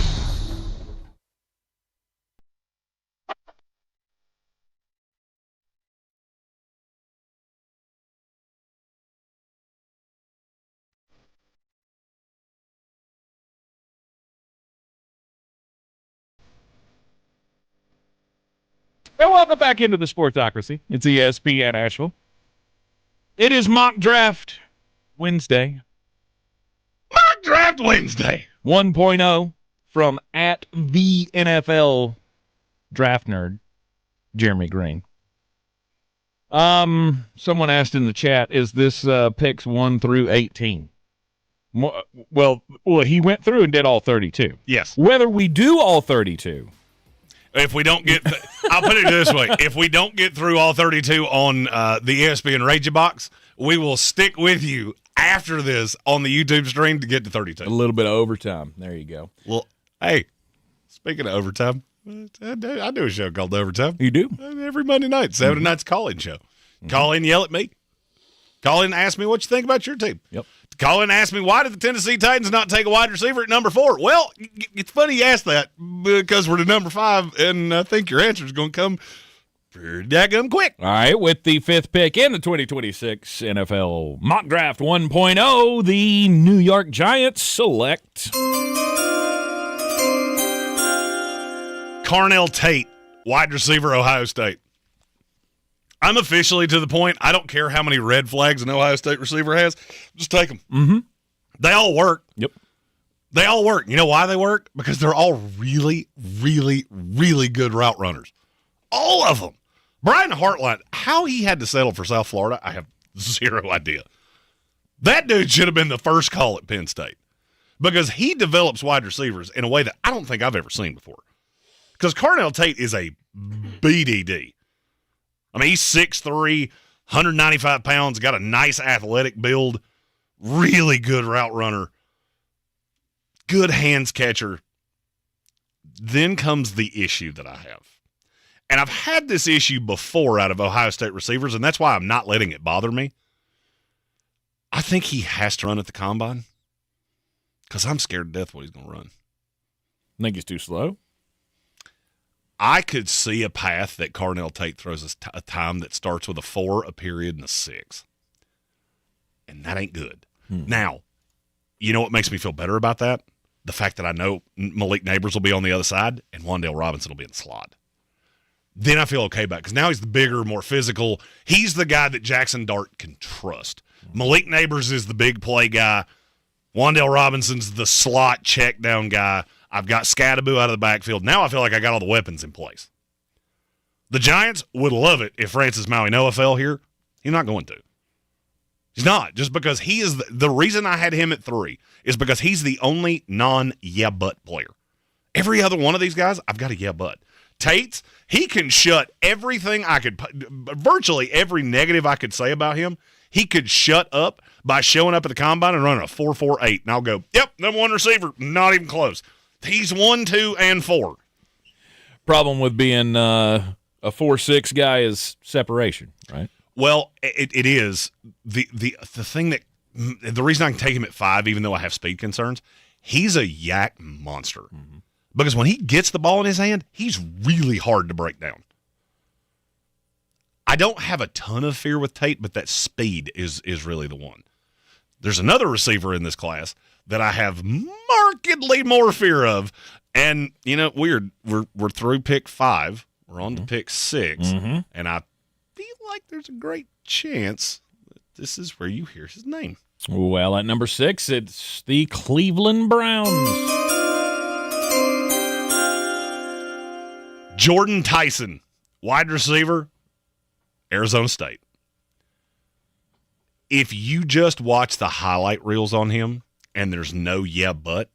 Well, welcome back into the Sportsocracy. It's ESPN Asheville. It is Mock Draft Wednesday. Mock Draft Wednesday 1.0 from at the NFL Draft Nerd, Jeremy Green. Someone asked in the chat, is this picks 1 through 18? Well, he went through and did all 32. Yes. Whether we do all 32. If we don't get, I'll put it this way: if we don't get through all 32 on the ESPN Radio Box, we will stick with you after this on the YouTube stream to get to 32. A little bit of overtime. There you go. Well, hey, speaking of overtime, I do a show called Overtime. You do? Every Monday night, 7 to 9's call-in show. Call in, yell at me. Call in and ask me what you think about your team. Yep. Call in and ask me, why did the Tennessee Titans not take a wide receiver at number 4? Well, it's funny you ask that because we're to number 5, and I think your answer is going to come pretty daggum quick. All right, with the 5th pick in the 2026 NFL Mock Draft 1.0, the New York Giants select Carnell Tate, wide receiver, Ohio State. I'm officially to the point, I don't care how many red flags an Ohio State receiver has. Just take them. Mm-hmm. They all work. Yep. They all work. You know why they work? Because they're all really, really, really good route runners. All of them. Brian Hartline, how he had to settle for South Florida, I have zero idea. That dude should have been the first call at Penn State. because he develops wide receivers in a way that I don't think I've ever seen before. Because Carnell Tate is a BDD. I mean, he's 6'3", 195 pounds, got a nice athletic build, really good route runner, good hands catcher. Then comes the issue that I have. And I've had this issue before out of Ohio State receivers, and that's why I'm not letting it bother me. I think he has to run at the combine because I'm scared to death what he's going to run. Think he's too slow? I could see a path that Carnell Tate throws a time that starts with a 4, a period, and a 6. And that ain't good. Now, you know what makes me feel better about that? The fact that I know Malik Neighbors will be on the other side and Wan'Dale Robinson will be in the slot. Then I feel okay about it because now he's the bigger, more physical. He's the guy that Jackson Dart can trust. Malik Neighbors is the big play guy. Wan'Dale Robinson's the slot check down guy. I've got Scattaboo out of the backfield. Now I feel like I got all the weapons in place. The Giants would love it if Francis Mauigoa fell here. He's not going to. He's not. Just because he is the reason I had him at 3 is because he's the only non-yeah-but player. Every other one of these guys, I've got a yeah-but. Tate's, he can shut everything virtually every negative I could say about him, he could shut up by showing up at the combine and running a 4.48. And I'll go, yep, number one receiver, not even close. He's 1, 2, and 4. Problem with being a 4.6 guy is separation, right? Well, it is. The thing that the reason I can take him at 5, even though I have speed concerns, he's a yak monster. Mm-hmm. Because when he gets the ball in his hand, he's really hard to break down. I don't have a ton of fear with Tate, but that speed is really the one. There's another receiver in this class that I have markedly more fear of, and you know, we're through pick 5, we're on to pick 6, and I feel like there's a great chance that this is where you hear his name. Well, at number 6, it's the Cleveland Browns. Jordyn Tyson, wide receiver, Arizona State. If you just watch the highlight reels on him and there's no yeah but,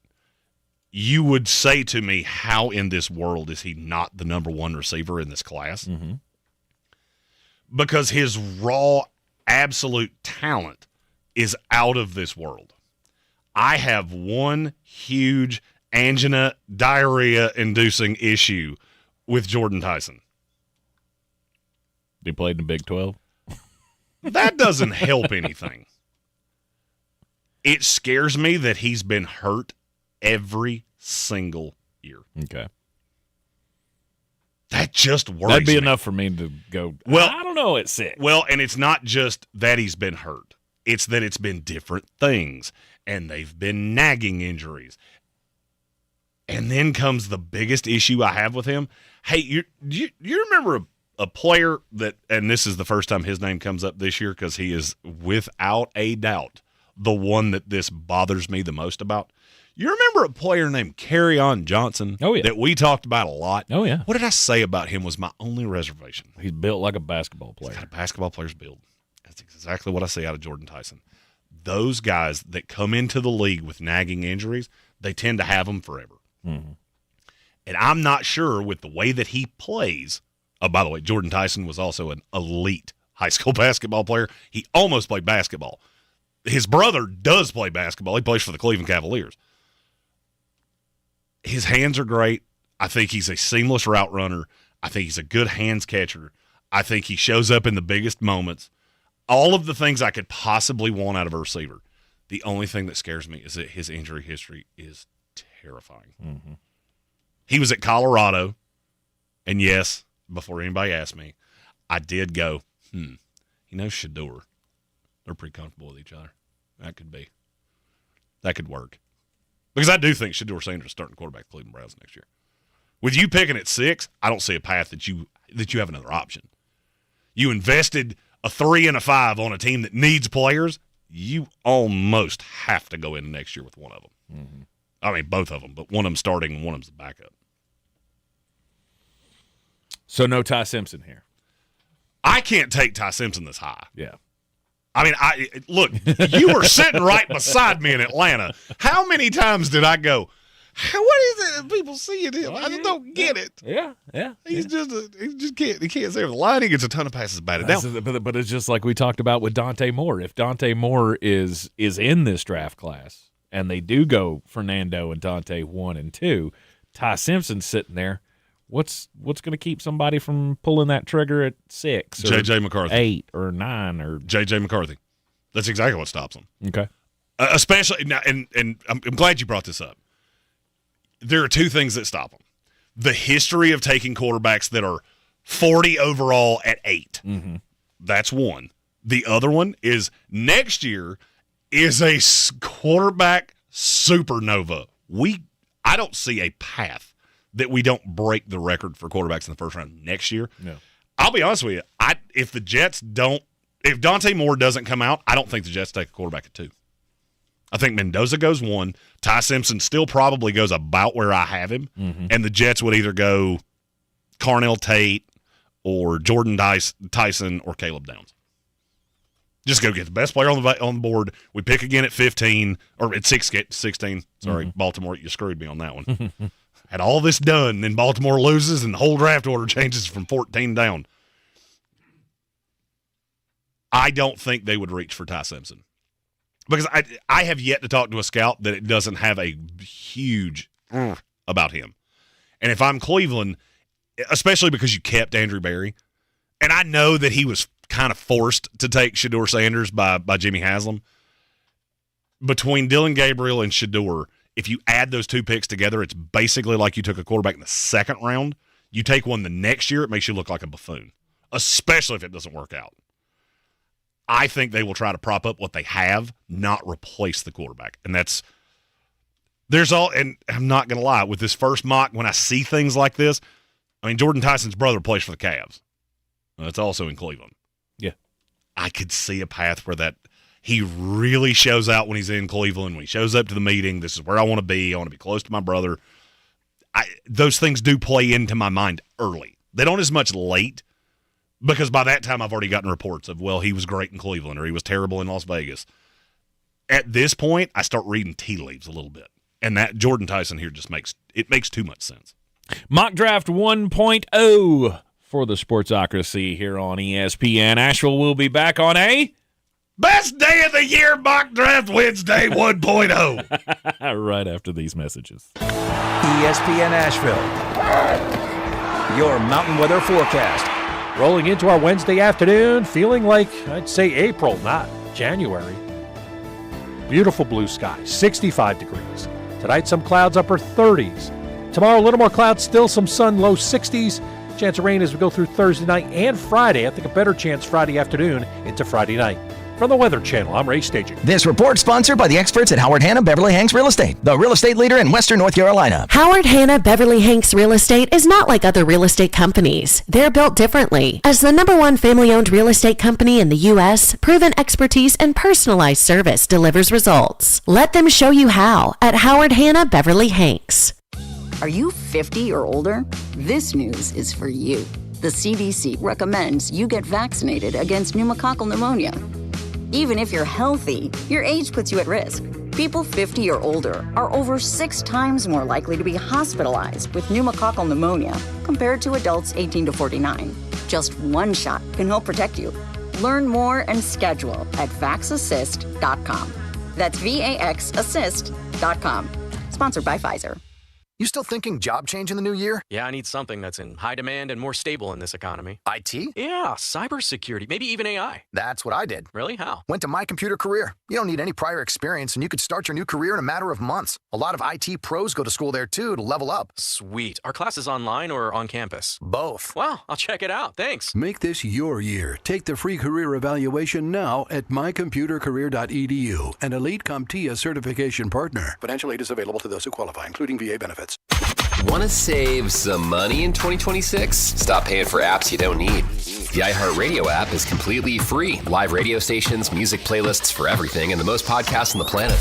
you would say to me, how in this world is he not the number 1 receiver in this class? Mm-hmm. Because his raw, absolute talent is out of this world. I have one huge angina, diarrhea-inducing issue with Jordyn Tyson. He played in the Big 12? That doesn't help anything. It scares me that he's been hurt every single year. Okay. That just worries me. That'd be enough for me to go, well, I don't know, at 6. Well, and it's not just that he's been hurt. It's that it's been different things, and they've been nagging injuries. And then comes the biggest issue I have with him. Hey, you remember a player that, and this is the first time his name comes up this year because he is without a doubt the one that this bothers me the most about. You remember a player named Kerryon Johnson that we talked about a lot? Oh, yeah. What did I say about him was my only reservation? He's built like a basketball player. He's got a basketball player's build. That's exactly what I say out of Jordyn Tyson. Those guys that come into the league with nagging injuries, they tend to have them forever. Mm-hmm. And I'm not sure with the way that he plays. By the way, Jordyn Tyson was also an elite high school basketball player. He almost played basketball. His brother does play basketball. He plays for the Cleveland Cavaliers. His hands are great. I think he's a seamless route runner. I think he's a good hands catcher. I think he shows up in the biggest moments. All of the things I could possibly want out of a receiver. The only thing that scares me is that his injury history is terrifying. Mm-hmm. He was at Colorado, and yes, before anybody asked me, I did go, he knows Shedeur. They're pretty comfortable with each other. That could work. Because I do think Shedeur Sanders is starting quarterback of Cleveland Browns next year. With you picking at 6, I don't see a path that you have another option. You invested a 3 and a 5 on a team that needs players. You almost have to go in next year with one of them. Mm-hmm. I mean, both of them, but one of them starting and one of them's the backup. So no Ty Simpson here. I can't take Ty Simpson this high. Yeah. I mean, look, you were sitting right beside me in Atlanta. How many times did I go, what is it? People seeing him. I just don't get it. Yeah. He just can't save the line. He gets a ton of passes batted down. But it's just like we talked about with Dante Moore. If Dante Moore is in this draft class and they do go Fernando and Dante 1 and 2, Ty Simpson's sitting there. What's going to keep somebody from pulling that trigger at 6 or J.J. McCarthy. 8 or 9 or J.J. McCarthy. That's exactly what stops him. Okay. Especially now, and I'm glad you brought this up. There are two things that stop them. The history of taking quarterbacks that are 40 overall at 8. Mm-hmm. That's one. The other one is next year is a quarterback supernova. I don't see a path that we don't break the record for quarterbacks in the first round next year. No. I'll be honest with you. If Dante Moore doesn't come out, I don't think the Jets take a quarterback at 2. I think Mendoza goes 1. Ty Simpson still probably goes about where I have him. Mm-hmm. And the Jets would either go Carnell, Tate, or Jordyn, Tyson, or Caleb Downs. Just go get the best player on the board. We pick again at 15, or at 16. Sorry, Baltimore, you screwed me on that one. Had all this done, then Baltimore loses, and the whole draft order changes from 14 down. I don't think they would reach for Ty Simpson. Because I have yet to talk to a scout that it doesn't have a huge about him. And if I'm Cleveland, especially because you kept Andrew Berry, and I know that he was kind of forced to take Shedeur Sanders by Jimmy Haslam, between Dylan Gabriel and Shedeur, if you add those two picks together, it's basically like you took a quarterback in the second round. You take one the next year, it makes you look like a buffoon, especially if it doesn't work out. I think they will try to prop up what they have, not replace the quarterback. And and I'm not going to lie, with this first mock, when I see things like this, I mean, Jordan Tyson's brother plays for the Cavs. That's also in Cleveland. Yeah. I could see a path where that he really shows out when he's in Cleveland, when he shows up to the meeting. This is where I want to be. I want to be close to my brother. Those things do play into my mind early. They don't as much late, because by that time I've already gotten reports of, well, he was great in Cleveland or he was terrible in Las Vegas. At this point, I start reading tea leaves a little bit. And that Jordan Tyson here just makes too much sense. Mock Draft 1.0 for the Sportsocracy here on ESPN. Asheville will be back on a Best Day of the Year Mock Draft Wednesday 1.0. right after these messages. ESPN Asheville, your mountain weather forecast. Rolling into our Wednesday afternoon, feeling like, I'd say April, not January. Beautiful blue sky, 65 degrees. Tonight, some clouds, upper 30s. Tomorrow, a little more clouds, still some sun, low 60s. Chance of rain as we go through Thursday night and Friday. I think a better chance Friday afternoon into Friday night. From the Weather Channel, I'm Ray Staging. This report sponsored by the experts at Howard Hanna Beverly Hanks Real Estate, the real estate leader in Western North Carolina. Howard Hanna Beverly Hanks Real Estate is not like other real estate companies. They're built differently. As the #1 family-owned real estate company in the U.S., proven expertise and personalized service delivers results. Let them show you how at Howard Hanna Beverly Hanks. Are you 50 or older? This news is for you. The CDC recommends you get vaccinated against pneumococcal pneumonia. Even if you're healthy, your age puts you at risk. People 50 or older are over 6 times more likely to be hospitalized with pneumococcal pneumonia compared to adults 18 to 49. Just one shot can help protect you. Learn more and schedule at vaxassist.com. That's VAXassist.com. Sponsored by Pfizer. You still thinking job change in the new year? Yeah, I need something that's in high demand and more stable in this economy. IT? Yeah, cybersecurity, maybe even AI. That's what I did. Really? How? Went to My Computer Career. You don't need any prior experience, and you could start your new career in a matter of months. A lot of IT pros go to school there, too, to level up. Sweet. Are classes online or on campus? Both. Wow, I'll check it out. Thanks. Make this your year. Take the free career evaluation now at mycomputercareer.edu, an elite CompTIA certification partner. Financial aid is available to those who qualify, including VA benefits. Want to save some money in 2026? Stop paying for apps you don't need. The iHeartRadio app is completely free. Live radio stations, music playlists for everything, and the most podcasts on the planet.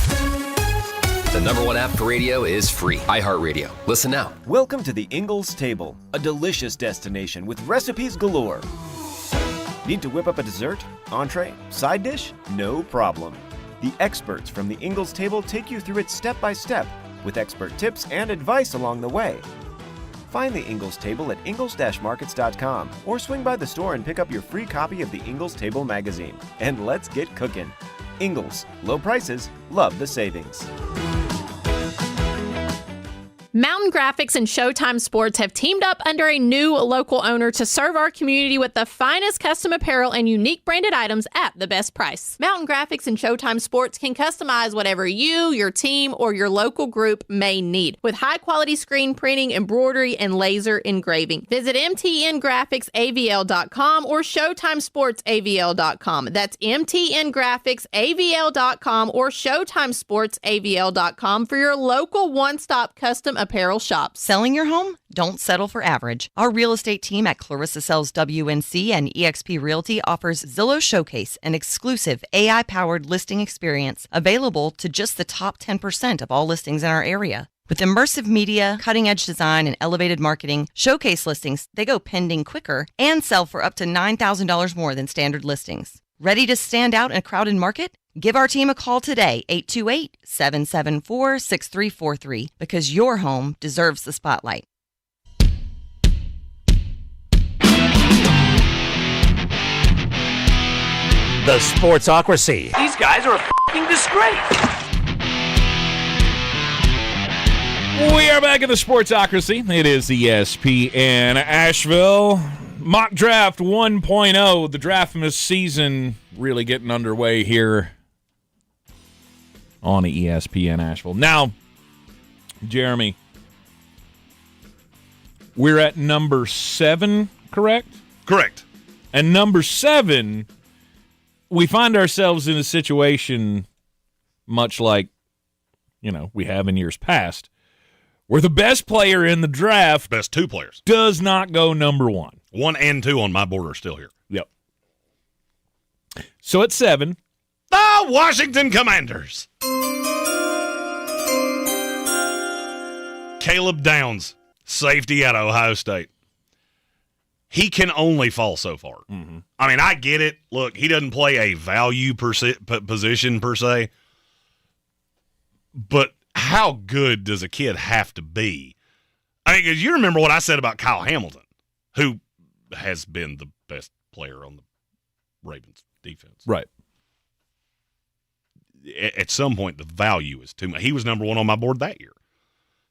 The #1 app for radio is free. iHeartRadio. Listen now. Welcome to the Ingalls Table, a delicious destination with recipes galore. Need to whip up a dessert, entree, side dish? No problem. The experts from the Ingles table take you through it step by step with expert tips and advice along the way. Find the Ingles table at ingles-markets.com or swing by the store and pick up your free copy of the Ingles Table magazine. And let's get cooking. Ingles, low prices, love the savings. Mountain Graphics and Showtime Sports have teamed up under a new local owner to serve our community with the finest custom apparel and unique branded items at the best price. Mountain Graphics and Showtime Sports can customize whatever you, your team, or your local group may need with high-quality screen printing, embroidery, and laser engraving. Visit mtngraphicsavl.com or showtimesportsavl.com. That's mtngraphicsavl.com or showtimesportsavl.com for your local one-stop custom apparel shop. Selling your home? Don't settle for average. Our real estate team at Clarissa Sells WNC and eXp Realty offers Zillow Showcase, an exclusive AI-powered listing experience available to just the top 10% of all listings in our area. With immersive media, cutting-edge design, and elevated marketing, Showcase listings, they go pending quicker and sell for up to $9,000 more than standard listings. Ready to stand out in a crowded market? Give our team a call today, 828-774-6343, because your home deserves the spotlight. The Sportsocracy. These guys are a f***ing disgrace. We are back in the Sportsocracy. It is ESPN Asheville. Mock Draft 1.0. The Draftmas season really getting underway here on ESPN Asheville. Now, Jeremy, we're at number 7, correct? Correct. And number 7, we find ourselves in a situation much like, we have in years past, where the best player in the draft, best 2 players, does not go number 1. 1 and 2 on my board are still here. Yep. So at 7, the Washington Commanders. Caleb Downs, safety at Ohio State. He can only fall so far. Mm-hmm. I mean, I get it. Look, he doesn't play a value position per se. But how good does a kid have to be? I mean, because you remember what I said about Kyle Hamilton, who has been the best player on the Ravens defense. Right. At some point, the value is too much. He was number 1 on my board that year.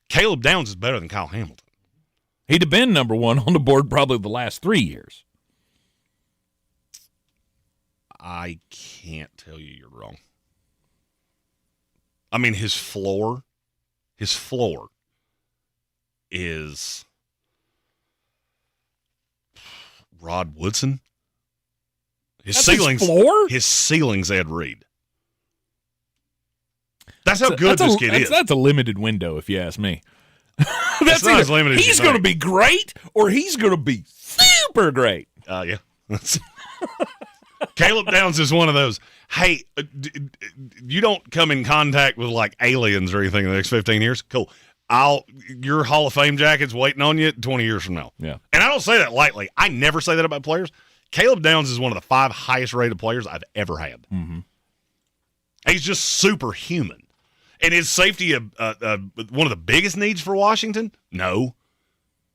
Caleb Downs is better than Kyle Hamilton. He'd have been number 1 on the board probably the last 3 years. I can't tell you you're wrong. I mean, his floor is Rod Woodson. His ceiling's Ed Reed. That's how good this kid is. That's a limited window, if you ask me. That's not as limited as he's going to be great or he's going to be super great. Yeah. Caleb Downs is one of those, hey, you don't come in contact with like aliens or anything in the next 15 years? Cool. Your Hall of Fame jacket's waiting on you 20 years from now. Yeah. And I don't say that lightly. I never say that about players. Caleb Downs is one of the 5 highest rated players I've ever had. Mm-hmm. He's just superhuman. And is safety one of the biggest needs for Washington? No.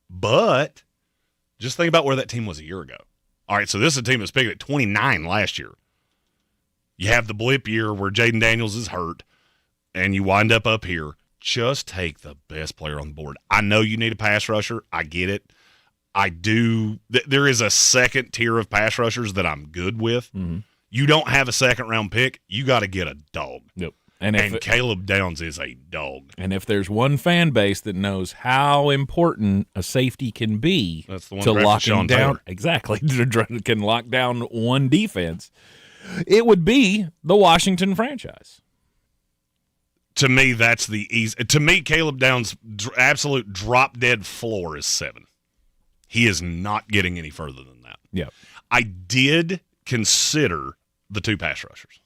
But just think about where that team was a year ago. All right, so this is a team that's picked at 29 last year. You have the blip year where Jaden Daniels is hurt, and you wind up here. Just take the best player on the board. I know you need a pass rusher. I get it. I do. There is a second tier of pass rushers that I'm good with. Mm-hmm. You don't have a second-round pick. You got to get a dog. Yep. And Caleb Downs is a dog. And if there's one fan base that knows how important a safety can be that's the one to locking down, Taylor. exactly, can lock down one defense, it would be the Washington franchise. To me, that's the easy. To me, Caleb Downs' absolute drop-dead floor is 7. He is not getting any further than that. Yeah. I did consider the 2 pass rushers.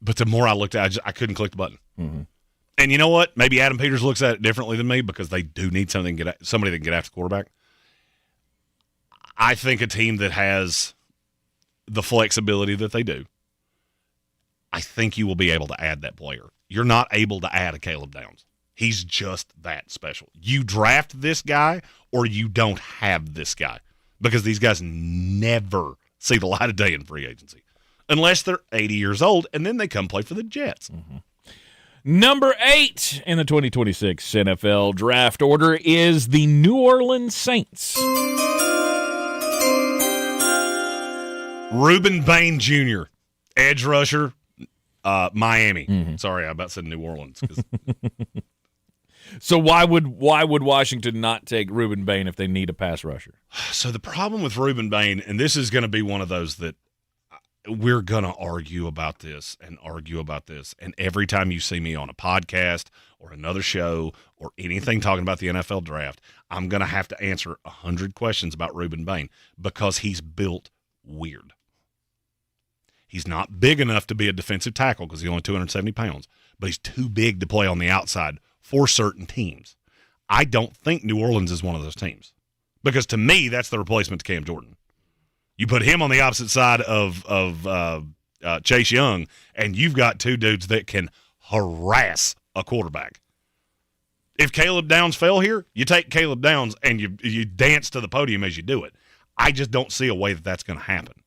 But the more I looked at it, I couldn't click the button. Mm-hmm. And you know what? Maybe Adam Peters looks at it differently than me because they do need somebody that can get after the quarterback. I think a team that has the flexibility that they do, I think you will be able to add that player. You're not able to add a Caleb Downs. He's just that special. You draft this guy or you don't have this guy, because these guys never see the light of day in free agency unless they're 80 years old, and then they come play for the Jets. Mm-hmm. Number 8 in the 2026 NFL draft order is the New Orleans Saints. Rueben Bain Jr., edge rusher, Miami. Mm-hmm. Sorry, I about said New Orleans. So why would Washington not take Rueben Bain if they need a pass rusher? So the problem with Rueben Bain, and this is going to be one of those that we're going to argue about this, and every time you see me on a podcast or another show or anything talking about the NFL draft, I'm going to have to answer 100 questions about Rueben Bain because he's built weird. He's not big enough to be a defensive tackle because he's only 270 pounds, but he's too big to play on the outside for certain teams. I don't think New Orleans is one of those teams, because to me, that's the replacement to Cam Jordyn. You put him on the opposite side of Chase Young, and you've got two dudes that can harass a quarterback. If Caleb Downs fell here, you take Caleb Downs and you dance to the podium as you do it. I just don't see a way that that's going to happen.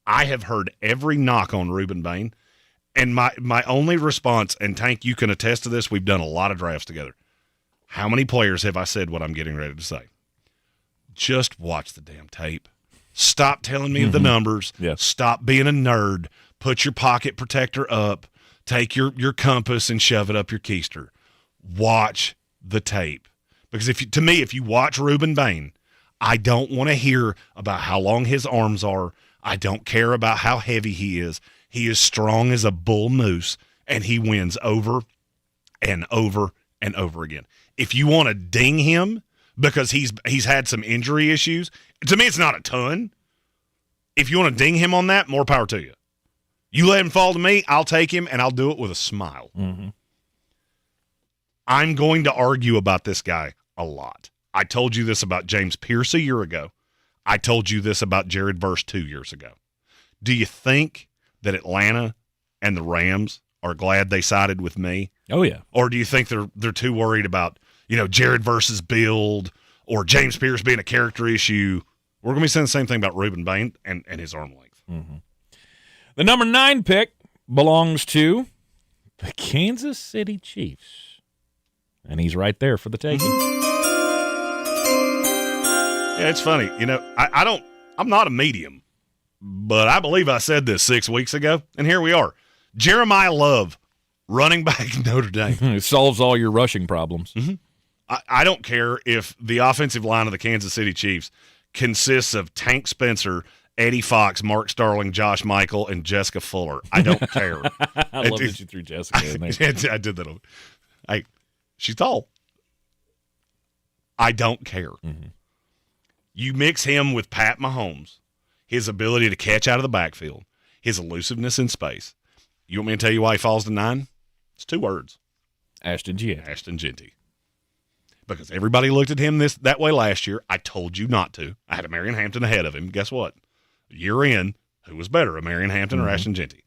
I have heard every knock on Rueben Bain, and my only response, and Tank, you can attest to this, we've done a lot of drafts together. How many players have I said what I'm getting ready to say? Just watch the damn tape. Stop telling me the numbers. Yes. Stop being a nerd. Put your pocket protector up. Take your compass and shove it up your keister. Watch the tape. Because if you watch Rueben Bain, I don't want to hear about how long his arms are. I don't care about how heavy he is. He is strong as a bull moose, and he wins over and over and over again. If you want to ding him because he's had some injury issues, to me it's not a ton. If you want to ding him on that, more power to you. You let him fall to me, I'll take him, and I'll do it with a smile. Mm-hmm. I'm going to argue about this guy a lot. I told you this about James Pierce a year ago. I told you this about Jared Verse 2 years ago. Do you think that Atlanta and the Rams are glad they sided with me? Oh, yeah. Or do you think they're too worried about, Jared Verse's build or James Pierce being a character issue? We're going to be saying the same thing about Rueben Bain and his arm length. Mm-hmm. The number 9 pick belongs to the Kansas City Chiefs. And he's right there for the taking. Yeah, it's funny. I'm not a medium, but I believe I said this 6 weeks ago, and here we are. Jeremiyah Love, running back Notre Dame. It solves all your rushing problems. Mm-hmm. I don't care if the offensive line of the Kansas City Chiefs consists of Tank Spencer, Eddie Fox, Mark Starling, Josh Michael, and Jessica Fuller. I don't care. I love that you threw Jessica in there. I did that. She's tall. I don't care. Mm-hmm. You mix him with Pat Mahomes, his ability to catch out of the backfield, his elusiveness in space. You want me to tell you why he falls to 9? It's 2 words. Ashton Jeanty. Ashton Jeanty. Because everybody looked at him that way last year. I told you not to. I had a Marion Hampton ahead of him. Guess what? Year in, who was better, a Marion Hampton or Ashton Jeanty?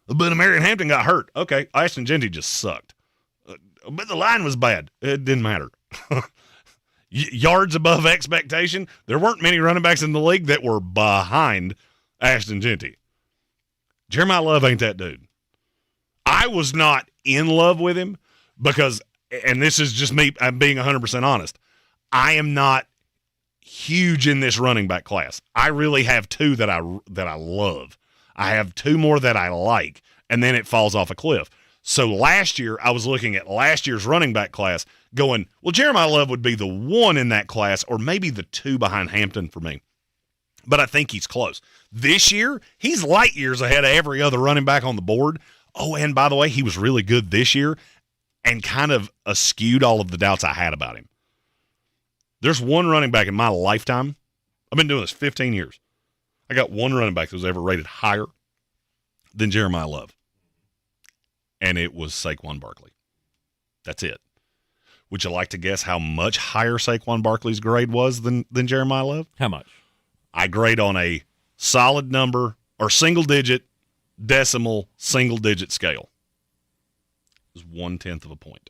But a Marion Hampton got hurt. Okay, Ashton Jeanty just sucked. But the line was bad. It didn't matter. Yards above expectation. There weren't many running backs in the league that were behind Ashton Jeanty. Jeremiah Love ain't that dude. I was not in love with him because, and this is just me, I'm being 100% honest, I am not huge in this running back class. I really have 2 that I love. I have 2 more that I like, and then it falls off a cliff. So last year, I was looking at last year's running back class going, well, Jeremiah Love would be the 1 in that class or maybe the 2 behind Hampton for me. But I think he's close. This year, he's light years ahead of every other running back on the board. Oh, and by the way, he was really good this year and kind of eschewed all of the doubts I had about him. There's one running back in my lifetime. I've been doing this 15 years. I got one running back that was ever rated higher than Jeremiah Love. And it was Saquon Barkley. That's it. Would you like to guess how much higher Saquon Barkley's grade was than Jeremiah Love? How much? I grade on a solid number or single-digit, decimal, single-digit scale. It was 1/10 of a point.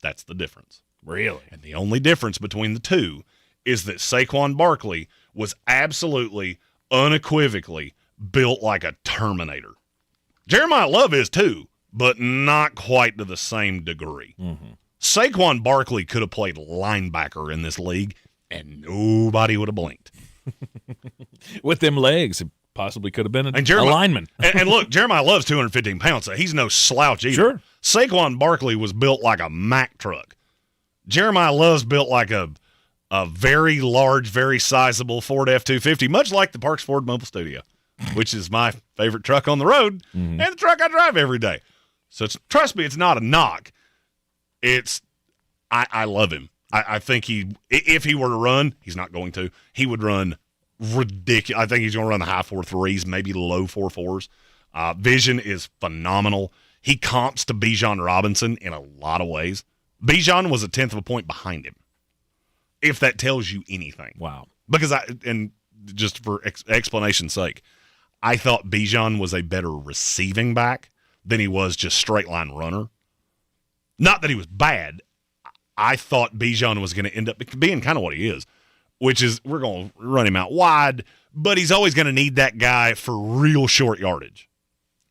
That's the difference. Really? And the only difference between the two is that Saquon Barkley was absolutely, unequivocally built like a Terminator. Jeremiyah Love is too, but not quite to the same degree. Mm-hmm. Saquon Barkley could have played linebacker in this league, and nobody would have blinked. With them legs, it possibly could have been a lineman. and look, Jeremiyah Love's 215 pounds, so he's no slouch either. Sure. Saquon Barkley was built like a Mack truck. Jeremiyah Love's built like a very large, very sizable Ford F-250, much like the Parks Ford Mobile Studio, which is my favorite truck on the road and the truck I drive every day. So trust me, it's not a knock. I love him. I think if he were to run, he's not going to, he would run ridiculous. I think he's going to run the high 4.3s, maybe low 4.4s. Vision is phenomenal. He comps to Bijan Robinson in a lot of ways. Bijan was 1/10 of a point behind him, if that tells you anything. Wow. Because just for explanation's sake, I thought Bijan was a better receiving back than he was just straight line runner. Not that he was bad. I thought Bijan was going to end up being kind of what he is, which is we're going to run him out wide, but he's always going to need that guy for real short yardage.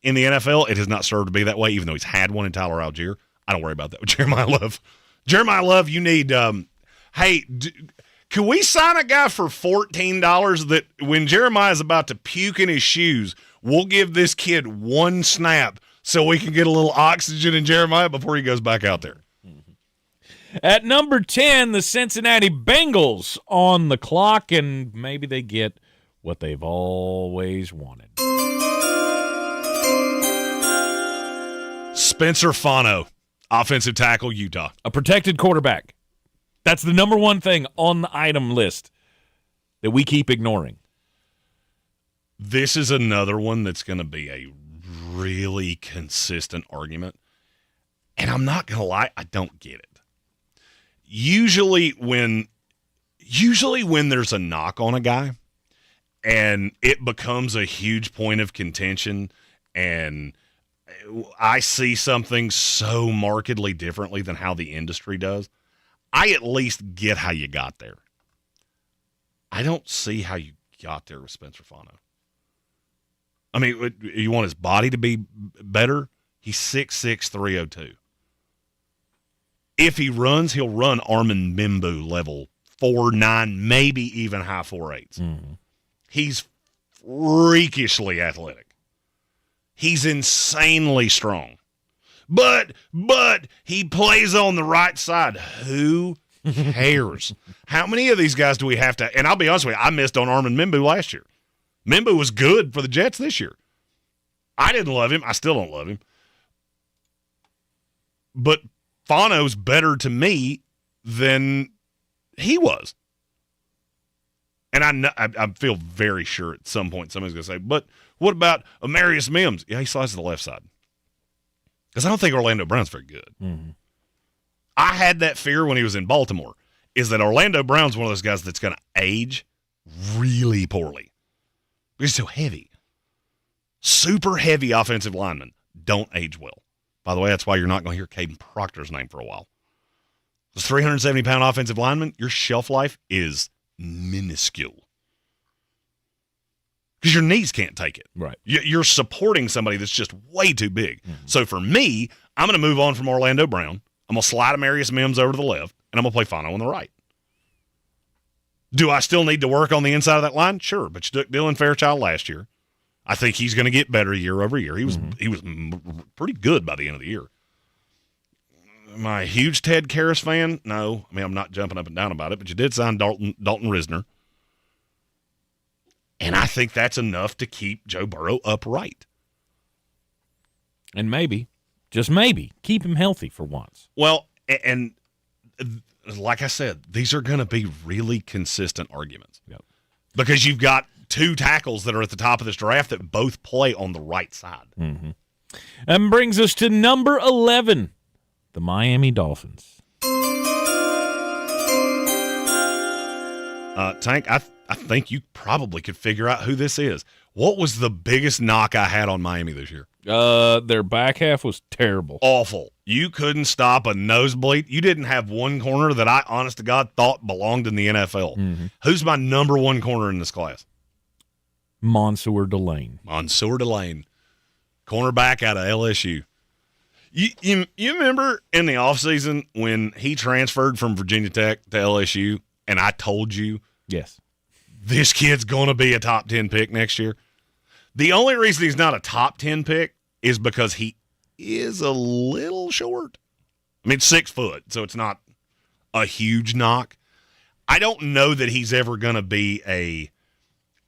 In the NFL, it has not served to be that way, even though he's had one in Tyler Algier. I don't worry about that with Jeremiyah Love. Jeremiyah Love, you need can we sign a guy for $14 that when Jeremiyah's about to puke in his shoes, we'll give this kid one snap so we can get a little oxygen in Jeremiyah before he goes back out there? At number 10, the Cincinnati Bengals on the clock, and maybe they get what they've always wanted. Spencer Fano, offensive tackle, Utah. A protected quarterback. That's the number one thing on the item list that we keep ignoring. This is another one that's going to be a really consistent argument. And I'm not going to lie, I don't get it. Usually when there's a knock on a guy and it becomes a huge point of contention and I see something so markedly differently than how the industry does, I at least get how you got there. I don't see how you got there with Spencer Fano. I mean, you want his body to be better? He's 6'6", 302. If he runs, he'll run Armin Mimbu level 4.9, maybe even high 4.8s. Mm-hmm. He's freakishly athletic. He's insanely strong. But he plays on the right side. Who cares? How many of these guys do we have to? And I'll be honest with you, I missed on Armin Mimbu last year. Mimbu was good for the Jets this year. I didn't love him. I still don't love him. But Fano's better to me than he was. And I feel very sure at some point somebody's going to say, but what about Amarius Mims? Yeah, he slides to the left side. Because I don't think Orlando Brown's very good. Mm-hmm. I had that fear when he was in Baltimore, is that Orlando Brown's one of those guys that's going to age really poorly. He's so heavy. Super heavy offensive linemen don't age well. By the way, that's why you're not going to hear Caden Proctor's name for a while. This 370-pound offensive lineman, your shelf life is minuscule. Because your knees can't take it. Right. You're supporting somebody that's just way too big. Mm-hmm. So for me, I'm going to move on from Orlando Brown. I'm going to slide Amarius Mims over to the left, and I'm going to play Fano on the right. Do I still need to work on the inside of that line? Sure, but you took Dylan Fairchild last year. I think he's going to get better year over year. He was pretty good by the end of the year. Am I a huge Ted Karras fan? No. I mean, I'm not jumping up and down about it, but you did sign Dalton Risner. And I think that's enough to keep Joe Burrow upright. And maybe, just maybe, keep him healthy for once. Well, and like I said, these are going to be really consistent arguments. Yep. Because you've got two tackles that are at the top of this draft that both play on the right side. Mm-hmm. And brings us to number 11, the Miami Dolphins. Tank, I I think you probably could figure out who this is. What was the biggest knock I had on Miami this year? Their back half was terrible. Awful. You couldn't stop a nosebleed. You didn't have one corner that I, honest to God, thought belonged in the NFL. Mm-hmm. Who's my number one corner in this class? Mansoor Delane. Mansoor Delane. Cornerback out of LSU. You remember in the offseason when he transferred from Virginia Tech to LSU, and I told you, yes, this kid's going to be a top 10 pick next year? The only reason he's not a top 10 pick is because he is a little short. I mean, 6 foot, so it's not a huge knock. I don't know that he's ever going to be a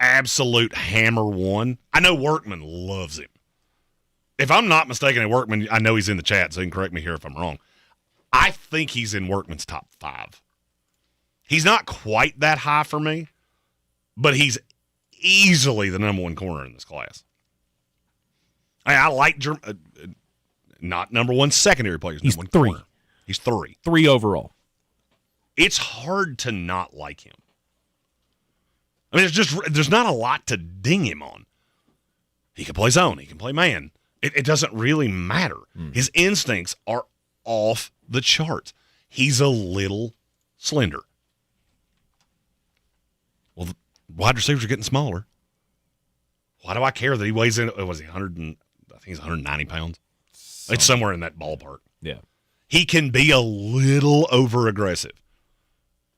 absolute hammer one. I know Workman loves him. If I'm not mistaken, at Workman, I know he's in the chat, so he can correct me here if I'm wrong. I think he's in Workman's top 5. He's not quite that high for me, but he's easily the number one corner in this class. I like not number one secondary player. He's number 3. Corner. He's 3. 3 overall. It's hard to not like him. I mean, there's not a lot to ding him on. He can play zone. He can play man. It doesn't really matter. His instincts are off the charts. He's a little slender. Well, the wide receivers are getting smaller. Why do I care that he weighs in? Was he 100? I think he's 190 pounds. It's somewhere in that ballpark. Yeah. He can be a little over aggressive.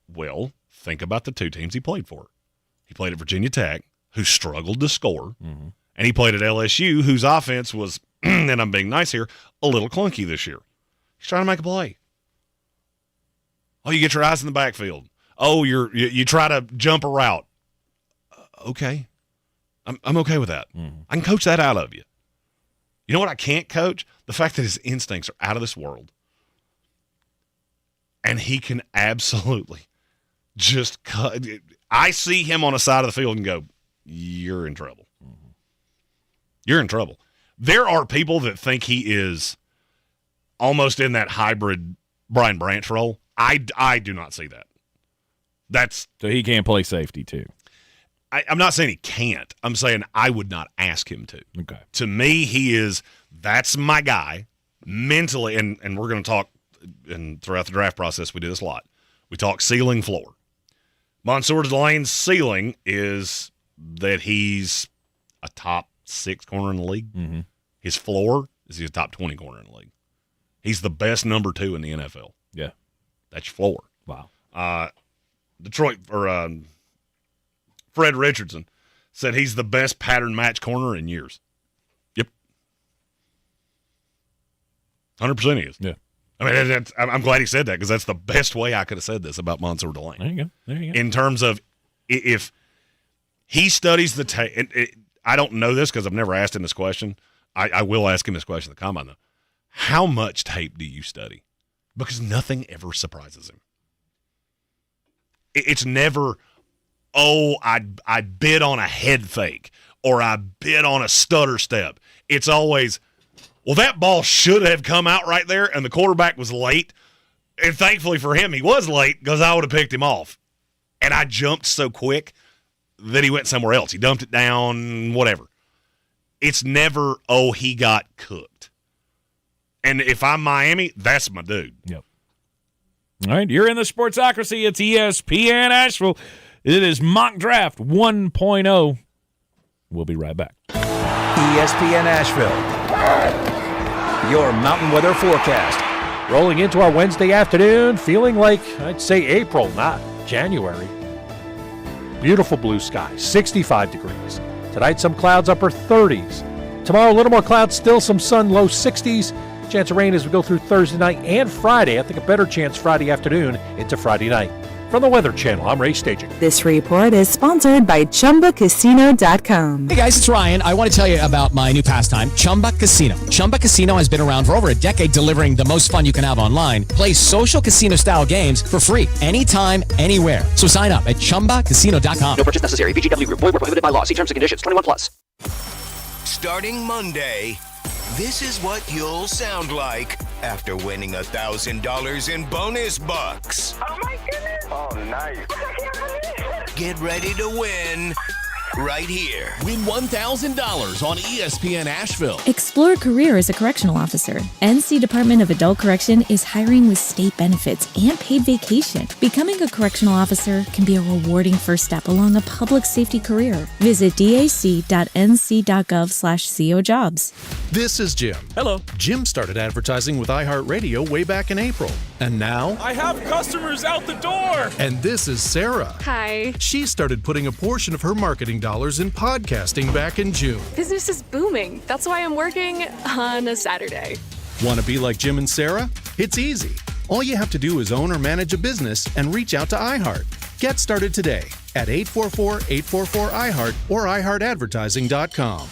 Well, think about the 2 teams he played for. He played at Virginia Tech, who struggled to score. Mm-hmm. And he played at LSU, whose offense was, and I'm being nice here, a little clunky this year. He's trying to make a play. Oh, you get your eyes in the backfield. Oh, you try to jump a route. Okay. I'm okay with that. Mm-hmm. I can coach that out of you. You know what I can't coach? The fact that his instincts are out of this world. And he can absolutely just cut. I see him on the side of the field and go, you're in trouble. You're in trouble. There are people that think he is almost in that hybrid Brian Branch role. I do not see that. So he can't play safety too. I'm not saying he can't. I'm saying I would not ask him to. Okay. To me, that's my guy mentally, and we're going to talk, and throughout the draft process, we do this a lot. We talk ceiling, floor. Mansoor Delane's ceiling is that he's a top 6 corner in the league. Mm-hmm. His floor is he's a top 20 corner in the league. He's the best number 2 in the NFL. Yeah. That's your floor. Wow. Detroit, or Fred Richardson said he's the best pattern match corner in years. Yep. 100% he is. Yeah. I mean, I'm glad he said that, because that's the best way I could have said this about Mansoor Delane. There you go. In terms of if he studies the tape, I don't know this because I've never asked him this question. I will ask him this question at the combine, though. How much tape do you study? Because nothing ever surprises him. It's never, I bid on a head fake or I bid on a stutter step. It's always, well, that ball should have come out right there, and the quarterback was late. And thankfully for him, he was late, because I would have picked him off. And I jumped so quick that he went somewhere else. He dumped it down, whatever. It's never, he got cooked. And if I'm Miami, that's my dude. Yep. All right, you're in the Sportsocracy. It's ESPN Asheville. It is Mock Draft 1.0. We'll be right back. ESPN Asheville. Your mountain weather forecast. Rolling into our Wednesday afternoon, feeling like, I'd say April, not January. Beautiful blue sky, 65 degrees. Tonight, some clouds, upper 30s. Tomorrow, a little more clouds, still some sun, low 60s. Chance of rain as we go through Thursday night and Friday. I think a better chance Friday afternoon into Friday night. From the Weather Channel, I'm Ray Staging. This report is sponsored by ChumbaCasino.com. Hey guys, it's Ryan. I want to tell you about my new pastime, Chumba Casino. Chumba Casino has been around for over a decade, delivering the most fun you can have online. Play social casino-style games for free anytime, anywhere. So sign up at ChumbaCasino.com. No purchase necessary. VGW Group. Void where prohibited by law. See terms and conditions. 21+. Starting Monday, this is what you'll sound like after winning $1,000 in bonus bucks. Oh my goodness! Oh, nice. I can't believe it! Get ready to win right here. Win $1,000 on ESPN Asheville. Explore a career as a correctional officer. NC Department of Adult Correction is hiring with state benefits and paid vacation. Becoming a correctional officer can be a rewarding first step along a public safety career. Visit dac.nc.gov/cojobs. This is Jim. Hello. Jim started advertising with iHeartRadio way back in April. And now... I have customers out the door! And this is Sarah. Hi. She started putting a portion of her marketing dollars in podcasting back in June. Business is booming. That's why I'm working on a Saturday. Want to be like Jim and Sarah? It's easy. All you have to do is own or manage a business and reach out to iHeart. Get started today at 844-844-iHeart or iHeartAdvertising.com.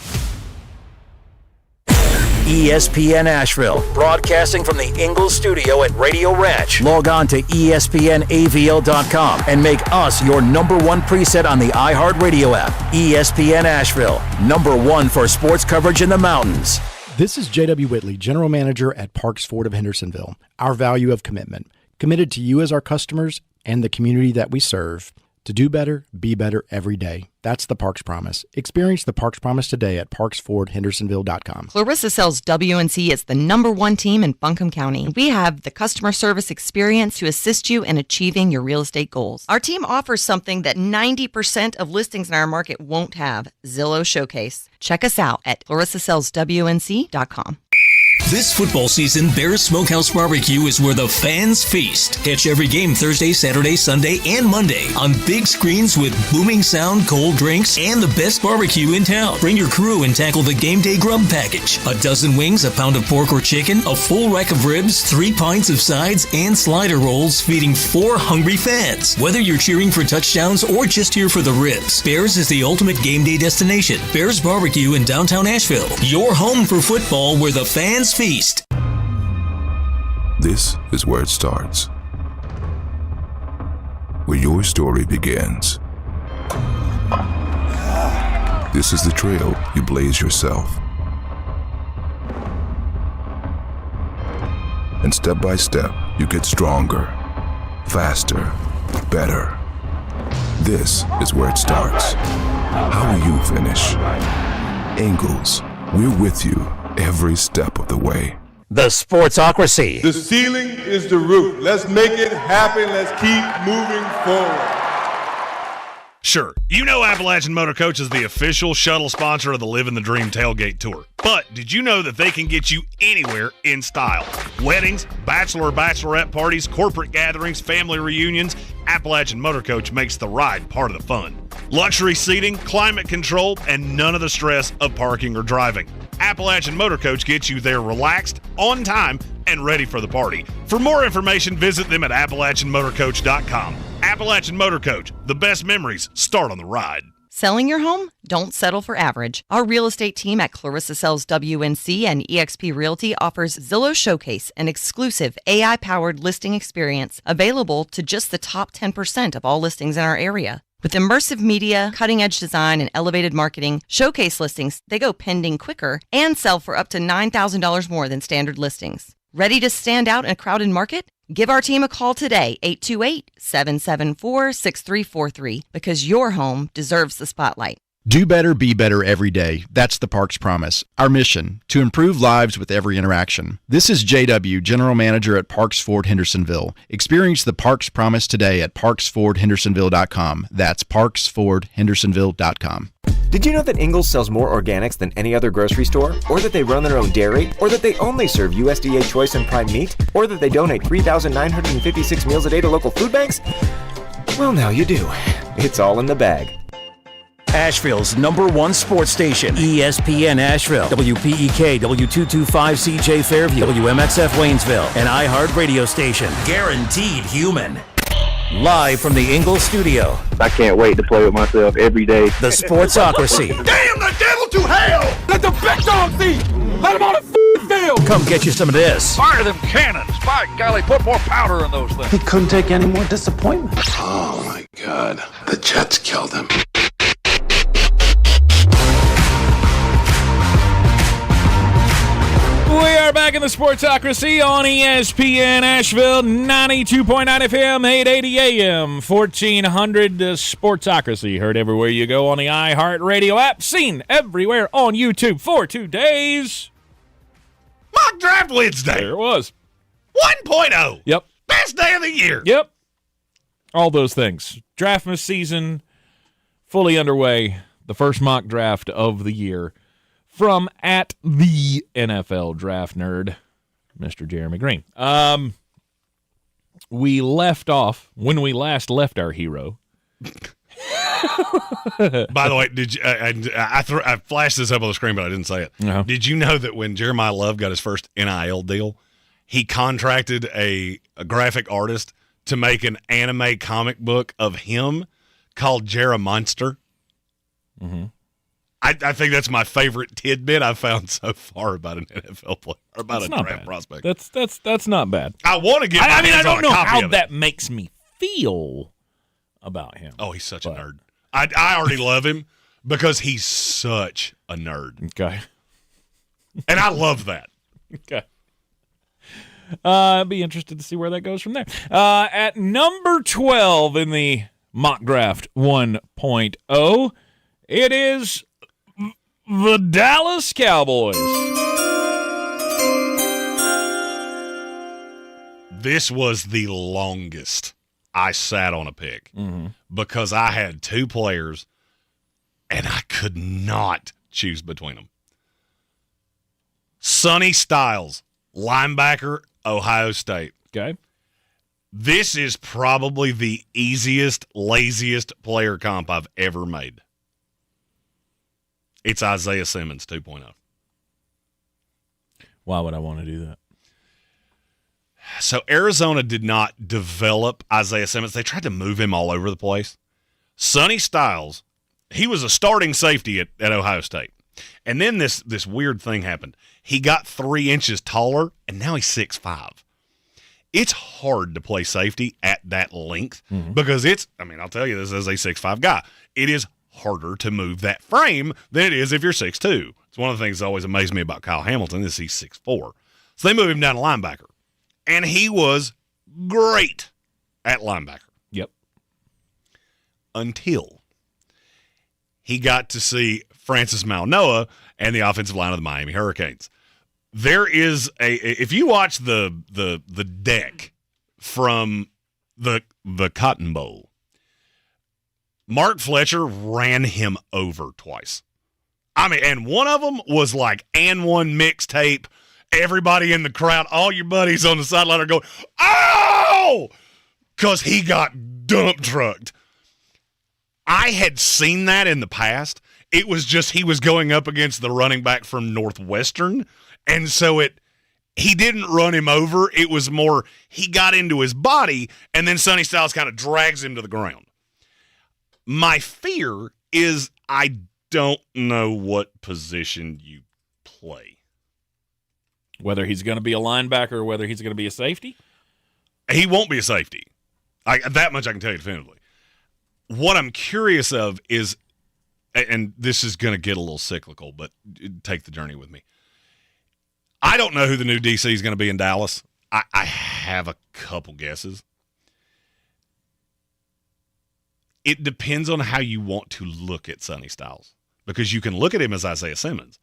ESPN Asheville, broadcasting from the Ingalls studio at Radio Ranch. Log on to ESPNAVL.com and make us your number one preset on the iHeartRadio app. ESPN Asheville, number one for sports coverage in the mountains. This is J.W. Whitley, General Manager at Parks Ford of Hendersonville. Our value of commitment, committed to you as our customers and the community that we serve. To do better, be better every day. That's the Parks Promise. Experience the Parks Promise today at parksfordhendersonville.com. Clarissa Sells WNC is the number one team in Buncombe County. We have the customer service experience to assist you in achieving your real estate goals. Our team offers something that 90% of listings in our market won't have, Zillow Showcase. Check us out at clarissasellswnc.com. This football season, Bears Smokehouse Barbecue is where the fans feast. Catch every game Thursday, Saturday, Sunday, and Monday on big screens with booming sound, cold drinks, and the best barbecue in town. Bring your crew and tackle the game day grub package. A dozen wings, a pound of pork or chicken, a full rack of ribs, 3 pints of sides, and slider rolls, feeding 4 hungry fans. Whether you're cheering for touchdowns or just here for the ribs, Bears is the ultimate game day destination. Bears Barbecue in downtown Asheville. Your home for football where the fans feast. This is where it starts. Where your story begins. This is the trail you blaze yourself. And step by step, you get stronger, faster, better. This is where it starts. How will you finish? Ingalls, we're with you every step of the way. The Sportsocracy. The ceiling is the roof. Let's make it happen. Let's keep moving forward. Sure, you know Appalachian Motor Coach is the official shuttle sponsor of the Living the Dream Tailgate Tour. But did you know that they can get you anywhere in style? Weddings, bachelorette parties, corporate gatherings, family reunions, Appalachian Motor Coach makes the ride part of the fun. Luxury seating, climate control, and none of the stress of parking or driving. Appalachian Motor Coach gets you there relaxed, on time, and ready for the party. For more information, visit them at AppalachianMotorCoach.com. Appalachian Motor Coach, the best memories start on the ride. Selling your home? Don't settle for average. Our real estate team at Clarissa Sells WNC and eXp Realty offers Zillow Showcase, an exclusive AI-powered listing experience available to just the top 10% of all listings in our area. With immersive media, cutting-edge design, and elevated marketing, Showcase listings, they go pending quicker and sell for up to $9,000 more than standard listings. Ready to stand out in a crowded market? Give our team a call today, 828-774-6343, because your home deserves the spotlight. Do better, be better every day. That's the Parks Promise. Our mission, to improve lives with every interaction. This is JW, General Manager at Parks Ford Hendersonville. Experience the Parks Promise today at parksfordhendersonville.com. That's parksfordhendersonville.com. Did you know that Ingalls sells more organics than any other grocery store? Or that they run their own dairy? Or that they only serve USDA choice and prime meat? Or that they donate 3,956 meals a day to local food banks? Well, now you do. It's all in the bag. Asheville's number one sports station, ESPN Asheville, WPEK, W225CJ Fairview, WMXF Waynesville, an iHeart radio station, guaranteed human. Live from the Ingalls studio. I can't wait to play with myself every day. The Sportsocracy. Damn the devil to hell! Let the big dogs eat! Let them on the field! Come get you some of this. Fire them cannons! By golly, put more powder in those things. He couldn't take any more disappointment. Oh my God. The Jets killed him. We are back in the Sportsocracy on ESPN Asheville, 92.9 FM, 880 AM, 1400. The Sportsocracy, heard everywhere you go on the iHeartRadio app, seen everywhere on YouTube for 2 days. Mock Draft Wednesday. There it was. 1.0. Yep. Best day of the year. Yep. All those things. Draftmas season fully underway. The first mock draft of the year. From at the NFL Draft Nerd, Mr. Jeremy Green. We left off when we last left our hero. By the way, did you? I flashed this up on the screen, but I didn't say it. Uh-huh. Did you know that when Jeremiah Love got his first NIL deal, he contracted a graphic artist to make an anime comic book of him called Jeremod? Mm-hmm. I think that's my favorite tidbit I've found so far about an NFL player, or about a draft prospect. That's not bad. I want to get. I don't know how that makes me feel about him. Oh, he's such a nerd. I already love him because he's such a nerd. Okay, and I love that. Okay. I'd be interested to see where that goes from there. At number 12 in the mock draft 1.0, it is the Dallas Cowboys. This was the longest I sat on a pick because I had two players and I could not choose between them. Sonny Styles, linebacker, Ohio State. Okay. This is probably the easiest, laziest player comp I've ever made. It's Isaiah Simmons 2.0. Why would I want to do that? So Arizona did not develop Isaiah Simmons. They tried to move him all over the place. Sonny Styles, he was a starting safety at Ohio State. And then this weird thing happened. He got 3 inches taller, and now he's 6'5". It's hard to play safety at that length because I'll tell you this as a 6'5" guy. It is harder to move that frame than it is if you're 6'2". It's one of the things that always amazed me about Kyle Hamilton is he's 6'4". So they move him down to linebacker. And he was great at linebacker. Yep. Until he got to see Francis Mauigoa and the offensive line of the Miami Hurricanes. There is if you watch the deck from the Cotton Bowl, Mark Fletcher ran him over twice. And one of them was like and one mixtape. Everybody in the crowd, all your buddies on the sideline are going, "Oh!" because he got dump trucked. I had seen that in the past. It was just he was going up against the running back from Northwestern, and so he didn't run him over. It was more he got into his body, and then Sonny Styles kind of drags him to the ground. My fear is I don't know what position you play. Whether he's going to be a linebacker or whether he's going to be a safety? He won't be a safety. That much I can tell you definitively. What I'm curious of is, and this is going to get a little cyclical, but take the journey with me. I don't know who the new DC is going to be in Dallas. I have a couple guesses. It depends on how you want to look at Sonny Styles, because you can look at him as Isaiah Simmons,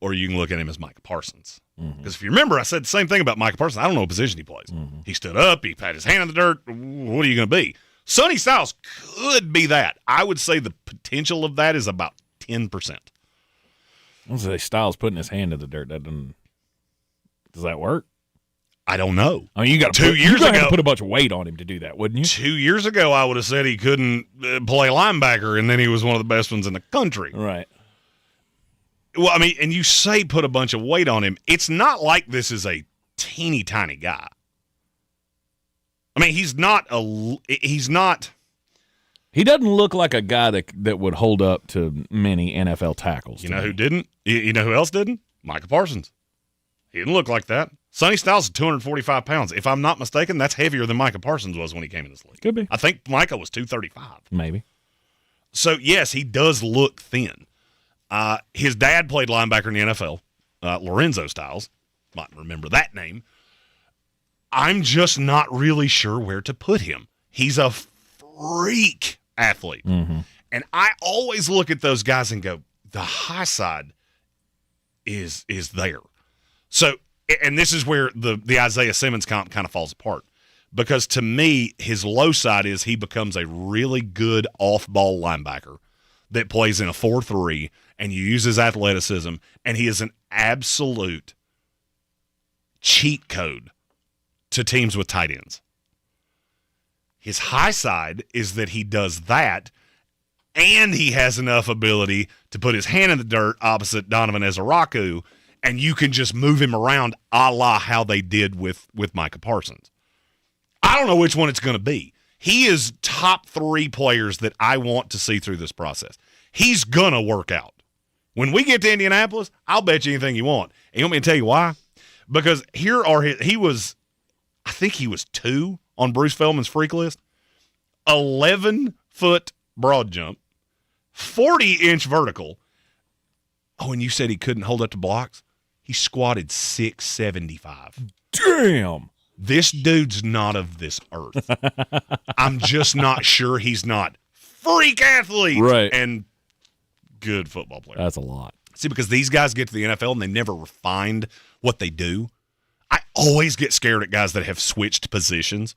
or you can look at him as Micah Parsons. Because if you remember, I said the same thing about Micah Parsons. I don't know what position he plays. He stood up. He had his hand in the dirt. What are you going to be? Sonny Styles could be that. I would say the potential of that is about 10%. I would say Styles putting his hand in the dirt. Does that work? I don't know. I mean, you got to put a bunch of weight on him to do that, wouldn't you? 2 years ago, I would have said he couldn't play linebacker, and then he was one of the best ones in the country. Right. Well, I mean, and you say put a bunch of weight on him. It's not like this is a teeny tiny guy. I mean, he's not. He doesn't look like a guy that would hold up to many NFL tackles. You know who didn't? You know who else didn't? Micah Parsons. He didn't look like that. Sonny Styles is 245 pounds. If I'm not mistaken, that's heavier than Micah Parsons was when he came in this league. Could be. I think Micah was 235. Maybe. So, yes, he does look thin. His dad played linebacker in the NFL, Lorenzo Styles. might remember that name. I'm just not really sure where to put him. He's a freak athlete. Mm-hmm. And I always look at those guys and go, the high side is there. So, and this is where the Isaiah Simmons kind of falls apart. Because to me, his low side is he becomes a really good off-ball linebacker that plays in a 4-3, and you use his athleticism, and he is an absolute cheat code to teams with tight ends. His high side is that he does that, and he has enough ability to put his hand in the dirt opposite Donovan Ezeraku, and you can just move him around a la how they did with Micah Parsons. I don't know which one it's going to be. He is top 3 players that I want to see through this process. He's going to work out. When we get to Indianapolis, I'll bet you anything you want. And you want me to tell you why? Because here are I think he was 2 on Bruce Feldman's freak list. 11-foot broad jump, 40-inch vertical. Oh, and you said he couldn't hold up to blocks? He squatted 675. Damn. This dude's not of this earth. I'm just not sure he's not freak athlete and good football player. That's a lot. See, because these guys get to the NFL and they never refined what they do. I always get scared at guys that have switched positions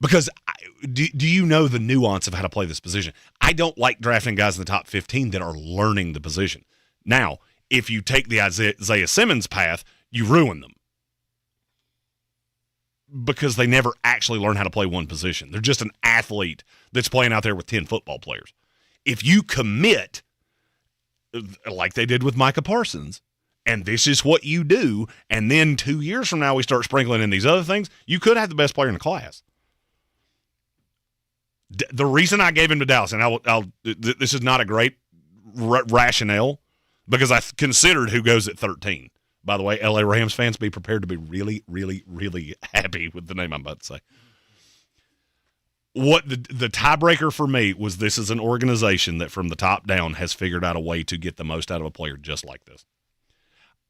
because do you know the nuance of how to play this position? I don't like drafting guys in the top 15 that are learning the position. Now, if you take the Isaiah Simmons path, you ruin them because they never actually learn how to play one position. They're just an athlete that's playing out there with 10 football players. If you commit, like they did with Micah Parsons, and this is what you do, and then 2 years from now we start sprinkling in these other things, you could have the best player in the class. The reason I gave him to Dallas, and this is not a great rationale, because I considered who goes at 13. By the way, LA Rams fans, be prepared to be really, really, really happy with the name I'm about to say. What the tiebreaker for me was this is an organization that from the top down has figured out a way to get the most out of a player just like this.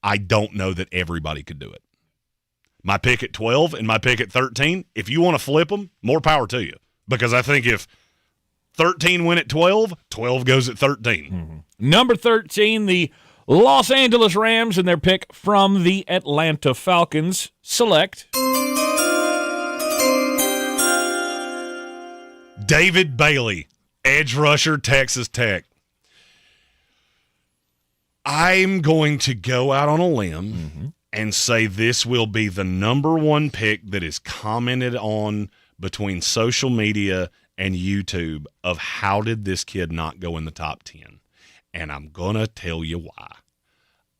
I don't know that everybody could do it. My pick at 12 and my pick at 13, if you want to flip them, more power to you. Because I think if 13 win at 12, 12 goes at 13. Mm-hmm. Number 13, the Los Angeles Rams, and their pick from the Atlanta Falcons select David Bailey, edge rusher, Texas Tech. I'm going to go out on a limb and say this will be the number 1 pick that is commented on between social media and YouTube of how did this kid not go in the top 10. And I'm going to tell you why.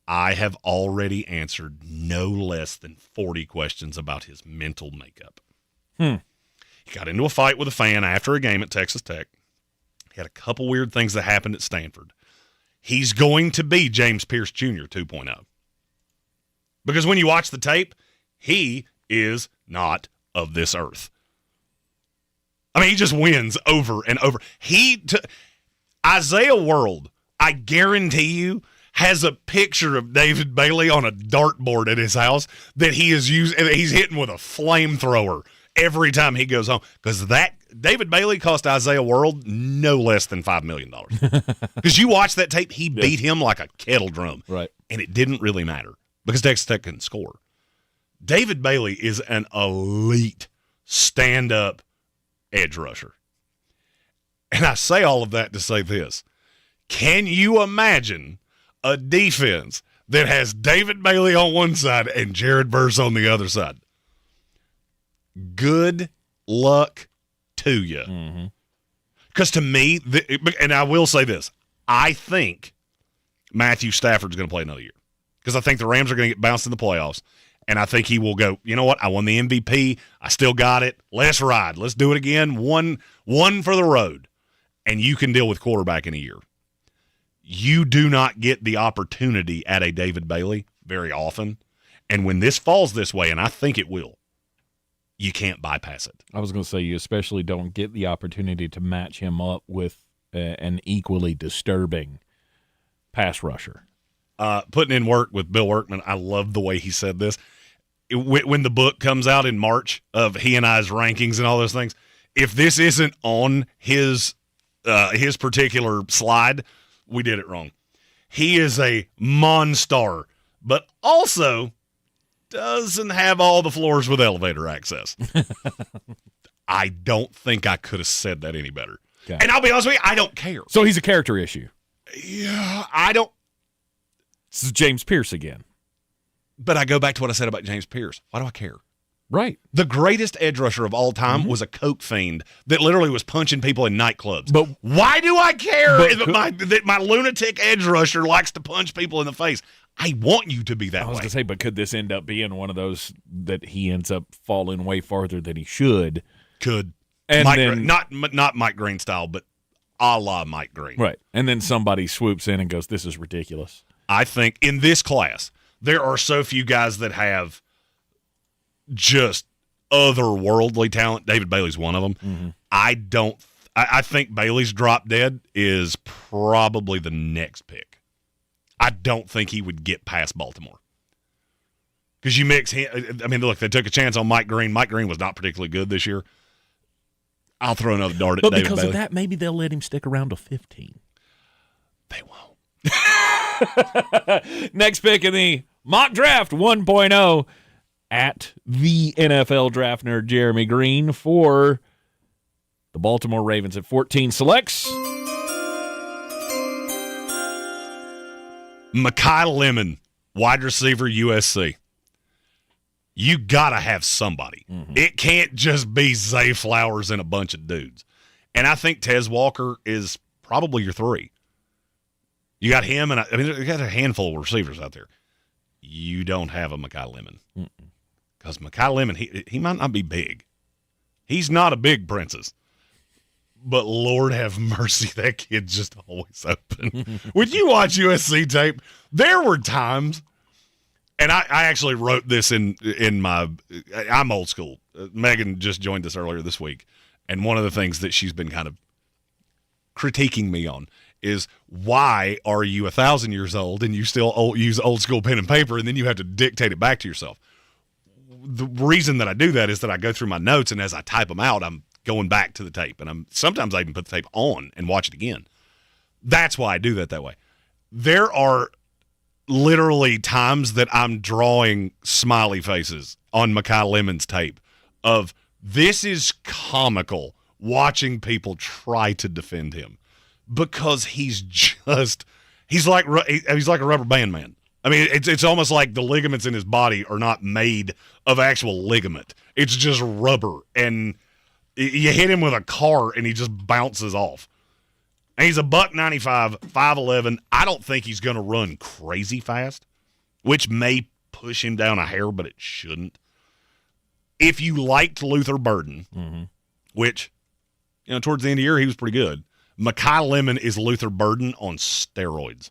I have already answered no less than 40 questions about his mental makeup. He got into a fight with a fan after a game at Texas Tech. He had a couple weird things that happened at Stanford. He's going to be James Pierce Jr. 2.0. Because when you watch the tape, he is not of this earth. I mean, he just wins over and over. Isaiah World, I guarantee you, has a picture of David Bailey on a dartboard at his house that he is using, and he's hitting with a flamethrower every time he goes home. Because that David Bailey cost Isaiah World no less than $5 million. Because you watch that tape, he beat him like a kettle drum. Right. And it didn't really matter because Texas Tech couldn't score. David Bailey is an elite stand-up edge rusher. And I say all of that to say this. Can you imagine a defense that has David Bailey on one side and Jared Verse on the other side? Good luck to you. Because to me, and I will say this, I think Matthew Stafford's going to play another year. Because I think the Rams are going to get bounced in the playoffs. And I think he will go, you know what, I won the MVP. I still got it. Let's ride. Let's do it again. One for the road. And you can deal with quarterback in a year. You do not get the opportunity at a David Bailey very often. And when this falls this way, and I think it will, you can't bypass it. I was going to say you especially don't get the opportunity to match him up with an equally disturbing pass rusher. putting in work with Bill Workman. I love the way he said this. When the book comes out in March of he and I's rankings and all those things, if this isn't on his particular slide, we did it wrong. He is a monster, but also doesn't have all the floors with elevator access. I don't think I could have said that any better. Okay. And I'll be honest with you, I don't care. So he's a character issue. Yeah, I don't. This is James Pierce again. But I go back to what I said about James Pierce. Why do I care? Right. The greatest edge rusher of all time was a coke fiend that literally was punching people in nightclubs. But why do I care that my lunatic edge rusher likes to punch people in the face? I want you to be that way. I was going to say, but could this end up being one of those that he ends up falling way farther than he should? Could. And then, not Mike Green style, but a la Mike Green. Right. And then somebody swoops in and goes, this is ridiculous. I think in this class, there are so few guys that have just otherworldly talent. David Bailey's one of them. Mm-hmm. I think Bailey's drop dead is probably the next pick. I don't think he would get past Baltimore. Because you mix him, I mean, look, they took a chance on Mike Green. Mike Green was not particularly good this year. I'll throw another dart at David Bailey. But because of that, maybe they'll let him stick around to 15. They won't. Next pick in the mock draft 1.0 at the NFL Draft Nerd Jeremy Green for the Baltimore Ravens at 14 selects Makai Lemon, wide receiver, USC. You got to have somebody. Mm-hmm. It can't just be Zay Flowers and a bunch of dudes. And I think Tez Walker is probably your 3. You got him, and you got a handful of receivers out there. You don't have a Makai Lemon. Because Makai Lemon, he might not be big. He's not a big princess. But Lord have mercy, that kid's just always open. When you watch USC tape, there were times, and I actually wrote this in my – I'm old school. Megan just joined us earlier this week, and one of the things that she's been kind of critiquing me on is why are you 1,000 years old and you still use old school pen and paper, and then you have to dictate it back to yourself. The reason that I do that is that I go through my notes, and as I type them out, I'm going back to the tape, and sometimes I even put the tape on and watch it again. That's why I do that way. There are literally times that I'm drawing smiley faces on Makai Lemon's tape of this is comical watching people try to defend him because he's like a rubber band man. I mean, it's almost like the ligaments in his body are not made of actual ligament. It's just rubber, and you hit him with a car, and he just bounces off. And he's a $195, 5'11". I don't think he's going to run crazy fast, which may push him down a hair, but it shouldn't. If you liked Luther Burden, which, towards the end of the year, he was pretty good, Makai Lemon is Luther Burden on steroids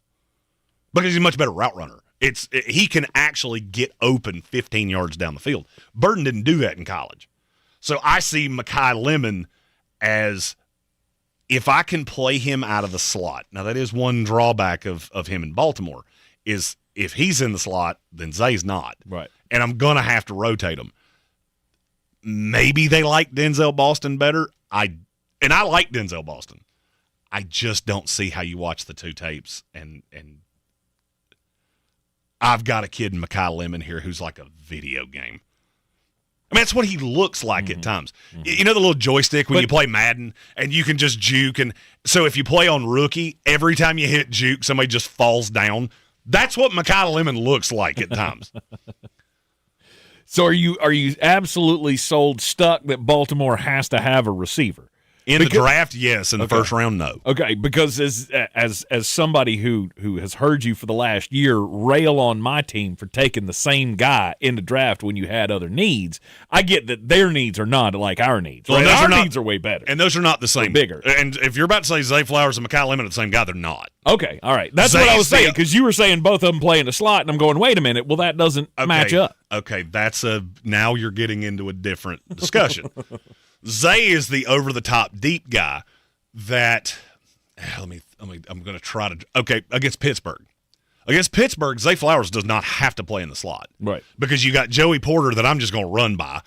because he's a much better route runner. He can actually get open 15 yards down the field. Burden didn't do that in college. So I see Makai Lemon as if I can play him out of the slot. Now, that is one drawback of him in Baltimore is if he's in the slot, then Zay's not. Right. And I'm going to have to rotate him. Maybe they like Denzel Boston better. I like Denzel Boston. I just don't see how you watch the two tapes and I've got a kid in Makai Lemon here who's like a video game. I mean, that's what he looks like at times. You know the little joystick when you play Madden and you can just juke? And so if you play on rookie, every time you hit juke, somebody just falls down. That's what Makai Lemon looks like at times. So are you absolutely stuck that Baltimore has to have a receiver? In the draft, yes. In the first round, no. Okay, because as somebody who has heard you for the last year rail on my team for taking the same guy in the draft when you had other needs, I get that their needs are not like our needs. Right? Our needs are way better. And those are not the same. They're bigger. And if you're about to say Zay Flowers and Makai Lemon are the same guy, they're not. Okay, all right. That's what I was saying, because you were saying both of them play in the slot, and I'm going, wait a minute, well, that doesn't match up. Okay, now you're getting into a different discussion. Zay is the over-the-top deep guy that I'm going to try to – okay, against Pittsburgh. Against Pittsburgh, Zay Flowers does not have to play in the slot. Right. Because you got Joey Porter that I'm just going to run by.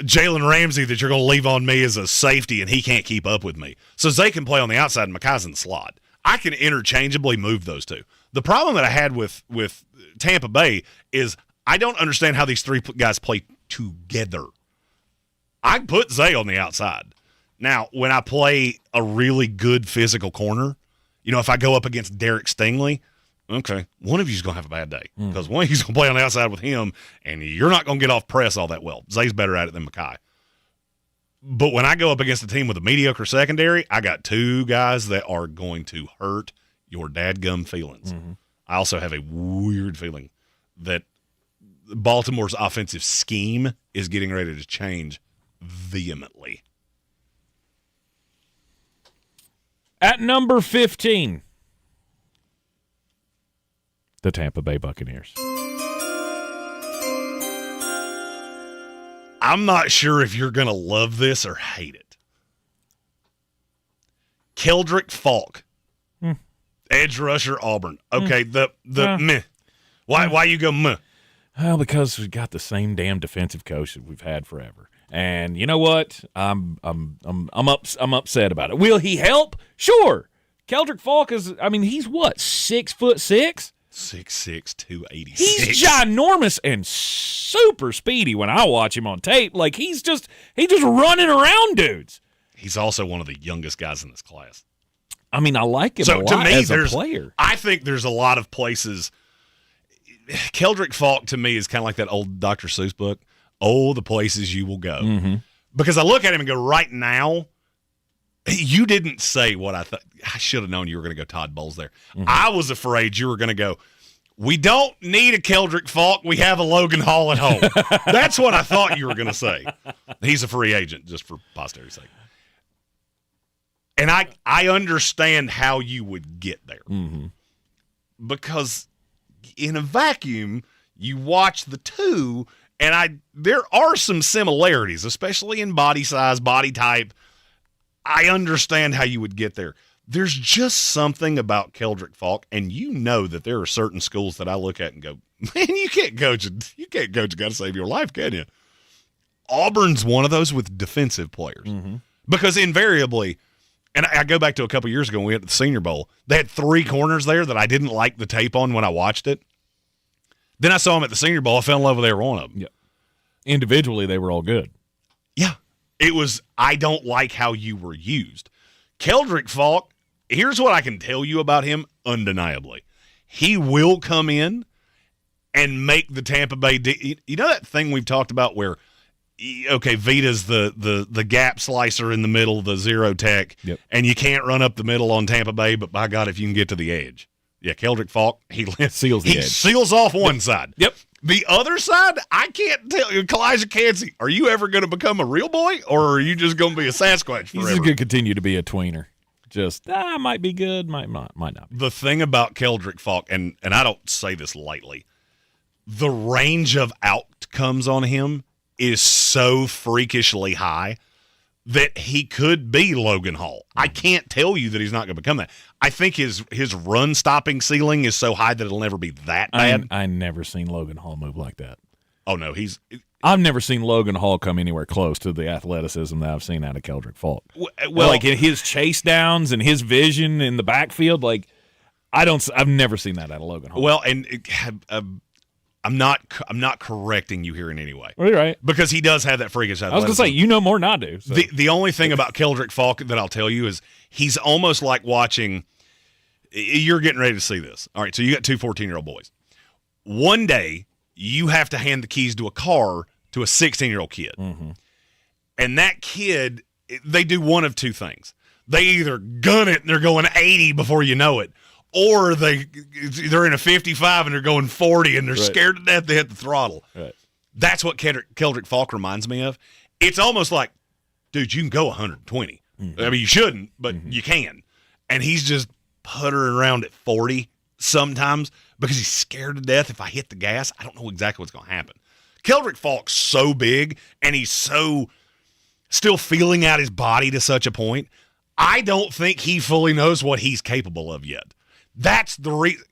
Jalen Ramsey that you're going to leave on me as a safety, and he can't keep up with me. So Zay can play on the outside, and Makai's in the slot. I can interchangeably move those two. The problem that I had with Tampa Bay is I don't understand how these three guys play together. I put Zay on the outside. Now, when I play a really good physical corner, if I go up against Derek Stingley, okay, one of you is going to have a bad day because one of you is going to play on the outside with him, and you're not going to get off press all that well. Zay's better at it than Makai. But when I go up against a team with a mediocre secondary, I got two guys that are going to hurt your dadgum feelings. Mm-hmm. I also have a weird feeling that Baltimore's offensive scheme is getting ready to change vehemently. At number 15, the Tampa Bay Buccaneers. I'm not sure if you're going to love this or hate it. Keldric Faulk, edge rusher, Auburn. Okay, meh. Why you go meh? Well, because we've got the same damn defensive coach that we've had forever. And you know what? I'm upset about it. Will he help? Sure. Keldric Faulk is. He's what? 6'6"? 6'6", 286. He's ginormous and super speedy. When I watch him on tape, like he's just running around dudes. He's also one of the youngest guys in this class. I like him a lot as a player. I think there's a lot of places. Keldric Faulk to me is kind of like that old Dr. Seuss book. Oh, the places you will go. Mm-hmm. Because I look at him and go, right now, you didn't say what I thought. I should have known you were going to go Todd Bowles there. Mm-hmm. I was afraid you were going to go, we don't need a Keldric Faulk. We have a Logan Hall at home. That's what I thought you were going to say. He's a free agent, just for posterity's sake. And I understand how you would get there. Mm-hmm. Because in a vacuum, you watch the two, and there are some similarities, especially in body size, body type. I understand how you would get there. There's just something about Keldric Faulk, and you know that there are certain schools that I look at and go, man, you can't coach Got to Save Your Life, can you? Auburn's one of those with defensive players. Mm-hmm. Because invariably, and I go back to a couple years ago when we went to the Senior Bowl, they had three corners there that I didn't like the tape on when I watched it. Then I saw them at the Senior Bowl. I fell in love with every one of them. Yeah. Individually, they were all good. Yeah. It was, I don't like how you were used. Keldric Faulk, here's what I can tell you about him undeniably. He will come in and make the Tampa Bay you know that thing we've talked about where, okay, Vita's the gap slicer in the middle, the zero tech, yep. And you can't run up the middle on Tampa Bay, but by God, if you can get to the edge. Yeah, Keldric Faulk, he seals the edge. Seals off one side. Yep. The other side, I can't tell you. Kalijah Cansey, are you ever going to become a real boy, or are you just going to be a Sasquatch forever? He's going to continue to be a tweener. Just, might be good, might not be. The thing about Keldric Faulk, and I don't say this lightly, the range of outcomes on him is so freakishly high that he could be Logan Hall. I can't tell you that he's not going to become that. I think his run-stopping ceiling is so high that it'll never be that bad. I never seen Logan Hall move like that. Oh, no, I've never seen Logan Hall come anywhere close to the athleticism that I've seen out of Keldric Faulk. Well, like in his chase downs and his vision in the backfield, like I've never seen that out of Logan Hall. Well, and I'm not correcting you here in any way. Well, you're right. Because he does have that freakish athleticism. I was going to say, you know more than I do. So. The only thing about Keldric Faulk that I'll tell you is he's almost like watching – you're getting ready to see this. All right, so you got two 14-year-old boys. One day, you have to hand the keys to a car to a 16-year-old kid. Mm-hmm. And that kid, they do one of two things. They either gun it and they're going 80 before you know it, or they're in a 55 and they're going 40 and they're scared to death they hit the throttle. Right. That's what Keldric Faulk reminds me of. It's almost like, dude, you can go 120. Mm-hmm. I mean, you shouldn't, but you can. And he's just puttering around at 40 sometimes because he's scared to death. If I hit the gas, I don't know exactly what's going to happen. Keldric Faulk's so big and he's so still feeling out his body to such a point. I don't think he fully knows what he's capable of yet. That's the reason.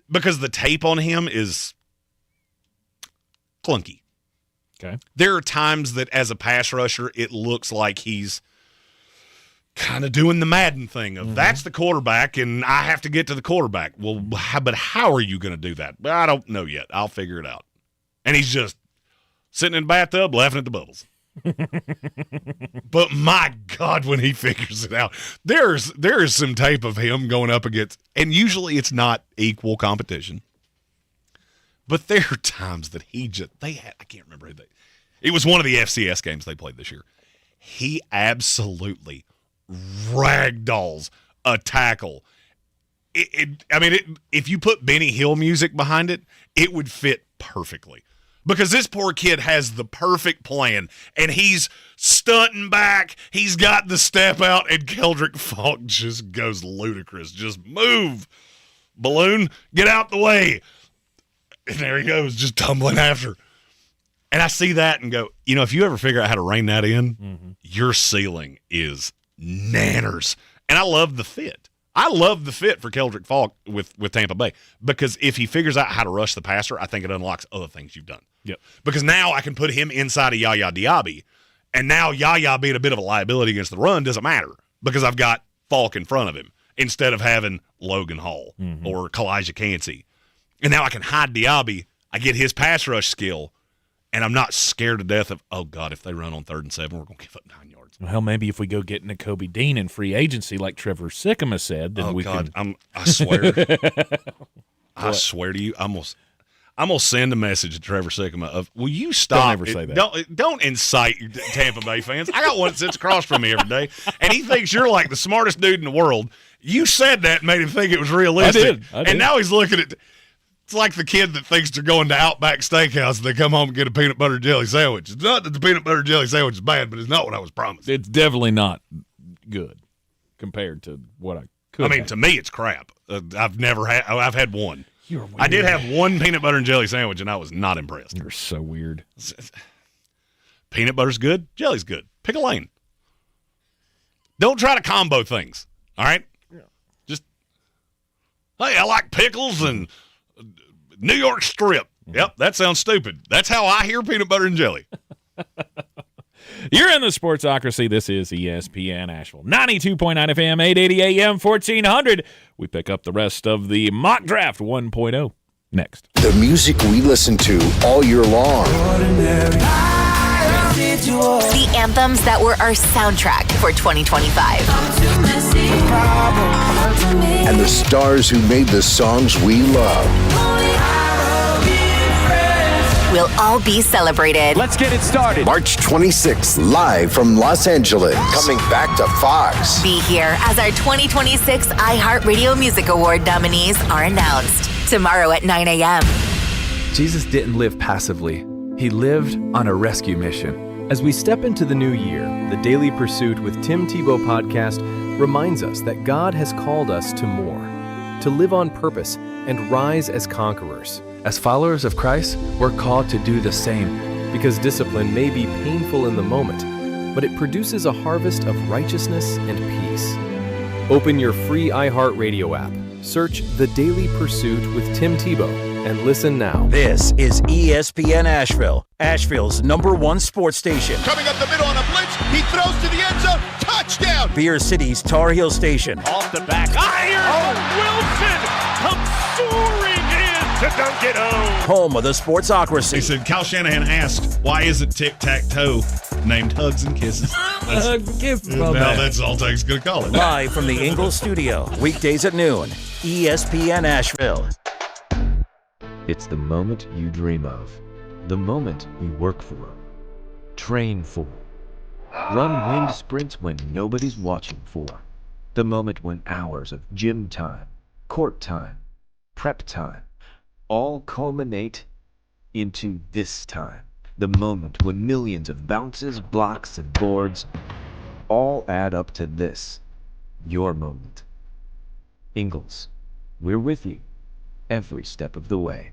because the tape on him is clunky. Okay. There are times that as a pass rusher, it looks like he's kind of doing the Madden thing of that's the quarterback and I have to get to the quarterback. Well, but how are you going to do that? I don't know yet. I'll figure it out. And he's just sitting in the bathtub laughing at the bubbles. But my God, when he figures it out, there is some tape of him going up against, and usually it's not equal competition. But there are times that I can't remember. It was one of the FCS games they played this year. He absolutely ragdolls a tackle. If you put Benny Hill music behind it, it would fit perfectly. Because this poor kid has the perfect plan, and he's stunting back. He's got the step out, and Keldric Faulk just goes ludicrous. Just move, balloon, get out the way. And there he goes, just tumbling after. And I see that and go, if you ever figure out how to rein that in, your ceiling is nanners. And I love the fit. I love the fit for Keldric Faulk with Tampa Bay, because if he figures out how to rush the passer, I think it unlocks other things you've done. Yep. Because now I can put him inside of Yaya Diaby, and now Yaya being a bit of a liability against the run doesn't matter because I've got Faulk in front of him instead of having Logan Hall or Kalijah Cansey. And now I can hide Diaby. I get his pass rush skill, and I'm not scared to death of, oh, God, if they run on 3rd and 7, we're going to give up 9 yards. Well, maybe if we go get Nakobe Dean in free agency like Trevor Sikkema said, then we can. I swear. I swear to you, I'm going to send a message to Trevor Sikkema of, will you stop? Don't ever say that. Don't incite Tampa Bay fans. I got one that sits across from me every day, and he thinks you're like the smartest dude in the world. You said that and made him think it was realistic. I did. And now he's looking at it's like the kid that thinks they're going to Outback Steakhouse and they come home and get a peanut butter jelly sandwich. It's not that the peanut butter jelly sandwich is bad, but it's not what I was promised. It's definitely not good compared to what I could have. To me, it's crap. I've had one. You're weird. I did have one peanut butter and jelly sandwich, and I was not impressed. You're so weird. Peanut butter's good. Jelly's good. Pick a lane. Don't try to combo things, all right? Yeah. Just, hey, I like pickles and New York strip. Yep, that sounds stupid. That's how I hear peanut butter and jelly. You're in the Sportsocracy. This is ESPN Asheville. 92.9 FM, 880 AM, 1400. We pick up the rest of the mock draft 1.0 next. The music we listen to all year long. The anthems that were our soundtrack for 2025. And the stars who made the songs we love. Will all be celebrated. Let's get it started. March 26th, live from Los Angeles. Coming back to Fox. Be here as our 2026 iHeartRadio Music Award nominees are announced. Tomorrow at 9 a.m. Jesus didn't live passively. He lived on a rescue mission. As we step into the new year, the Daily Pursuit with Tim Tebow podcast reminds us that God has called us to more, to live on purpose and rise as conquerors. As followers of Christ, we're called to do the same, because discipline may be painful in the moment, but it produces a harvest of righteousness and peace. Open your free iHeartRadio app, search The Daily Pursuit with Tim Tebow, and listen now. This is ESPN Asheville, Asheville's #1 sports station. Coming up the middle on a blitz, he throws to the end zone, touchdown! Beer City's Tar Heel station. Off the back, Wilson comes soaring in to dunk it home. Home of the Sportsocracy. He said, Kyle Shanahan asked, why isn't tic-tac-toe named Hugs and Kisses? That's all Tate's going to call it. Live from the Ingalls studio, weekdays at noon, ESPN Asheville. It's the moment you dream of, the moment you work for, train for, run wind sprints when nobody's watching for, the moment when hours of gym time, court time, prep time, all culminate into this time, the moment when millions of bounces, blocks, and boards all add up to this, your moment. Ingalls, we're with you every step of the way.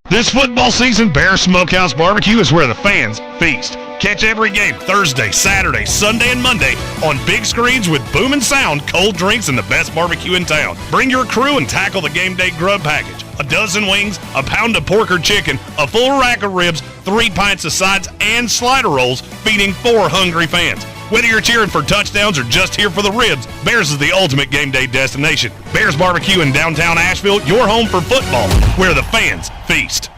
This football season, Bear Smokehouse Barbecue is where the fans feast. Catch every game Thursday, Saturday, Sunday, and Monday on big screens with booming sound, cold drinks, and the best barbecue in town. Bring your crew and tackle the game day grub package. a dozen wings, a pound of pork or chicken, a full rack of ribs, 3 pints of sides, and slider rolls, feeding 4 hungry fans. Whether you're cheering for touchdowns or just here for the ribs, Bears is the ultimate game day destination. Bears Barbecue in downtown Asheville, your home for football, where the fans feast.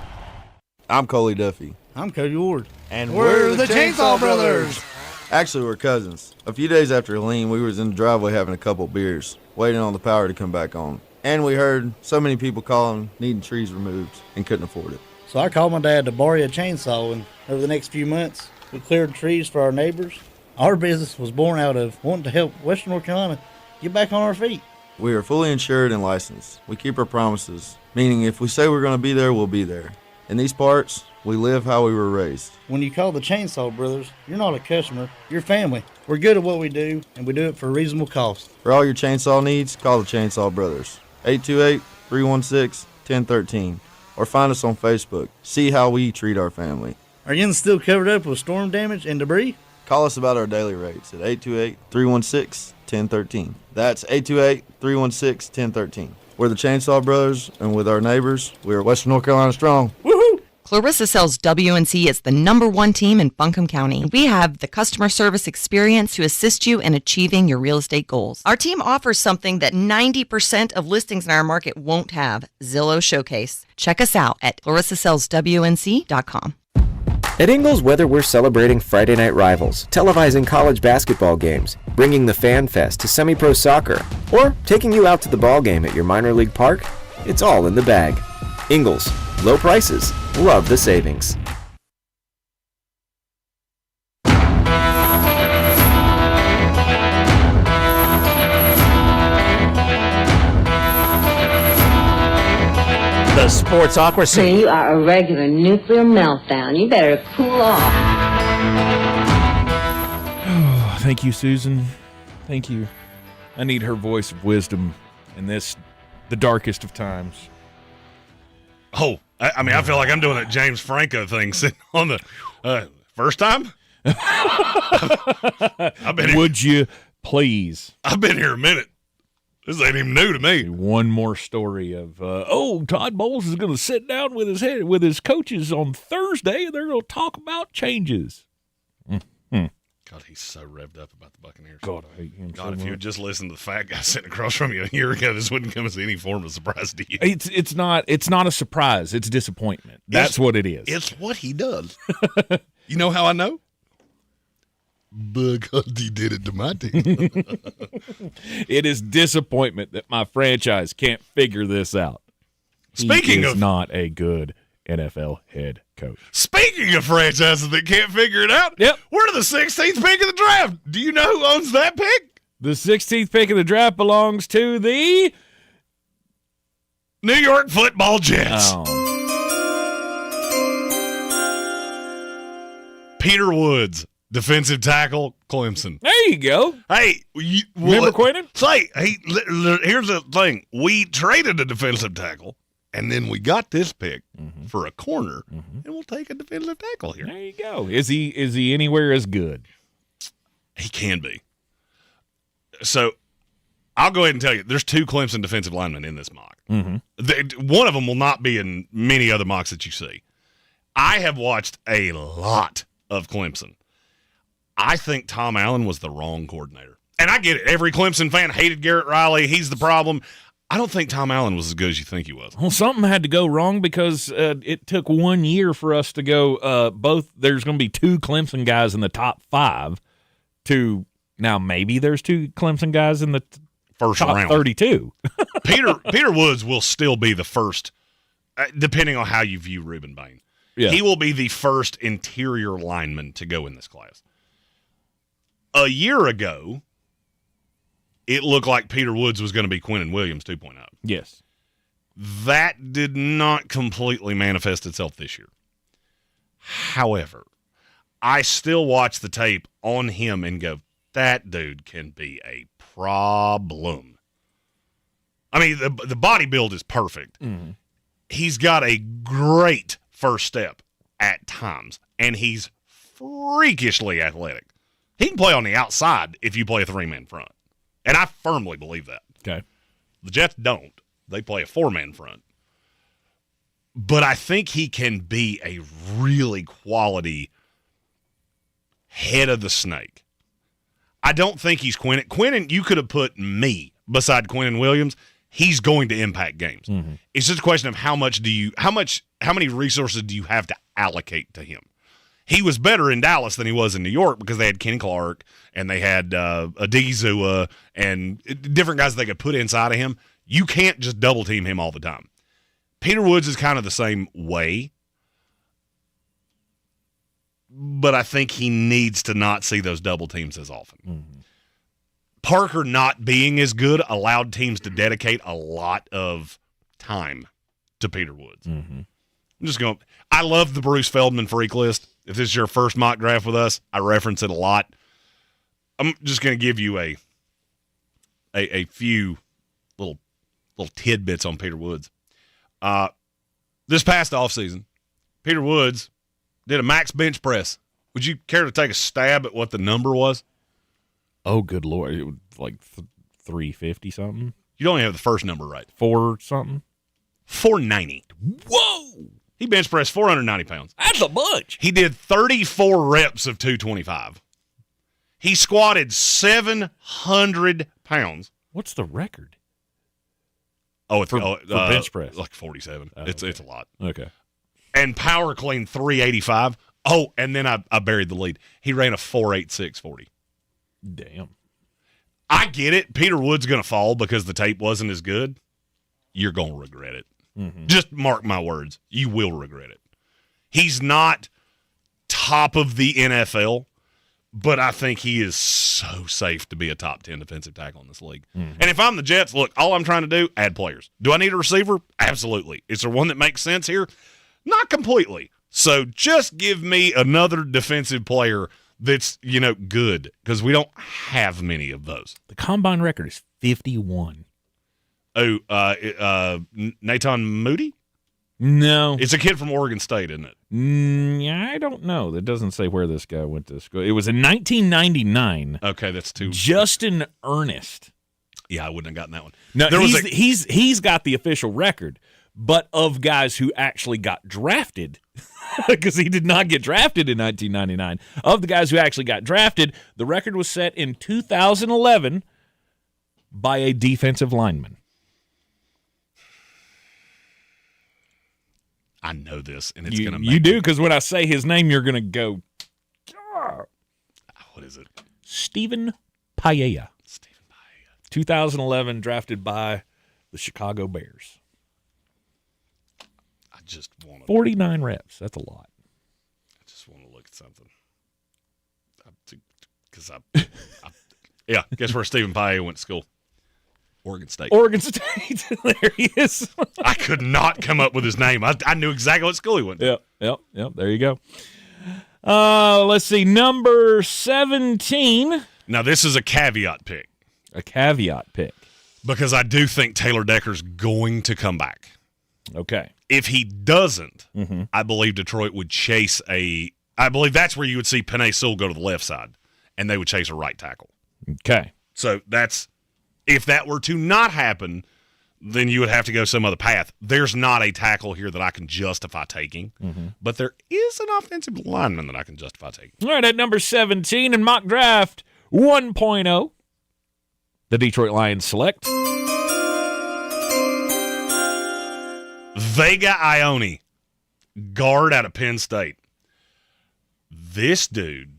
I'm Coley Duffy. I'm Cody Ward. And we're the Chainsaw Brothers. Actually, we're cousins. A few days after Helene, we was in the driveway having a couple beers, waiting on the power to come back on. And we heard so many people calling, needing trees removed, and couldn't afford it. So I called my dad to borrow a chainsaw, and over the next few months, we cleared trees for our neighbors. Our business was born out of wanting to help Western North Carolina get back on our feet. We are fully insured and licensed. We keep our promises, meaning if we say we're going to be there, we'll be there. In these parts, we live how we were raised. When you call the Chainsaw Brothers, you're not a customer, you're family. We're good at what we do, and we do it for a reasonable cost. For all your chainsaw needs, call the Chainsaw Brothers. 828-316-1013. Or find us on Facebook. See how we treat our family. Are you still covered up with storm damage and debris? Call us about our daily rates at 828-316-1013. That's 828-316-1013. We're the Chainsaw Brothers, and with our neighbors, we are Western North Carolina strong. Woohoo! Clarissa Sells WNC is the #1 team in Buncombe County. We have the customer service experience to assist you in achieving your real estate goals. Our team offers something that 90% of listings in our market won't have, Zillow Showcase. Check us out at clarissasellswnc.com. At Ingles, whether we're celebrating Friday night rivals, televising college basketball games, bringing the Fan Fest to semi-pro soccer, or taking you out to the ball game at your minor league park, it's all in the bag. Ingles, low prices, love the savings. The Sportsocracy. You are a regular nuclear meltdown. You better cool off. Oh, thank you, Susan. Thank you. I need her voice of wisdom in this, the darkest of times. Oh, I mean, I feel like I'm doing that James Franco thing sitting on the first time. Would you please? I've been here a minute. This ain't even new to me. One more story of Todd Bowles is going to sit down with his coaches on Thursday, and they're going to talk about changes. God, he's so revved up about the Buccaneers. God, I hate him. God, if you had just listened to the fat guy sitting across from you a year ago, this wouldn't come as any form of surprise to you. It's not a surprise. It's disappointment. That's what it is. It's what he does. You know how I know? Because he did it to my team. It is disappointment that my franchise can't figure this out. He is not a good NFL head coach. Speaking of franchises that can't figure it out, yep. We're the 16th pick of the draft. Do you know who owns that pick? The 16th pick of the draft belongs to the New York Football Jets. Oh. Peter Woods. Defensive tackle, Clemson. There you go. Hey, remember Quentin? Say, hey, here's the thing. We traded a defensive tackle, and then we got this pick for a corner, and we'll take a defensive tackle here. There you go. Is he anywhere as good? He can be. So I'll go ahead and tell you, there's 2 Clemson defensive linemen in this mock. One of them will not be in many other mocks that you see. I have watched a lot of Clemson. I think Tom Allen was the wrong coordinator. And I get it. Every Clemson fan hated Garrett Riley. He's the problem. I don't think Tom Allen was as good as you think he was. Well, something had to go wrong because it took 1 year for us to go there's going to be 2 Clemson guys in the top 5 to now maybe there's 2 Clemson guys in the first top round. 32. Peter Woods will still be the first, depending on how you view Rueben Bain. Yeah. He will be the first interior lineman to go in this class. A year ago, it looked like Peter Woods was going to be Quinnen Williams 2.0. Yes. That did not completely manifest itself this year. However, I still watch the tape on him and go, that dude can be a problem. I mean, the body build is perfect. He's got a great first step at times, and he's freakishly athletic. He can play on the outside if you play a 3-man front. And I firmly believe that. Okay. The Jets don't. They play a 4-man front. But I think he can be a really quality head of the snake. I don't think he's Quinnen. Quinnen, you could have put me beside Quinnen Williams. He's going to impact games. Mm-hmm. It's just a question of how many resources do you have to allocate to him? He was better in Dallas than he was in New York because they had Kenny Clark and they had Adizua and different guys they could put inside of him. You can't just double team him all the time. Peter Woods is kind of the same way, but I think he needs to not see those double teams as often. Mm-hmm. Parker not being as good allowed teams to dedicate a lot of time to Peter Woods. Mm-hmm. I'm just going. I love the Bruce Feldman freak list. If this is your first mock draft with us, I reference it a lot. I'm just going to give you a few little tidbits on Peter Woods. This past offseason, Peter Woods did a max bench press. Would you care to take a stab at what the number was? Oh, good Lord. It was like 350 something. You don't even have the first number right. 4 something? 490. Whoa! He bench pressed 490 pounds. That's a bunch. He did 34 reps of 225. He squatted 700 pounds. What's the record? Oh, for bench press? Like 47. Oh, it's a lot. Okay. And power clean 385. Oh, and then I buried the lead. He ran a 4.8640. Damn. I get it. Peter Wood's going to fall because the tape wasn't as good. You're going to regret it. Mm-hmm. Just mark my words. You will regret it. He's not top of the NFL, but I think he is so safe to be a top 10 defensive tackle in this league. Mm-hmm. And if I'm the Jets, look, all I'm trying to do, add players. Do I need a receiver? Absolutely. Is there one that makes sense here? Not completely. So just give me another defensive player that's, good, because we don't have many of those. The combine record is 51. Oh, Nathan Moody? No. It's a kid from Oregon State, isn't it? Yeah, I don't know. That doesn't say where this guy went to school. It was in 1999. Okay, that's too. Justin Ernest. Yeah, I wouldn't have gotten that one. No, he's got the official record, but of guys who actually got drafted, because he did not get drafted in 1999. Of the guys who actually got drafted, the record was set in 2011 by a defensive lineman. I know this, and it's going to make you do, because when I say his name, you're going to go, what is it? Stephen Paella. 2011, drafted by the Chicago Bears. I just want to 49 reps. That's a lot. I just want to look at something. Because yeah, guess where Stephen Paella went to school? Oregon State. There he is. I could not come up with his name. I knew exactly what school he went to. Yep. There you go. Let's see. Number 17. Now, this is a caveat pick. A caveat pick. Because I do think Taylor Decker's going to come back. Okay. If he doesn't, I believe Detroit would chase I believe that's where you would see Penei Sewell go to the left side, and they would chase a right tackle. Okay. So if that were to not happen, then you would have to go some other path. There's not a tackle here that I can justify taking, but there is an offensive lineman that I can justify taking. All right, at number 17 in mock draft 1.0, the Detroit Lions select Vega Ioane, guard out of Penn State. This dude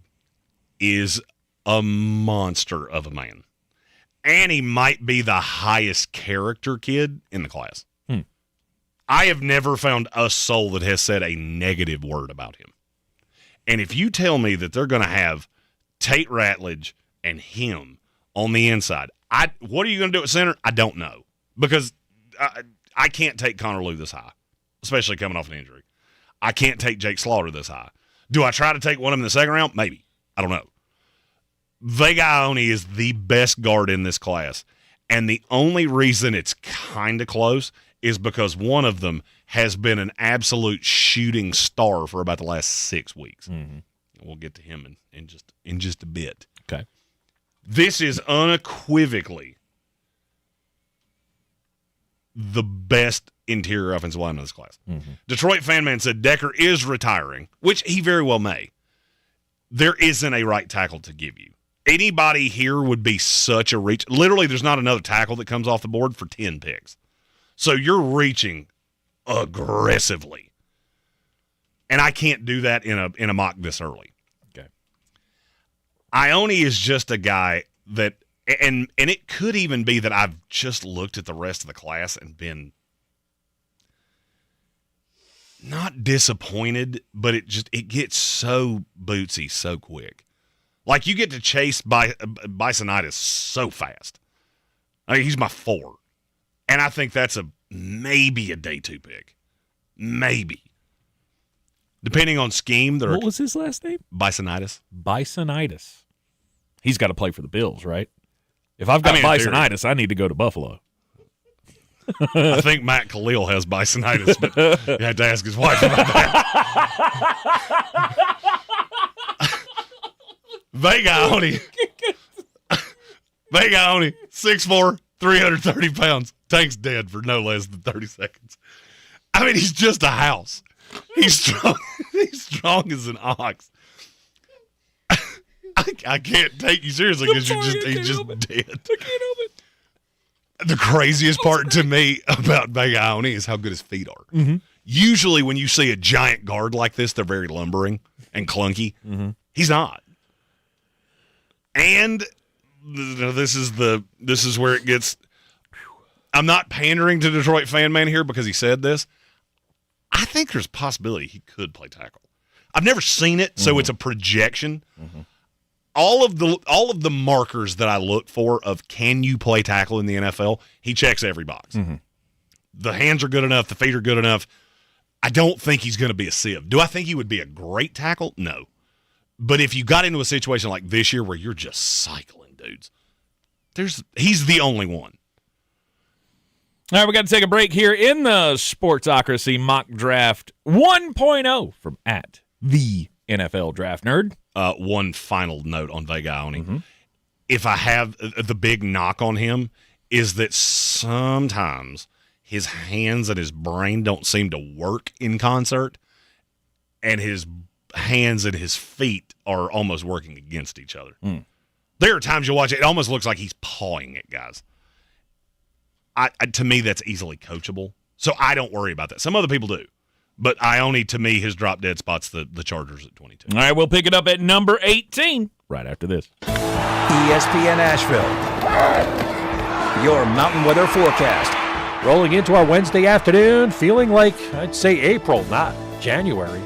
is a monster of a man. And he might be the highest character kid in the class. I have never found a soul that has said a negative word about him. And if you tell me that they're going to have Tate Ratledge and him on the inside, what are you going to do at center? I don't know. Because I can't take Connor Lew this high, especially coming off an injury. I can't take Jake Slaughter this high. Do I try to take one of them in the second round? Maybe. I don't know. Vega Ioane is the best guard in this class. And the only reason it's kind of close is because one of them has been an absolute shooting star for about the last 6 weeks. We'll get to him in just a bit. Okay. This is unequivocally the best interior offensive lineman in this class. Detroit Fan Man said Decker is retiring, which he very well may. There isn't a right tackle to give you. Anybody here would be such a reach. Literally, there's not another tackle that comes off the board for 10 picks. So you're reaching aggressively. And I can't do that in a mock this early. Okay. Ioane is just a guy that, and it could even be that I've just looked at the rest of the class and been not disappointed, but it gets so bootsy so quick. Like you get to chase Bisonitis so fast. I mean, he's my 4. And I think that's maybe a day 2 pick. Maybe. Depending on scheme. What was his last name? Bisonitis. Bisonitis. He's got to play for the Bills, right? If I've got Bisonitis, I need to go to Buffalo. I think Matt Khalil has Bisonitis, but you have to ask his wife about that. Vega Ioane, 6'4", 330 pounds. Tank's dead for no less than 30 seconds. I mean, he's just a house. He's strong. He's strong as an ox. I can't take you seriously because he's just dead. I can't help it. The craziest part to me about Vega Ioane is how good his feet are. Mm-hmm. Usually when you see a giant guard like this, they're very lumbering and clunky. Mm-hmm. He's not. And this is where it gets. I'm not pandering to Detroit Fan Man here because he said this. I think there's a possibility he could play tackle. I've never seen it, so it's a projection. Mm-hmm. All of the markers that I look for of can you play tackle in the NFL, he checks every box. Mm-hmm. The hands are good enough, the feet are good enough. I don't think he's going to be a sieve. Do I think he would be a great tackle? No. But if you got into a situation like this year where you're just cycling dudes, he's the only one. All right, we got to take a break here in the Sportsocracy mock draft 1.0 from @the NFL Draft Nerd. One final note on Vega Ioane. If I have the big knock on him is that sometimes his hands and his brain don't seem to work in concert, and his hands and his feet are almost working against each other. There are times you watch it almost looks like he's pawing at guys. To me, that's easily coachable. So I don't worry about that. Some other people do. But Ioane, to me, his drop dead spot's the Chargers at 22. All right, we'll pick it up at number 18 right after this. ESPN Asheville, your mountain weather forecast. Rolling into our Wednesday afternoon, feeling like, I'd say April, not January.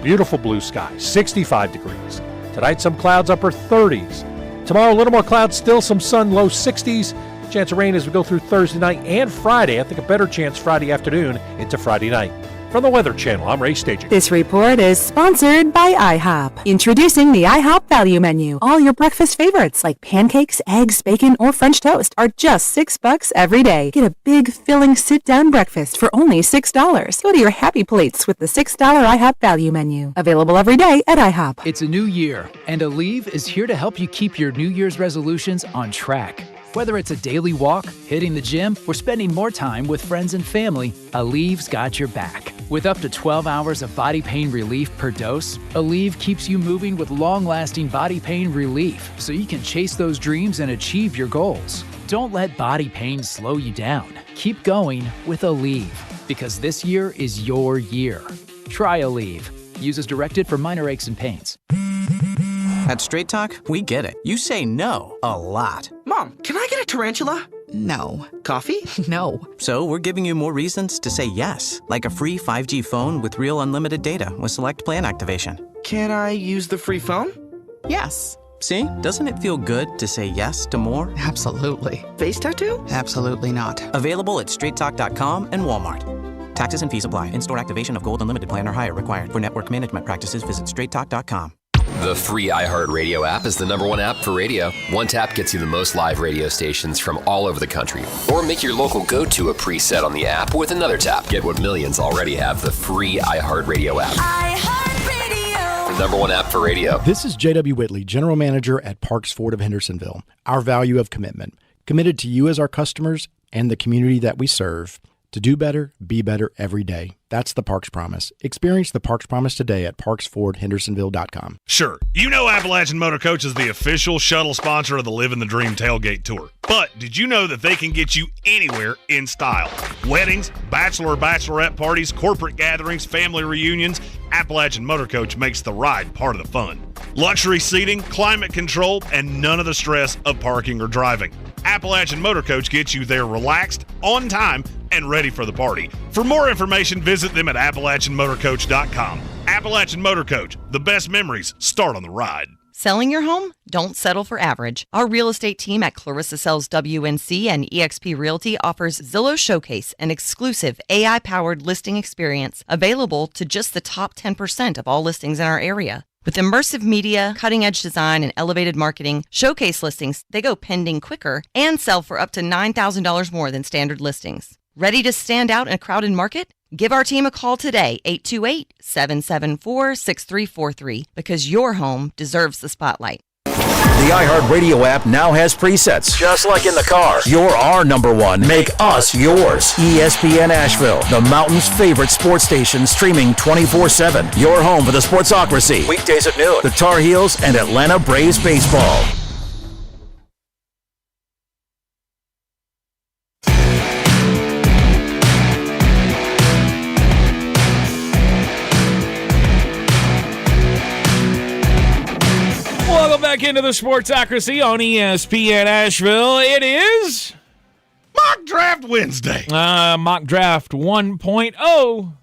Beautiful blue sky, 65 degrees. Tonight, some clouds, upper 30s. Tomorrow, a little more clouds, still some sun, low 60s. Chance of rain as we go through Thursday night and Friday. I think a better chance Friday afternoon into Friday night. From the Weather Channel, I'm Ray Staging. This report is sponsored by IHOP. Introducing the IHOP Value Menu. All your breakfast favorites like pancakes, eggs, bacon, or French toast are just $6 every day. Get a big, filling, sit-down breakfast for only $6. Go to your happy plates with the $6 IHOP Value Menu. Available every day at IHOP. It's a new year, and Aleve is here to help you keep your New Year's resolutions on track. Whether it's a daily walk, hitting the gym, or spending more time with friends and family, Aleve's got your back. With up to 12 hours of body pain relief per dose, Aleve keeps you moving with long-lasting body pain relief so you can chase those dreams and achieve your goals. Don't let body pain slow you down. Keep going with Aleve, because this year is your year. Try Aleve. Use as directed for minor aches and pains. At Straight Talk, we get it. You say no a lot. Mom, can I get a tarantula? No. Coffee? No. So we're giving you more reasons to say yes, like a free 5G phone with real unlimited data with select plan activation. Can I use the free phone? Yes. See? Doesn't it feel good to say yes to more? Absolutely. Face tattoo? Absolutely not. Available at straighttalk.com and Walmart. Taxes and fees apply. In-store activation of Gold Unlimited plan or higher required. For network management practices, visit straighttalk.com. The free iHeartRadio app is the #1 app for radio. One tap gets you the most live radio stations from all over the country. Or make your local go-to a preset on the app with another tap. Get what millions already have, the free iHeartRadio app. iHeartRadio. The #1 app for radio. This is J.W. Whitley, General Manager at Parks Ford of Hendersonville. Our value of commitment. Committed to you as our customers and the community that we serve. To do better, be better every day. That's the Parks Promise. Experience the Parks Promise today at parksfordhendersonville.com. Sure, you know Appalachian Motor Coach is the official shuttle sponsor of the Living the Dream Tailgate Tour. But did you know that they can get you anywhere in style? Weddings, bachelorette parties, corporate gatherings, family reunions, Appalachian Motor Coach makes the ride part of the fun. Luxury seating, climate control, and none of the stress of parking or driving. Appalachian Motor Coach gets you there relaxed, on time, and ready for the party. For more information, visit them at AppalachianMotorCoach.com. Appalachian Motor Coach, the best memories start on the ride. Selling your home? Don't settle for average. Our real estate team at Clarissa Sells WNC and eXp Realty offers Zillow Showcase, an exclusive AI-powered listing experience available to just the top 10% of all listings in our area. With immersive media, cutting-edge design, and elevated marketing, Showcase listings, they go pending quicker and sell for up to $9,000 more than standard listings. Ready to stand out in a crowded market? Give our team a call today, 828-774-6343, because your home deserves the spotlight. The iHeartRadio app now has presets, just like in the car. You're our number one. Make us yours. ESPN Asheville, the Mountain's favorite sports station, streaming 24/7. Your home for the Sportsocracy. Weekdays at noon. The Tar Heels and Atlanta Braves baseball. Welcome back into the Sportsocracy on ESPN Asheville. It is Mock Draft Wednesday. Mock Draft 1.0.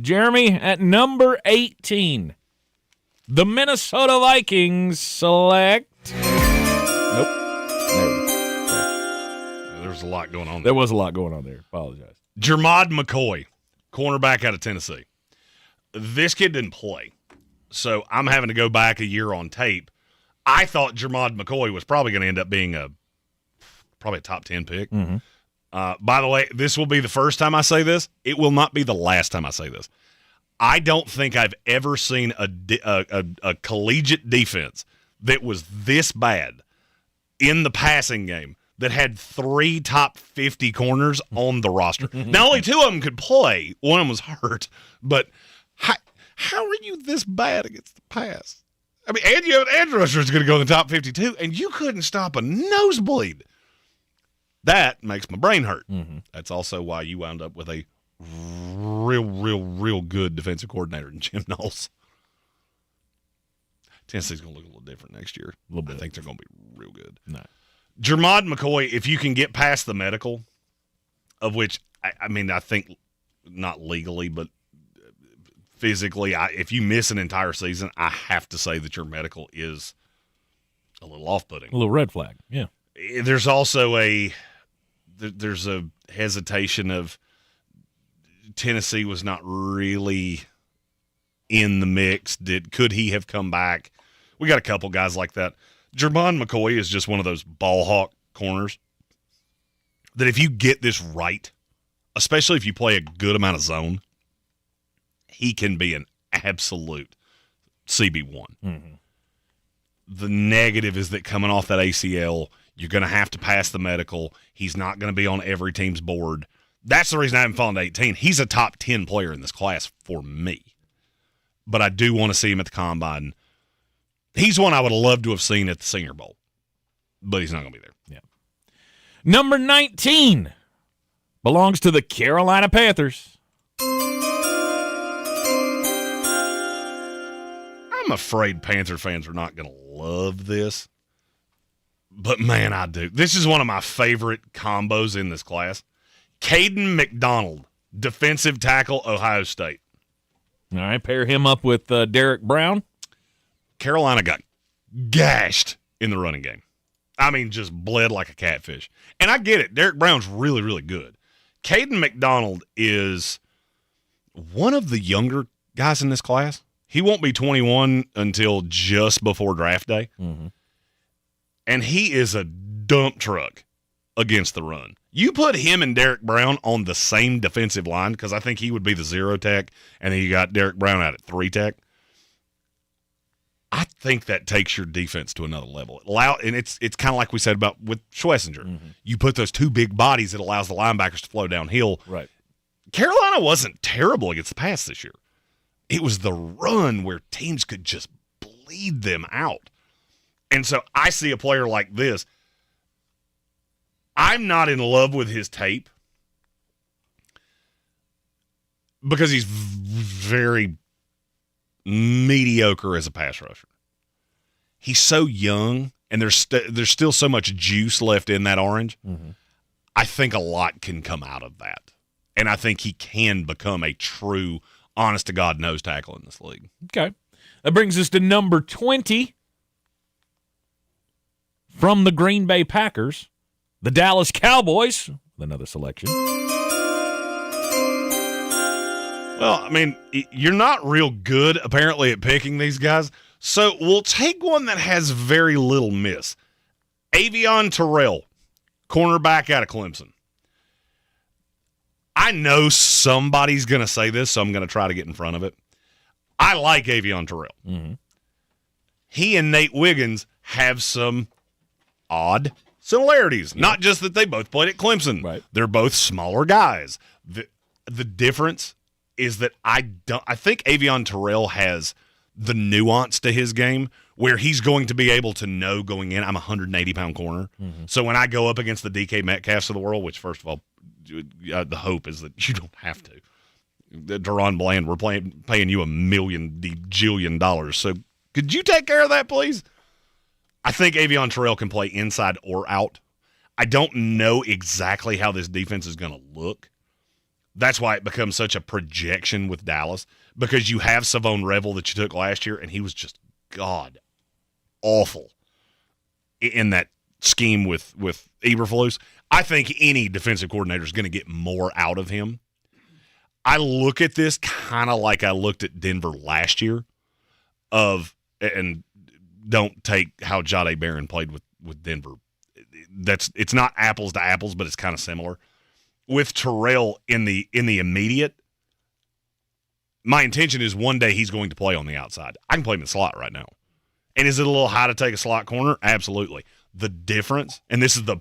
Jeremy at number 18. The Minnesota Vikings select. Nope. There was a lot going on there. There was a lot going on there. Apologize. Jermod McCoy, cornerback out of Tennessee. This kid didn't play, so I'm having to go back a year on tape. I thought Jermod McCoy was probably going to end up being probably a top 10 pick. Mm-hmm. By the way, this will be the first time I say this. It will not be the last time I say this. I don't think I've ever seen a collegiate defense that was this bad in the passing game that had 3 top 50 corners on the roster. Now, only 2 of them could play. One of them was hurt. But how are you this bad against the pass? I mean, and you have an edge rusher who's going to go in the top 52, and you couldn't stop a nosebleed. That makes my brain hurt. Mm-hmm. That's also why you wound up with a real good defensive coordinator in Jim Knowles. Tennessee's going to look a little different next year. A little bit. I think they're going to be real good. No. Jermod McCoy, if you can get past the medical, of which, I mean, I think not legally, but physically, if you miss an entire season, I have to say that your medical is a little off-putting. A little red flag, yeah. There's also there's a hesitation of Tennessee was not really in the mix. Could he have come back? We got a couple guys like that. Jermod McCoy is just one of those ball hawk corners that if you get this right, especially if you play a good amount of zone, he can be an absolute CB1. Mm-hmm. The negative is that coming off that ACL, you're going to have to pass the medical. He's not going to be on every team's board. That's the reason I haven't fallen to 18. He's a top 10 player in this class for me. But I do want to see him at the Combine. He's one I would have loved to have seen at the Senior Bowl. But he's not going to be there. Yeah. Number 19 belongs to the Carolina Panthers. I'm afraid Panther fans are not going to love this. But, man, I do. This is one of my favorite combos in this class. Caden McDonald, defensive tackle, Ohio State. All right, pair him up with Derek Brown. Carolina got gashed in the running game. I mean, just bled like a catfish. And I get it. Derek Brown's really, really good. Caden McDonald is one of the younger guys in this class. He won't be 21 until just before draft day. Mm-hmm. And he is a dump truck against the run. You put him and Derek Brown on the same defensive line, because I think he would be the 0 tech, and then you got Derek Brown out at 3 tech. I think that takes your defense to another level. And it's kind of like we said about with Schlesinger. Mm-hmm. You put those 2 big bodies, it allows the linebackers to flow downhill. Right. Carolina wasn't terrible against the pass this year. It was the run where teams could just bleed them out. And so I see a player like this. I'm not in love with his tape because he's very mediocre as a pass rusher. He's so young, and there's still so much juice left in that orange. Mm-hmm. I think a lot can come out of that. And I think he can become a true, honest-to-God nose tackle in this league. Okay. That brings us to number 20 from the Green Bay Packers, the Dallas Cowboys, with another selection. Well, I mean, you're not real good, apparently, at picking these guys, so we'll take one that has very little miss. Avion Terrell, cornerback out of Clemson. I know somebody's going to say this, so I'm going to try to get in front of it. I like Avion Terrell. Mm-hmm. He and Nate Wiggins have some odd similarities. Yep. Not just that they both played at Clemson. Right. They're both smaller guys. The difference is that I think Avion Terrell has the nuance to his game where he's going to be able to know going in, I'm a 180-pound corner. Mm-hmm. So when I go up against the DK Metcalfs of the world, which, first of all, the hope is that you don't have to. Deron Bland, we're paying you $1 million jillion. So could you take care of that, please? I think Avion Terrell can play inside or out. I don't know exactly how this defense is going to look. That's why it becomes such a projection with Dallas, because you have Savone Revel that you took last year, and he was just god-awful in that scheme with Eberflus. I think any defensive coordinator is going to get more out of him. I look at this kind of like I looked at Denver last year and don't take how Jahdae Barron played with Denver. It's not apples to apples, but it's kind of similar. With Terrell in the immediate, my intention is one day he's going to play on the outside. I can play him in the slot right now. And is it a little high to take a slot corner? Absolutely. The difference, and this is the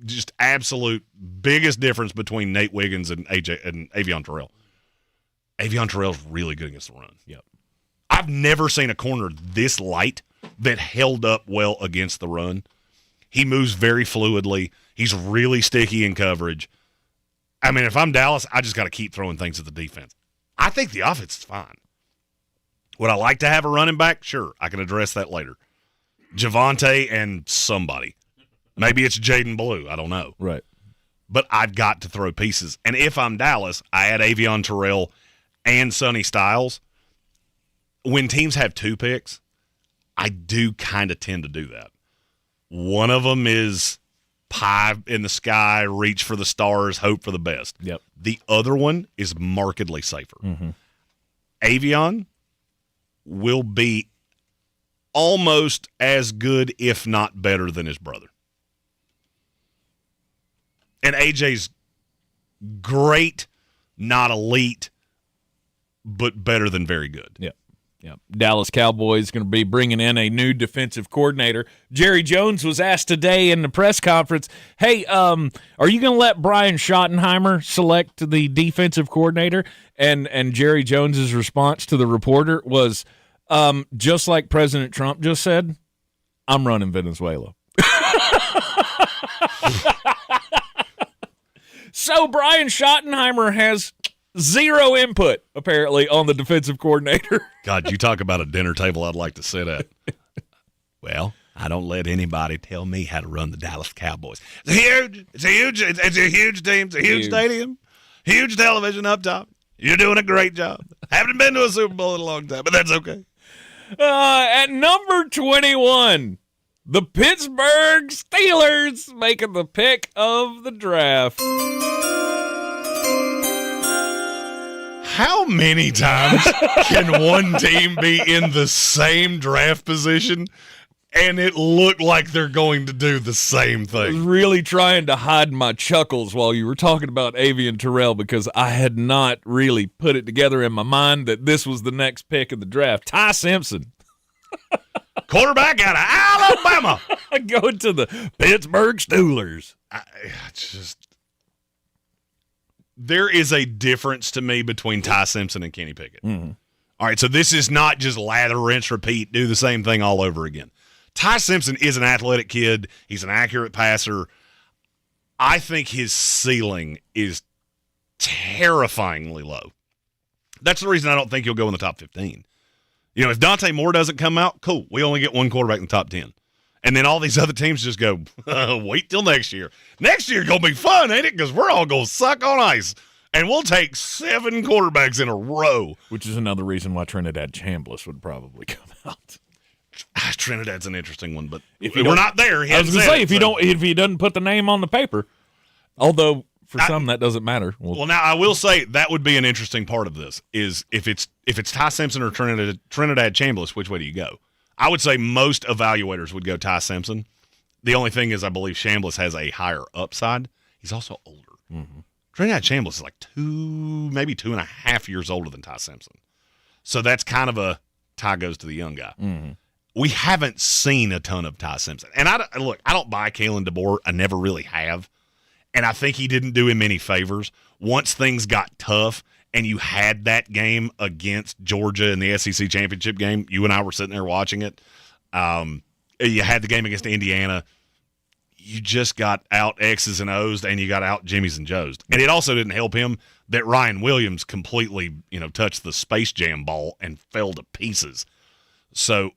just absolute biggest difference between Nate Wiggins and Avion Terrell. Avion Terrell's really good against the run. Yep. I've never seen a corner this light that held up well against the run. He moves very fluidly. He's really sticky in coverage. I mean, if I'm Dallas, I just got to keep throwing things at the defense. I think the offense is fine. Would I like to have a running back? Sure, I can address that later. Javonte and somebody. Maybe it's Jaden Blue. I don't know. Right. But I've got to throw pieces. And if I'm Dallas, I add Avion Terrell and Sonny Styles. When teams have 2 picks, I do kind of tend to do that. One of them is pie in the sky, reach for the stars, hope for the best. Yep. The other one is markedly safer. Mm-hmm. Avion will be almost as good, if not better, than his brother. And AJ's great, not elite, but better than very good. Yeah. Yeah. Dallas Cowboys going to be bringing in a new defensive coordinator. Jerry Jones was asked today in the press conference, hey, are you going to let Brian Schottenheimer select the defensive coordinator? And Jerry Jones's response to the reporter was, just like President Trump just said, I'm running Venezuela. So Brian Schottenheimer has zero input, apparently, on the defensive coordinator. God, you talk about a dinner table I'd like to sit at. Well, I don't let anybody tell me how to run the Dallas Cowboys. It's a huge team. It's a huge stadium. Huge television up top. You're doing a great job. Haven't been to a Super Bowl in a long time, but that's okay. At number 21, the Pittsburgh Steelers making the pick of the draft. How many times can one team be in the same draft position and it look like they're going to do the same thing? I was really trying to hide my chuckles while you were talking about Avion Terrell because I had not really put it together in my mind that this was the next pick of the draft. Ty Simpson. Quarterback out of Alabama. Going to the Pittsburgh Steelers. there is a difference to me between Ty Simpson and Kenny Pickett. Mm-hmm. All right, so this is not just lather, rinse, repeat, do the same thing all over again. Ty Simpson is an athletic kid. He's an accurate passer. I think his ceiling is terrifyingly low. That's the reason I don't think he'll go in the top 15. You know, if Dante Moore doesn't come out, cool. We only get one quarterback in the top 10. And then all these other teams just go, wait till next year. Next year going to be fun, ain't it? Because we're all going to suck on ice. And we'll take 7 quarterbacks in a row. Which is another reason why Trinidad Chambliss would probably come out. Trinidad's an interesting one, but if we're not there. I was going to say, if he doesn't put the name on the paper, although for some that doesn't matter. Well, now I will say that would be an interesting part of this is if it's Ty Simpson or Trinidad Chambliss, which way do you go? I would say most evaluators would go Ty Simpson. The only thing is I believe Chambliss has a higher upside. He's also older. Mm-hmm. Trinidad Chambliss is like maybe 2.5 years older than Ty Simpson. So that's kind of a Ty goes to the young guy. Mm-hmm. We haven't seen a ton of Ty Simpson. And I don't buy Kalen DeBoer. I never really have. And I think he didn't do him any favors. Once things got tough and you had that game against Georgia in the SEC championship game, you and I were sitting there watching it. You had the game against Indiana. You just got out X's and O's and you got out Jimmy's and Joe's. And it also didn't help him that Ryan Williams completely, touched the Space Jam ball and fell to pieces. So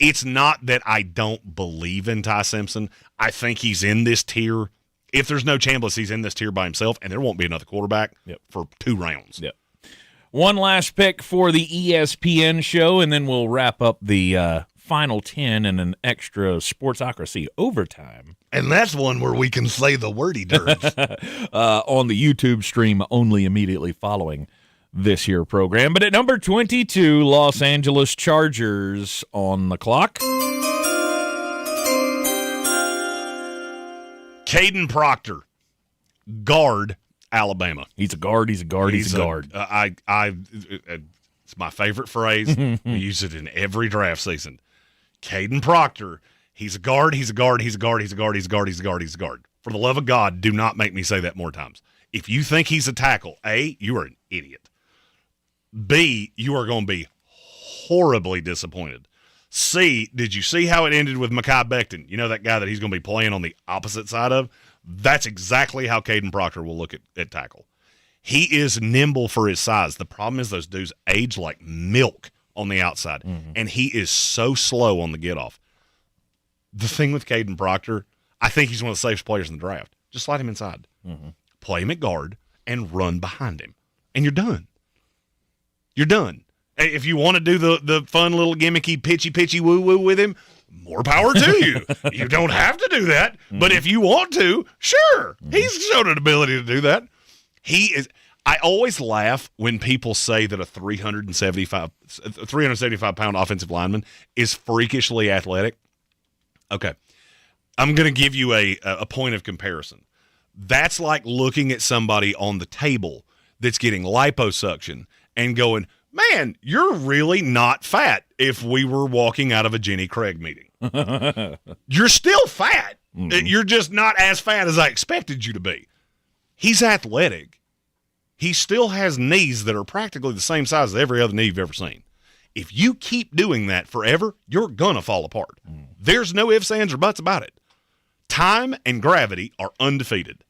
it's not that I don't believe in Ty Simpson. I think he's in this tier. If there's no Chambliss, he's in this tier by himself, and there won't be another quarterback for 2 rounds. Yep. One last pick for the ESPN show, and then we'll wrap up the final 10 and an extra Sportsocracy overtime. And that's one where we can say the wordy dirt. On the YouTube stream only immediately following this here program. But at number 22, Los Angeles Chargers on the clock. Caden Proctor, guard, Alabama. He's a guard. He's a guard. He's a guard. It's my favorite phrase. We use it in every draft season. Caden Proctor, he's a guard. He's a guard. He's a guard. He's a guard. He's a guard. He's a guard. He's a guard. For the love of God, do not make me say that more times. If you think he's a tackle, A, you are an idiot. B, you are going to be horribly disappointed. C, did you see how it ended with Makai Becton? You know that guy that he's going to be playing on the opposite side of? That's exactly how Caden Proctor will look at tackle. He is nimble for his size. The problem is those dudes age like milk on the outside, and he is so slow on the get-off. The thing with Caden Proctor, I think he's one of the safest players in the draft. Just slide him inside. Play him at guard and run behind him, and you're done. You're done. If you want to do the fun little gimmicky pitchy woo-woo with him, more power to you. You don't have to do that, but if you want to, sure. He's shown an ability to do that. He is. I always laugh when people say that a 375-pound offensive lineman is freakishly athletic. Okay. I'm going to give you a point of comparison. That's like looking at somebody on the table that's getting liposuction and going, man, you're really not fat if we were walking out of a Jenny Craig meeting. You're still fat. You're just not as fat as I expected you to be. He's athletic. He still has knees that are practically the same size as every other knee you've ever seen. If you keep doing that forever, you're going to fall apart. There's no ifs, ands, or buts about it. Time and gravity are undefeated.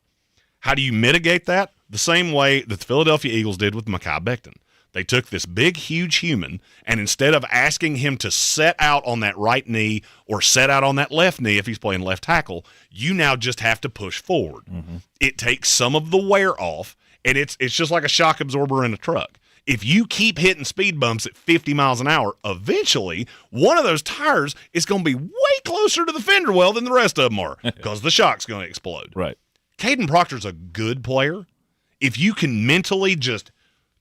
How do you mitigate that? The same way that the Philadelphia Eagles did with Makai Becton. They took this big, huge human, and instead of asking him to set out on that right knee or set out on that left knee if he's playing left tackle, you now just have to push forward. It takes some of the wear off, and it's just like a shock absorber in a truck. If you keep hitting speed bumps at 50 miles an hour, eventually one of those tires is going to be way closer to the fender well than the rest of them are because the shock's going to explode. Right. Caden Proctor's a good player. If you can mentally just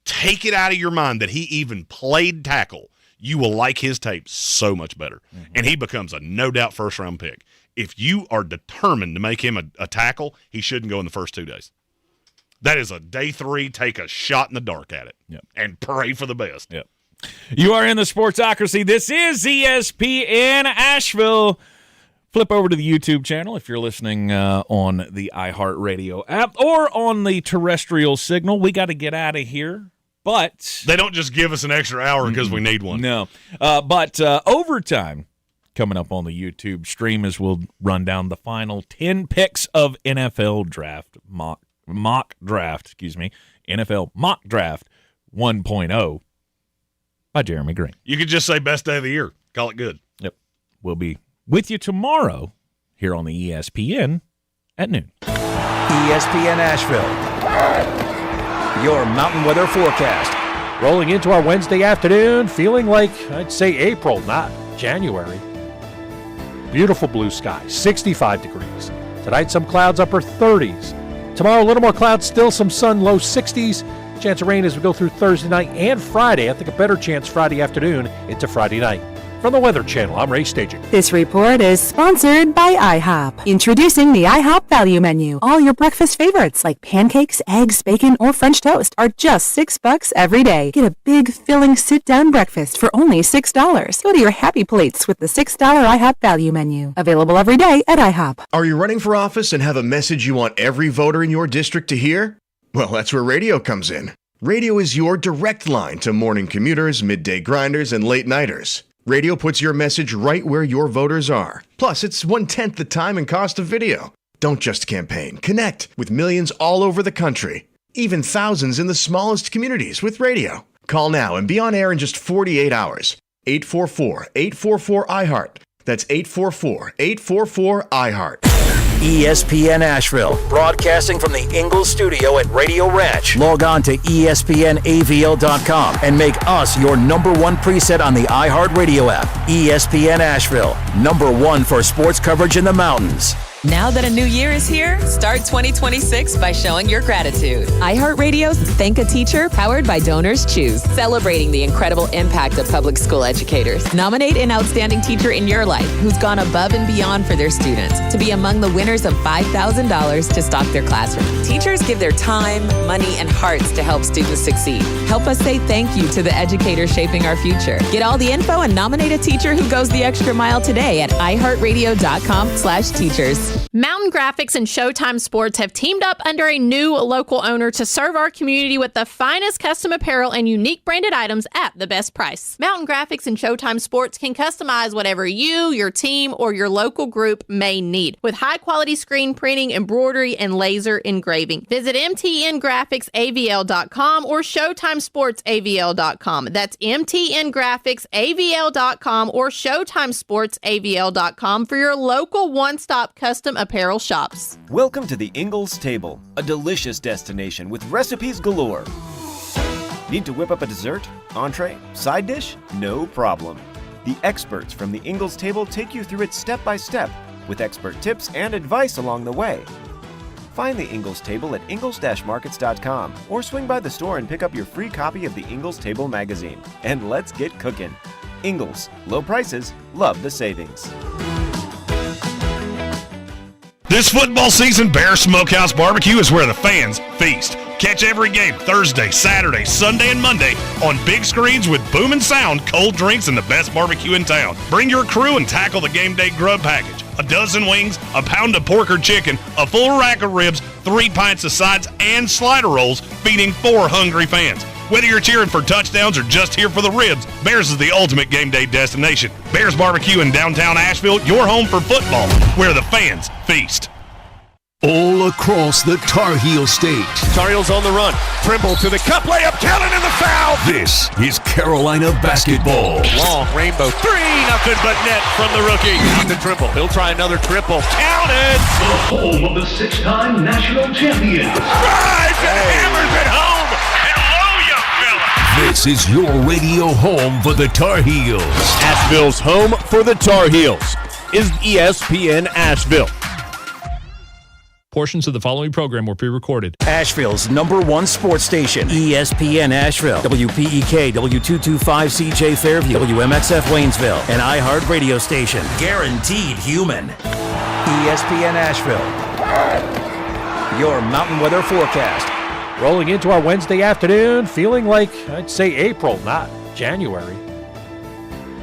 take it out of your mind that he even played tackle, you will like his tape so much better. And he becomes a no-doubt first-round pick. If you are determined to make him a tackle, he shouldn't go in the first 2 days. That is a day 3, take a shot in the dark at it and pray for the best. You are in the Sportsocracy. This is ESPN Asheville. flip over to the YouTube channel if you're listening on the iHeartRadio app or on the terrestrial signal. We got to get out of here, but they don't just give us an extra hour because we need one. No, but overtime coming up on the YouTube stream as we'll run down the final 10 picks of NFL draft mock draft. NFL mock draft 1.0 by Jeremy Green. You could just say best day of the year. Call it good. Yep. We'll be with you tomorrow here on the ESPN at noon. ESPN Asheville, your mountain weather forecast. Rolling into our Wednesday afternoon, feeling like, I'd say April, not January. Beautiful blue sky, 65 degrees. Tonight, some clouds, upper 30s. Tomorrow, a little more clouds, still some sun, low 60s. Chance of rain as we go through Thursday night and Friday. I think a better chance Friday afternoon into Friday night. From the Weather Channel, I'm Ray Staging. This report is sponsored by IHOP. Introducing the IHOP Value Menu. All your breakfast favorites like pancakes, eggs, bacon, or French toast are just $6 every day. Get a big, filling sit-down breakfast for only $6. Go to your happy plates with the $6 IHOP Value Menu. Available every day at IHOP. Are you running for office and have a message you want every voter in your district to hear? Well, that's where radio comes in. Radio is your direct line to morning commuters, midday grinders, and late-nighters. Radio puts your message right where your voters are. Plus, it's 1/10 the time and cost of video. Don't just campaign. Connect with millions all over the country. Even thousands in the smallest communities with radio. Call now and be on air in just 48 hours. 844-844-IHEART. That's 844-844-IHEART. ESPN Asheville, broadcasting from the Ingalls studio at Radio Ranch. Log on to ESPNAVL.com and make us your number one preset on the iHeartRadio app. ESPN Asheville, number one for sports coverage in the mountains. Now that a new year is here, start 2026 by showing your gratitude. iHeartRadio's Thank a Teacher, powered by Donors Choose, celebrating the incredible impact of public school educators. Nominate an outstanding teacher in your life who's gone above and beyond for their students to be among the winners of $5,000 to stock their classroom. Teachers give their time, money, and hearts to help students succeed. Help us say thank you to the educators shaping our future. Get all the info and nominate a teacher who goes the extra mile today at iHeartRadio.com/teachers. Mountain Graphics and Showtime Sports have teamed up under a new local owner to serve our community with the finest custom apparel and unique branded items at the best price. Mountain Graphics and Showtime Sports can customize whatever you, your team, or your local group may need with high-quality screen printing, embroidery, and laser engraving. Visit mtngraphicsavl.com or showtimesportsavl.com. That's mtngraphicsavl.com or showtimesportsavl.com for your local one-stop custom apparel shops. Welcome to the Ingalls Table, a delicious destination with recipes galore. Need to whip up a dessert, entree, side dish? No problem. The experts from the Ingalls Table take you through it step by step with expert tips and advice along the way. Find the Ingalls Table at ingalls-markets.com or swing by the store and pick up your free copy of the Ingalls Table magazine. And let's get cooking. Ingalls, low prices, love the savings. This football season, Bear Smokehouse Barbecue is where the fans feast. Catch every game Thursday, Saturday, Sunday, and Monday on big screens with booming sound, cold drinks, and the best barbecue in town. Bring your crew and tackle the game day grub package. A dozen wings, a pound of pork or chicken, a full rack of ribs, 3 pints of sides, and slider rolls, feeding 4 hungry fans. Whether you're cheering for touchdowns or just here for the ribs, Bears is the ultimate game day destination. Bears Barbecue in downtown Asheville, your home for football, where the fans feast. All across the Tar Heel state. Tar Heels on the run. Trimble to the cup, layup, Kellen in the foul. This is Carolina basketball. Long rainbow three, nothing but net from the rookie. Out to Trimble. He'll try another triple. Counted. The home of the 6-time national champions. Drives and hammers it home. This is your radio home for the Tar Heels. Asheville's home for the Tar Heels is ESPN Asheville. Portions of the following program were pre-recorded. Asheville's number one sports station, ESPN Asheville, WPEK, W225CJ Fairview, WMXF Waynesville, an iHeart radio station. Guaranteed human. ESPN Asheville, your mountain weather forecast. Rolling into our Wednesday afternoon, feeling like, I'd say April, not January.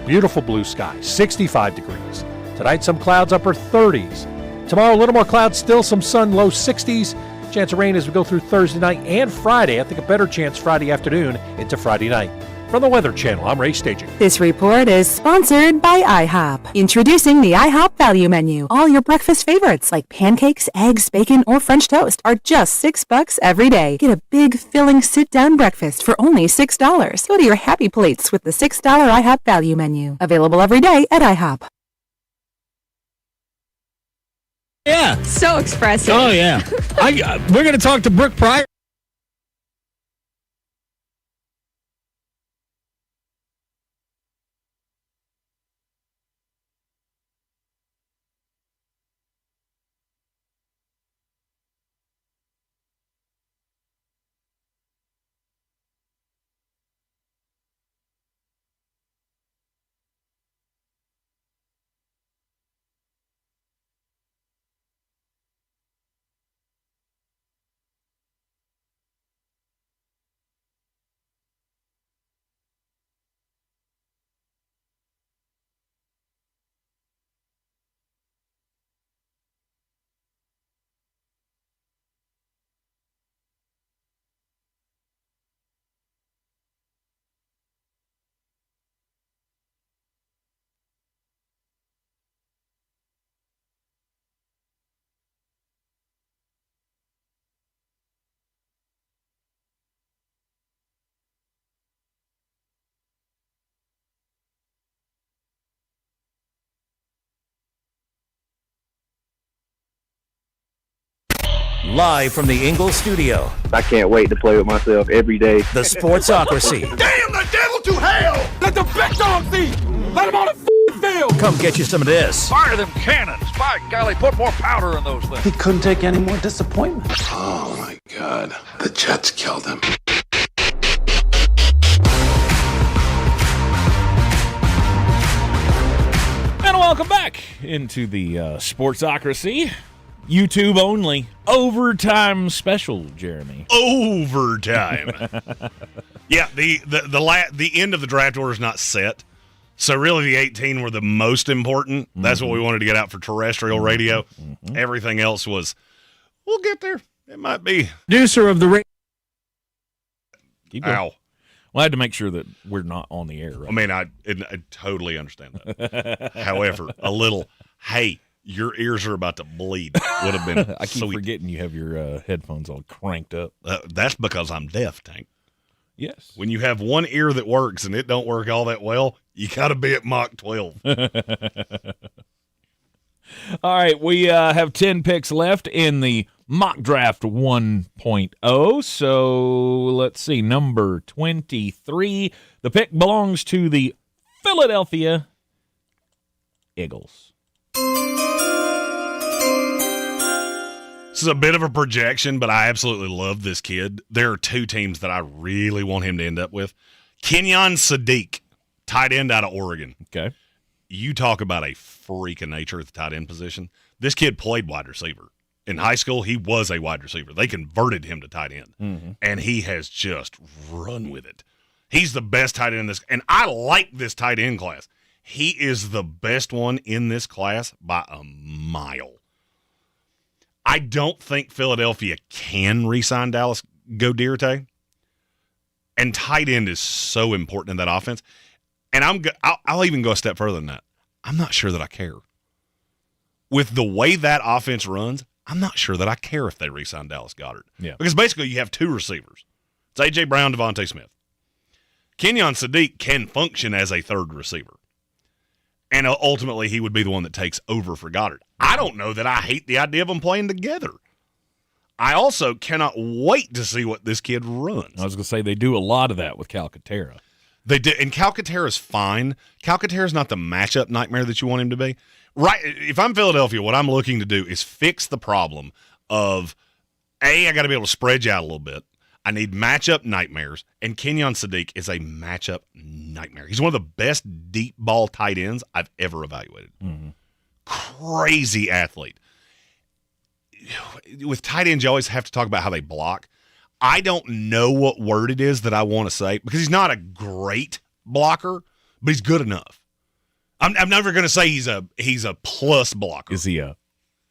Beautiful blue sky, 65 degrees. Tonight, some clouds, upper 30s. Tomorrow, a little more clouds, still some sun, low 60s. Chance of rain as we go through Thursday night and Friday. I think a better chance Friday afternoon into Friday night. From the Weather Channel, I'm Ray Staging. This report is sponsored by IHOP. Introducing the IHOP Value Menu. All your breakfast favorites like pancakes, eggs, bacon, or French toast are just $6 every day. Get a big, filling sit-down breakfast for only $6. Go to your happy plates with the $6 IHOP Value Menu. Available every day at IHOP. Yeah. So expressive. Oh, yeah. We're going to talk to Brooke Pryor. Live from the Ingalls studio. I can't wait to play with myself every day. The Sportsocracy. Damn the devil to hell! Let the big dogs eat! Let them on the field! Come get you some of this. Fire them cannons! By golly, put more powder in those things. He couldn't take any more disappointment. Oh my God. The Jets killed him. And welcome back into the Sportsocracy. YouTube only overtime special, Jeremy. Overtime. Yeah, the end of the draft order is not set. So really the 18 were the most important. That's what we wanted to get out for terrestrial radio. Mm-hmm. Everything else was, we'll get there. It might be. Producer of the radio. Ow. Well, I had to make sure that we're not on the air. Right? I mean, I totally understand that. However, a little, hey, your ears are about to bleed would have been I keep forgetting you have your headphones all cranked up. That's because I'm deaf, Tank. Yes. When you have one ear that works and it don't work all that well, you got to be at Mach 12. All right, we have 10 picks left in the mock draft 1.0. So let's see, number 23. The pick belongs to the Philadelphia Eagles. This is a bit of a projection, but I absolutely love this kid. There are two teams that I really want him to end up with. Kenyon Sadiq, tight end out of Oregon. Okay. You talk about a freak of nature at the tight end position. This kid played wide receiver. In high school, he was a wide receiver. They converted him to tight end, and he has just run with it. He's the best tight end in this, and I like this tight end class. He is the best one in this class by a mile. I don't think Philadelphia can re-sign Dallas Goedert, and tight end is so important in that offense. And I'll even go a step further than that. I'm not sure that I care. With the way that offense runs, I'm not sure that I care if they re-sign Dallas Goedert. Yeah. Because basically you have two receivers. It's A.J. Brown, Devontae Smith. Kenyon Sadiq can function as a third receiver. And ultimately, he would be the one that takes over for Goddard. I don't know that I hate the idea of them playing together. I also cannot wait to see what this kid runs. I was going to say, they do a lot of that with Calcaterra. They do, and Calcaterra's fine. Calcaterra's not the matchup nightmare that you want him to be. Right? If I'm Philadelphia, what I'm looking to do is fix the problem of, I got to be able to spread you out a little bit. I need matchup nightmares, and Kenyon Sadiq is a matchup nightmare. He's one of the best deep ball tight ends I've ever evaluated. Mm-hmm. Crazy athlete. With tight ends, you always have to talk about how they block. I don't know what word it is that I want to say because he's not a great blocker, but he's good enough. I'm never going to say he's a plus blocker. Is he a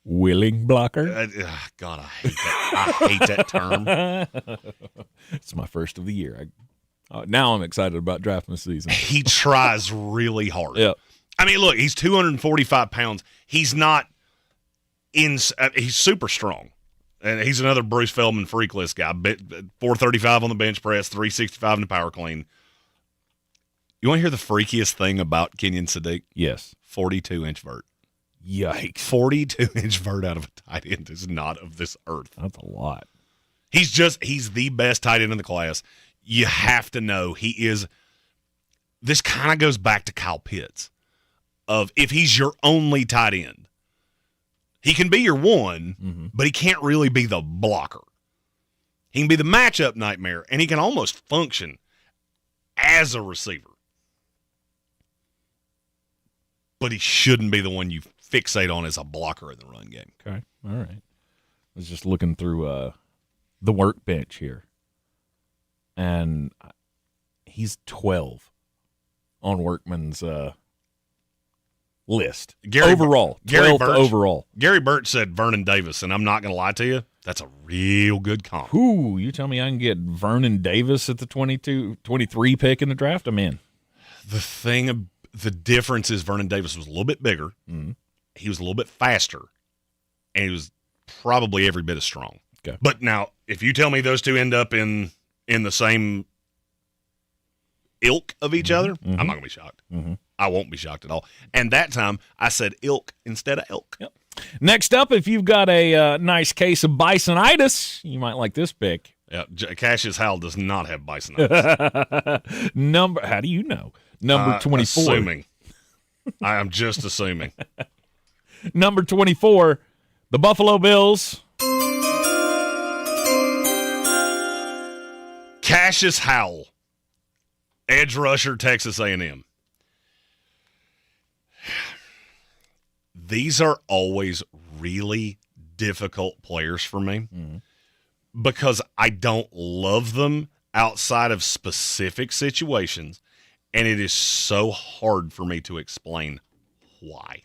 willing blocker? God, I hate that term. It's my first of the year. Now I'm excited about drafting this season. He tries really hard. Yeah. I mean, look, he's 245 pounds. He's not he's super strong. And he's another Bruce Feldman freak list guy. 435 on the bench press, 365 in the power clean. You want to hear the freakiest thing about Kenyon Sadiq? Yes. 42-inch vert. Yikes. 42-inch vert out of a tight end is not of this earth. That's a lot. He's the best tight end in the class. You have to know he is. This kind of goes back to Kyle Pitts of if he's your only tight end, he can be your one, but he can't really be the blocker. He can be the matchup nightmare, and he can almost function as a receiver. But he shouldn't be the one you fixate on as a blocker in the run game. Okay. All right. I was just looking through the workbench here. And he's 12 on Workman's list. Overall. 12th overall. Gary Birch said Vernon Davis, and I'm not going to lie to you, that's a real good comp. Ooh, you tell me I can get Vernon Davis at the 23 pick in the draft? I'm in. The difference is Vernon Davis was a little bit bigger. Mm-hmm. He was a little bit faster, and he was probably every bit as strong. Okay. But now, if you tell me those two end up in the same ilk of each other, I'm not going to be shocked. I won't be shocked at all. And that time, I said ilk instead of elk. Yep. Next up, if you've got a nice case of bisonitis, you might like this pick. Yeah, Cassius Howell does not have bisonitis. How do you know? Number 24. Assuming. I am just assuming. Number 24, the Buffalo Bills. Cassius Howell, edge rusher, Texas A&M. These are always really difficult players for me because I don't love them outside of specific situations, and it is so hard for me to explain why.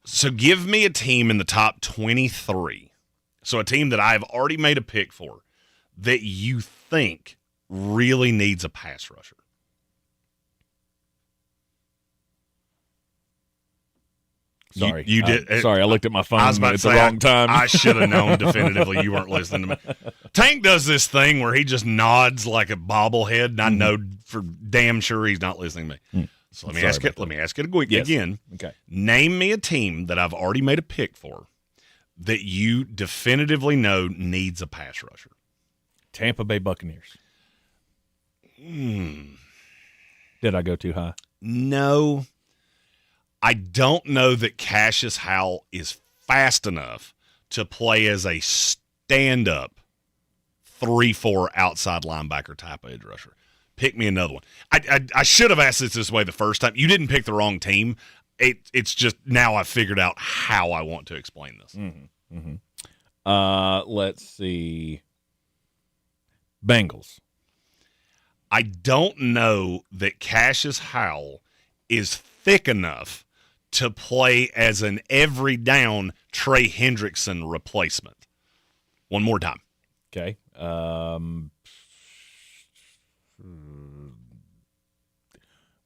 So give me a team in the top 23, so a team that I've already made a pick for, that you think really needs a pass rusher. Sorry. You did. Sorry, I looked at my phone at the wrong time. I should have known definitively you weren't listening to me. Tank does this thing where he just nods like a bobblehead, and I know for damn sure he's not listening to me. So let me ask it again. Okay. Name me a team that I've already made a pick for that you definitively know needs a pass rusher. Tampa Bay Buccaneers. Did I go too high? No. I don't know that Cassius Howell is fast enough to play as a stand-up 3-4 outside linebacker type edge rusher. Pick me another one. I should have asked this way the first time. You didn't pick the wrong team. It's just now I've figured out how I want to explain this. Let's see. Bengals. I don't know that Cassius Howell is thick enough to play as an every down Trey Hendrickson replacement. One more time. Okay.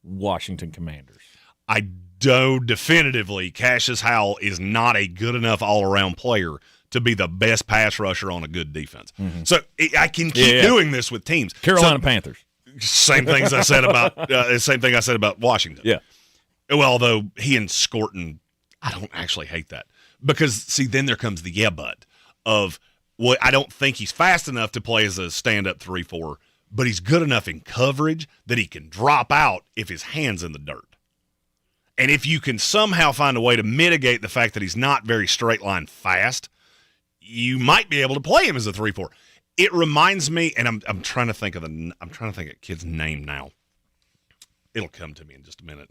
Washington Commanders. I know definitively Cassius Howell is not a good enough all-around player to be the best pass rusher on a good defense. So I can keep doing this with teams. Carolina Panthers. Same thing I said about Washington. Yeah. Well, although he and Scorton, I don't actually hate that. Because, see, then there comes the but of, well, I don't think he's fast enough to play as a stand-up 3-4, but he's good enough in coverage that he can drop out if his hand's in the dirt. And if you can somehow find a way to mitigate the fact that he's not very straight-line fast, you might be able to play him as a 3-4. It reminds me, and I'm trying to think of a kid's name now. It'll come to me in just a minute.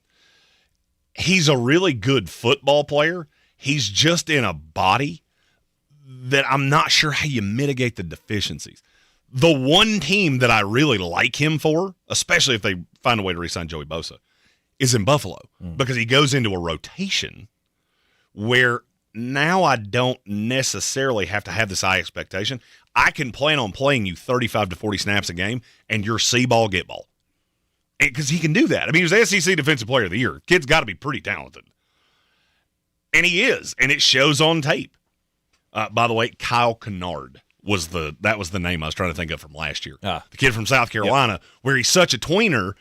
He's a really good football player. He's just in a body that I'm not sure how you mitigate the deficiencies. The one team that I really like him for, especially if they find a way to re-sign Joey Bosa, is in Buffalo because he goes into a rotation where now I don't necessarily have to have this high expectation. I can plan on playing you 35 to 40 snaps a game and you're see ball, get ball. Because he can do that. I mean, he was the SEC Defensive Player of the Year. Kid's got to be pretty talented. And he is, and it shows on tape. By the way, Kyle Kennard was the name I was trying to think of from last year. The kid from South Carolina, where he's such a tweener,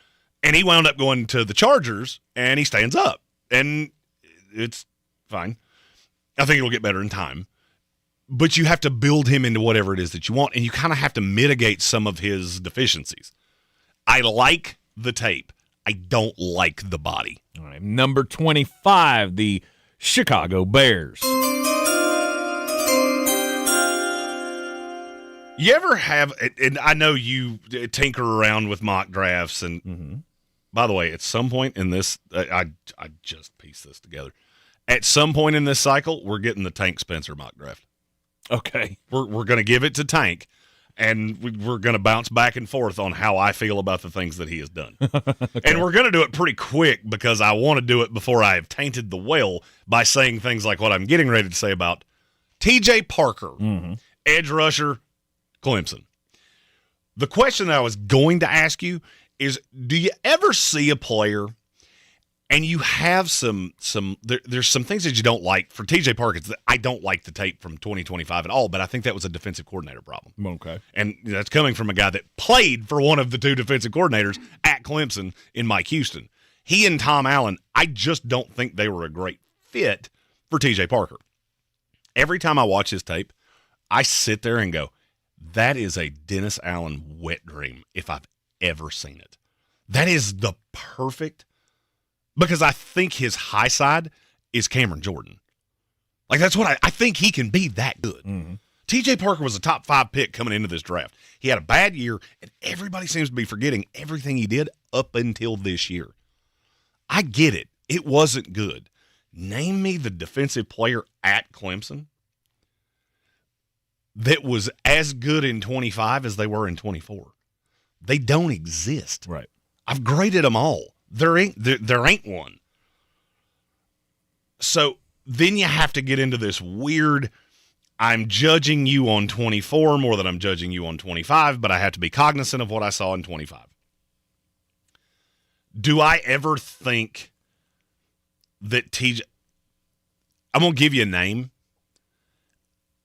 and he wound up going to the Chargers, and he stands up. And it's fine. I think it'll get better in time. But you have to build him into whatever it is that you want, and you kind of have to mitigate some of his deficiencies. I like the tape. I don't like the body. All right, number 25, the Chicago Bears. You ever have, and I know you tinker around with mock drafts, and by the way, at some point in this, I just pieced this together. At some point in this cycle, we're getting the Tank Spencer mock draft. Okay. We're going to give it to Tank, and we're going to bounce back and forth on how I feel about the things that he has done. Okay. And we're going to do it pretty quick because I want to do it before I have tainted the well by saying things like what I'm getting ready to say about T.J. Parker, edge rusher, Clemson. The question that I was going to ask you is, do you ever see a player and you have there's some things that you don't like? For T.J. Parker, I don't like the tape from 2025 at all, but I think that was a defensive coordinator problem. Okay. And that's coming from a guy that played for one of the two defensive coordinators at Clemson in Mike Houston. He and Tom Allen, I just don't think they were a great fit for T.J. Parker. Every time I watch his tape, I sit there and go, that is a Dennis Allen wet dream if I've ever seen it. That is the perfect, because I think his high side is Cameron Jordyn. Like, that's what I think he can be that good. T.J. Parker was a top 5 pick coming into this draft. He had a bad year, and everybody seems to be forgetting everything he did up until this year. I get it. It wasn't good. Name me the defensive player at Clemson that was as good in 25 as they were in 24. They don't exist. Right. I've graded them all. There ain't one. So then you have to get into this weird, I'm judging you on 24 more than I'm judging you on 25, but I have to be cognizant of what I saw in 25. Do I ever think that TJ, I'm going to give you a name,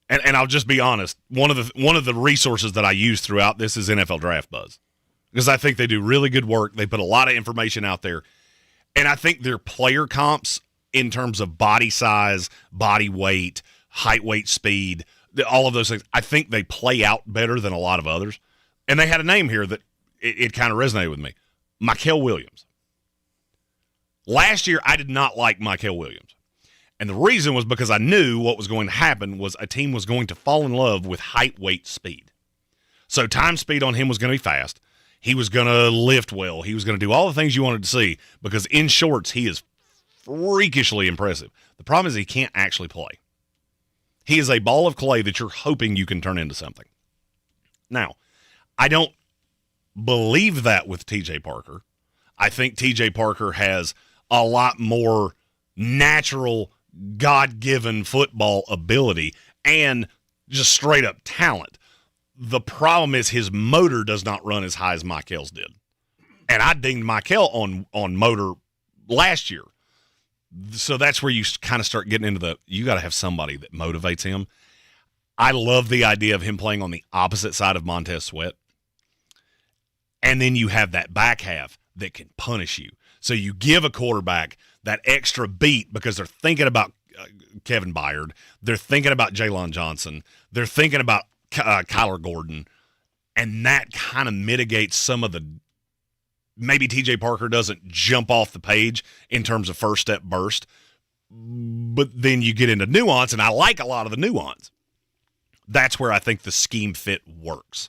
and I'll just be honest, one of the resources that I use throughout this is NFL Draft Buzz, because I think they do really good work. They put a lot of information out there, and I think their player comps in terms of body size, body weight, height, weight, speed, all of those things, I think they play out better than a lot of others. And they had a name here that it kind of resonated with me. Mykel Williams. Last year, I did not like Mykel Williams. And the reason was because I knew what was going to happen was a team was going to fall in love with height, weight, speed. So time speed on him was going to be fast. He was going to lift well. He was going to do all the things you wanted to see because in shorts, he is freakishly impressive. The problem is he can't actually play. He is a ball of clay that you're hoping you can turn into something. Now, I don't believe that with T.J. Parker. I think T.J. Parker has a lot more natural, God-given football ability and just straight-up talent. The problem is his motor does not run as high as Mykel's did. And I dinged Mykel on motor last year. So that's where you kind of start getting into you got to have somebody that motivates him. I love the idea of him playing on the opposite side of Montez Sweat. And then you have that back half that can punish you. So you give a quarterback that extra beat because they're thinking about Kevin Byard. They're thinking about Jalen Johnson. They're thinking about Kyler Gordon. And that kind of mitigates some of the maybe T.J. Parker doesn't jump off the page in terms of first step burst, but then you get into nuance, and I like a lot of the nuance. That's where I think the scheme fit works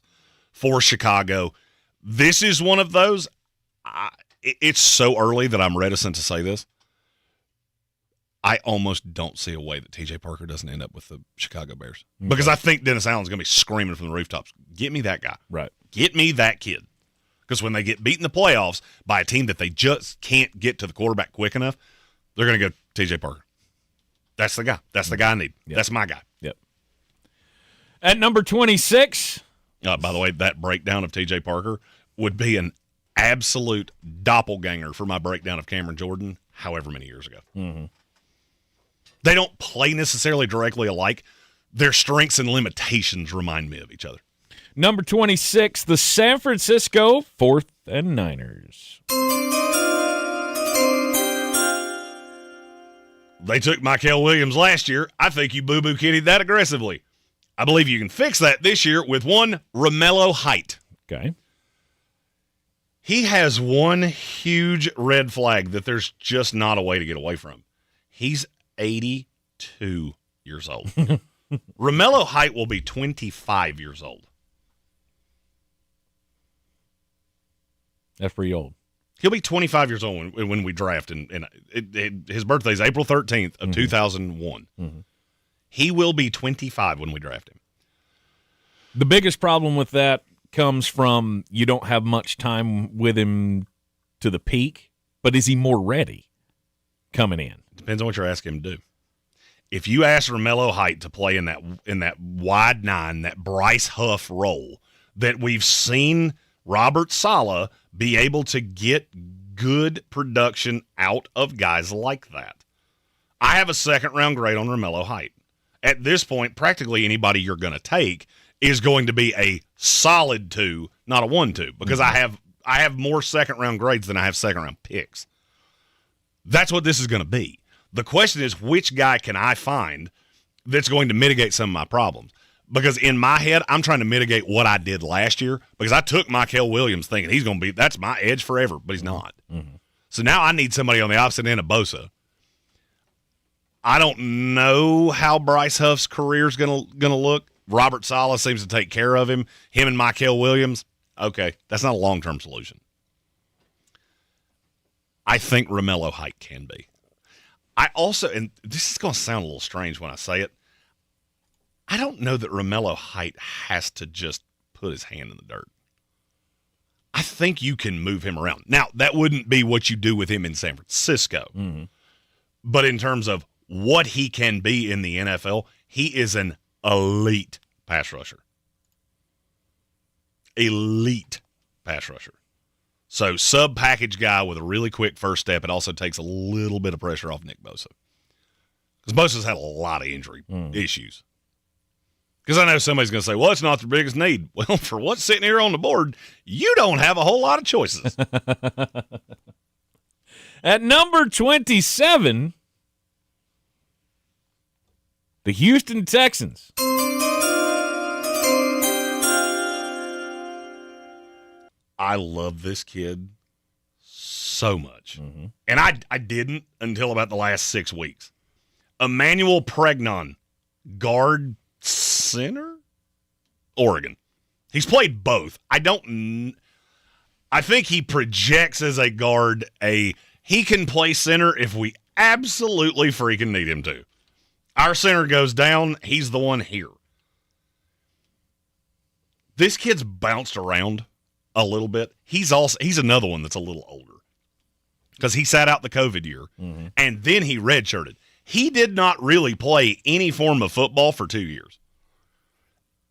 for Chicago. This is one of those. It's so early that I'm reticent to say this. I almost don't see a way that T.J. Parker doesn't end up with the Chicago Bears because I think Dennis Allen's going to be screaming from the rooftops, get me that guy. Right. Get me that kid. Because when they get beat in the playoffs by a team that they just can't get to the quarterback quick enough, they're going to go T.J. Parker. That's the guy. That's the guy I need. Yep. That's my guy. Yep. At number 26. By the way, that breakdown of T.J. Parker would be an absolute doppelganger for my breakdown of Cameron Jordyn however many years ago. Mm-hmm. They don't play necessarily directly alike. Their strengths and limitations remind me of each other. Number 26, the San Francisco 4th and Niners. They took Mykel Williams last year. I think you boo-boo kittied that aggressively. I believe you can fix that this year with one Romello Height. Okay. He has one huge red flag that there's just not a way to get away from. He's 82 years old. Romello Height will be 25 years old. That's pretty old. He'll be 25 years old when we draft, and his birthday is April 13th of 2001. Mm-hmm. He will be 25 when we draft him. The biggest problem with that comes from you don't have much time with him to the peak, but is he more ready coming in? Depends on what you're asking him to do. If you ask Romello Height to play in that wide nine, that Bryce Huff role that we've seen Robert Saleh be able to get good production out of guys like that. I have a second-round grade on Romello Height. At this point, practically anybody you're going to take is going to be a solid 2, not a 1-2, because I have more second-round grades than I have second-round picks. That's what this is going to be. The question is, which guy can I find that's going to mitigate some of my problems? Because in my head, I'm trying to mitigate what I did last year because I took Mykel Williams thinking he's going to be, that's my edge forever, but he's not. Mm-hmm. So now I need somebody on the opposite end of Bosa. I don't know how Bryce Huff's career is going to look. Robert Saleh seems to take care of him. Him and Mykel Williams, okay, that's not a long-term solution. I think Romello Height can be. I also, and this is going to sound a little strange when I say it, I don't know that Romello Height has to just put his hand in the dirt. I think you can move him around. Now, that wouldn't be what you do with him in San Francisco. Mm-hmm. But in terms of what he can be in the NFL, he is an elite pass rusher. Elite pass rusher. So, sub-package guy with a really quick first step. It also takes a little bit of pressure off Nick Bosa. Because Bosa's had a lot of injury issues. Because I know somebody's going to say, well, it's not the biggest need. Well, for what's sitting here on the board, you don't have a whole lot of choices. At number 27, the Houston Texans. I love this kid so much. Mm-hmm. And I didn't until about the last 6 weeks. Emmanuel Pregnon, guard center? Oregon. He's played both. I think he projects as a guard he can play center if we absolutely freaking need him to. Our center goes down, he's the one here. This kid's bounced around a little bit. He's another one that's a little older because he sat out the COVID year, and then he redshirted. He did not really play any form of football for 2 years.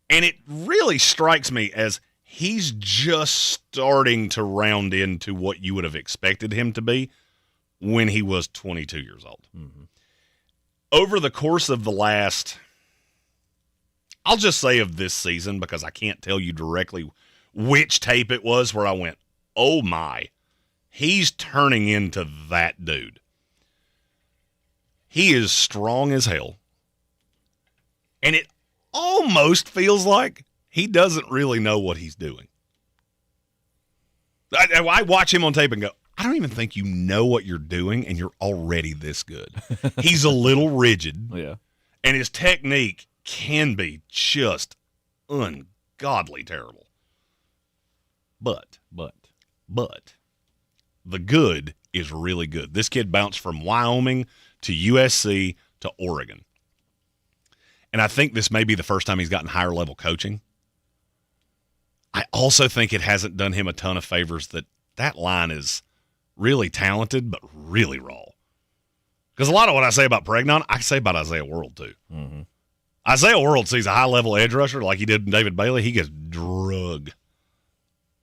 And it really strikes me as he's just starting to round into what you would have expected him to be when he was 22 years old. Mm-hmm. Over the course of the last, I'll just say of this season, because I can't tell you directly which tape it was where I went, oh my, he's turning into that dude. He is strong as hell. And it almost feels like he doesn't really know what he's doing. I watch him on tape and go, I don't even think you know what you're doing, and you're already this good. He's a little rigid. Yeah. And his technique can be just ungodly terrible. But the good is really good. This kid bounced from Wyoming to USC to Oregon. And I think this may be the first time he's gotten higher level coaching. I also think it hasn't done him a ton of favors that line is really talented, but really raw. Because a lot of what I say about Pregnon, I say about Isaiah World, too. Mm-hmm. Isaiah World sees a high-level edge rusher like he did in David Bailey, he gets drug.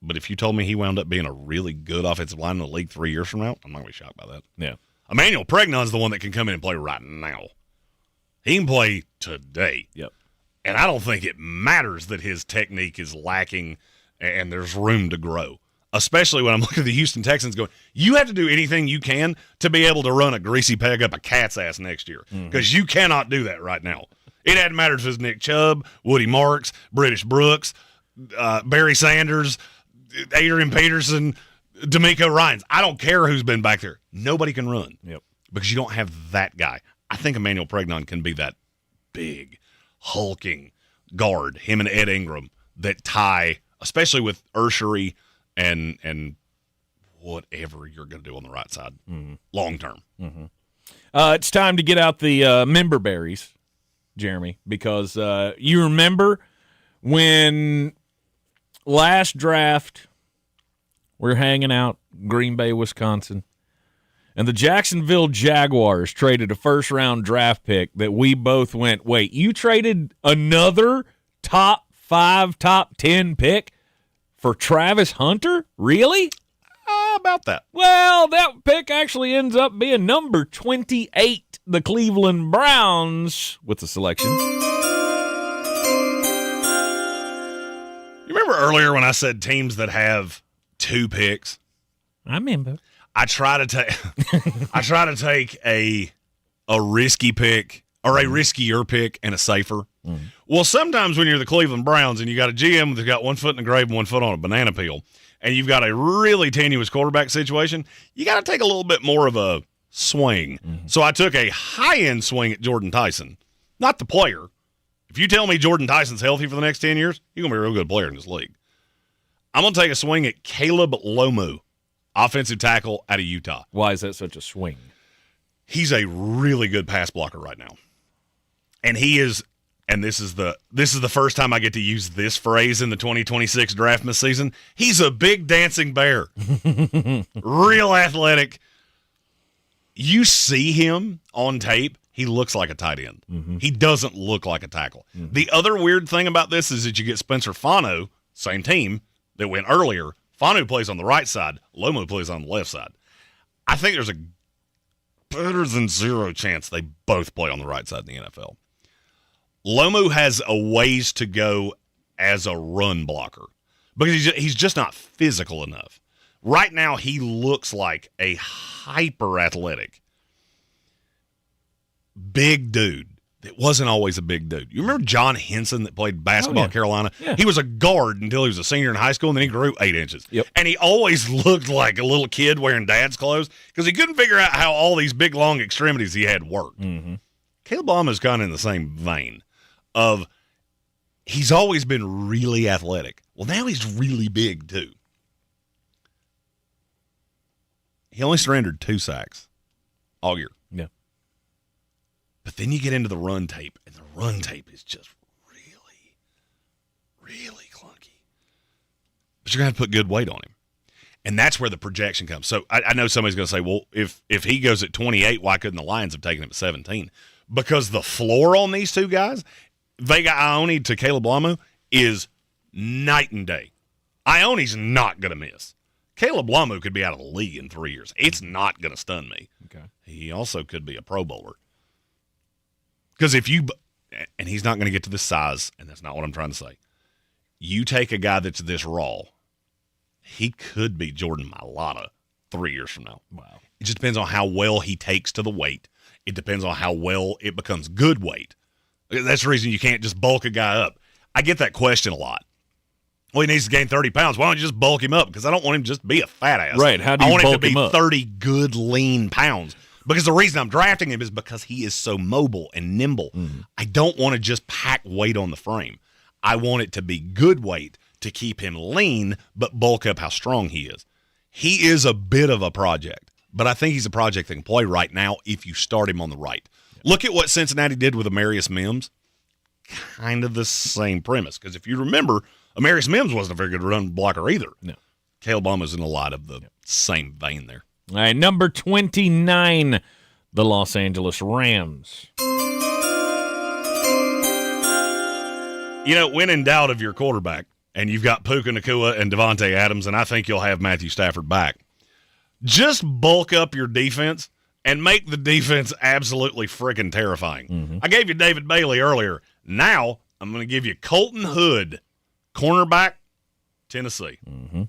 But if you told me he wound up being a really good offensive line in the league 3 years from now, I'm not going to be shocked by that. Yeah. Emmanuel Pregnon's the one that can come in and play right now. He can play today. Yep. And I don't think it matters that his technique is lacking and there's room to grow. Especially when I'm looking at the Houston Texans going, you have to do anything you can to be able to run a greasy peg up a cat's ass next year. Because you cannot do that right now. It hadn't mattered if it was Nick Chubb, Woody Marks, British Brooks, Barry Sanders, Adrian Peterson, D'Amico Ryans. I don't care who's been back there. Nobody can run. Yep. Because you don't have that guy. I think Emmanuel Pregnon can be that big, hulking guard, him and Ed Ingram, that tie, especially with Ursery and whatever you're going to do on the right side, long term. Mm-hmm. It's time to get out the member berries, Jeremy, because you remember when last draft we're hanging out Green Bay, Wisconsin, and the Jacksonville Jaguars traded a first-round draft pick that we both went, wait, you traded another top 5, top 10 pick for Travis Hunter? Really? About that. Well, that pick actually ends up being number 28, the Cleveland Browns, with the selection. You remember earlier when I said teams that have 2 picks? I remember. I try to take a risky pick or a riskier pick and a safer. Well, sometimes when you're the Cleveland Browns and you got a GM that's got 1 foot in the grave and 1 foot on a banana peel, and you've got a really tenuous quarterback situation, you got to take a little bit more of a swing. So I took a high-end swing at Jordyn Tyson, not the player. If you tell me Jordyn Tyson's healthy for the next 10 years, he's going to be a real good player in this league. I'm going to take a swing at Caleb Lomu, offensive tackle out of Utah. Why is that such a swing? He's a really good pass blocker right now. And he is, and this is the first time I get to use this phrase in the 2026 draft miss season, he's a big dancing bear. Real athletic. You see him on tape, he looks like a tight end. He doesn't look like a tackle. The other weird thing about this is that you get Spencer Fano, same team that went earlier. Fano plays on the right side. Lomu plays on the left side. I think there's a better than 0 chance they both play on the right side in the NFL. Lomu has a ways to go as a run blocker because he's just not physical enough. Right now, he looks like a hyper-athletic, big dude that wasn't always a big dude. You remember John Henson that played basketball at Carolina? Yeah. He was a guard until he was a senior in high school, and then he grew 8 inches. And he always looked like a little kid wearing dad's clothes because he couldn't figure out how all these big, long extremities he had worked. Caleb Bauma's kind of in the same vein of he's always been really athletic. Well, now he's really big, too. He only surrendered 2 sacks all year. Yeah. But then you get into the run tape, and the run tape is just really, really clunky. But you're going to have to put good weight on him. And that's where the projection comes. So I know somebody's going to say, well, if he goes at 28, why couldn't the Lions have taken him at 17? Because the floor on these two guys, Vega Ioane to Caleb Lomu, is night and day. Ioane's not going to miss. Caleb Lomu could be out of the league in 3 years. It's not going to stun me. Okay. He also could be a Pro Bowler. Because and he's not going to get to this size, and that's not what I'm trying to say. You take a guy that's this raw, he could be Jordan Mailata 3 years from now. Wow. It just depends on how well he takes to the weight. It depends on how well it becomes good weight. That's the reason you can't just bulk a guy up. I get that question a lot. Well, he needs to gain 30 pounds. Why don't you just bulk him up? Because I don't want him to just be a fat ass. Right. How do you bulk him up? I want him to be 30 good, lean pounds. Because the reason I'm drafting him is because he is so mobile and nimble. I don't want to just pack weight on the frame. I want it to be good weight to keep him lean, but bulk up how strong he is. He is a bit of a project, but I think he's a project that can play right now if you start him on the right. Yeah. Look at what Cincinnati did with Amarius Mims. Kind of the same premise. Because if you remember, Amarius Mims wasn't a very good run blocker either. No. Caleb Bauma's in a lot of the same vein there. All right, number 29, the Los Angeles Rams. You know, when in doubt of your quarterback, and you've got Puka Nacua and Devontae Adams, and I think you'll have Matthew Stafford back, just bulk up your defense and make the defense absolutely freaking terrifying. Mm-hmm. I gave you David Bailey earlier. Now I'm going to give you Colton Hood, cornerback, Tennessee. Mm-hmm.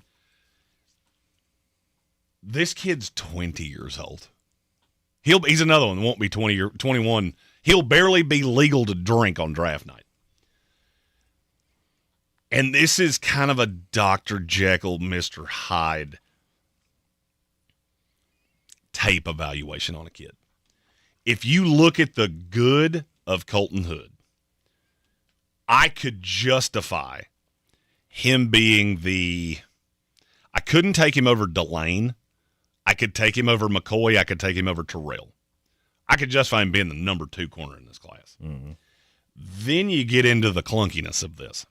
This kid's 20 years old. He's another one that won't be 21. He'll barely be legal to drink on draft night. And this is kind of a Dr. Jekyll, Mr. Hyde tape evaluation on a kid. If you look at the good of Colton Hood, I could justify him being I couldn't take him over Delane. I could take him over McCoy. I could take him over Terrell. I could justify him being the number 2 corner in this class. Mm-hmm. Then you get into the clunkiness of this.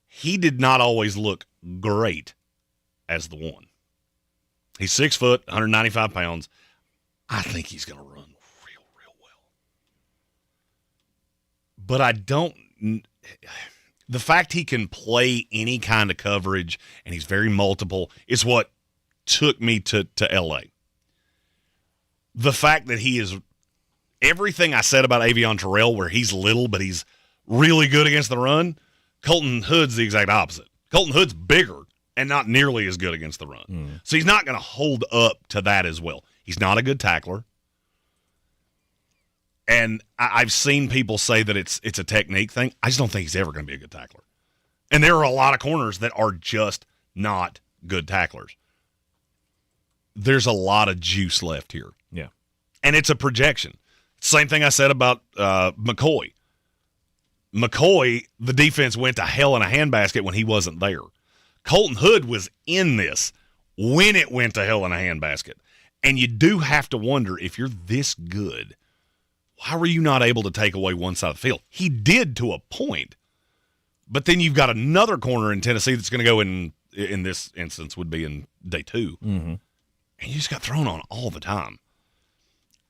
He did not always look great as the one. He's 6 foot, 195 pounds. I think he's going to run real well. But I don't. The fact he can play any kind of coverage and he's very multiple is what took me to L.A. The fact that he is everything I said about Avion Terrell, where he's little but he's really good against the run, Colton Hood's the exact opposite. Colton Hood's bigger and not nearly as good against the run. Mm. So he's not going to hold up to that as well. He's not a good tackler. And I've seen people say that it's a technique thing. I just don't think he's ever going to be a good tackler. And there are a lot of corners that are just not good tacklers. There's a lot of juice left here. Yeah. And it's a projection. Same thing I said about McCoy. McCoy, the defense went to hell in a handbasket when he wasn't there. Colton Hood was in this when it went to hell in a handbasket. And you do have to wonder, if you're this good, why were you not able to take away one side of the field? He did to a point. But then you've got another corner in Tennessee that's going to go in this instance would be in day 2. Mm-hmm. And you just got thrown on all the time.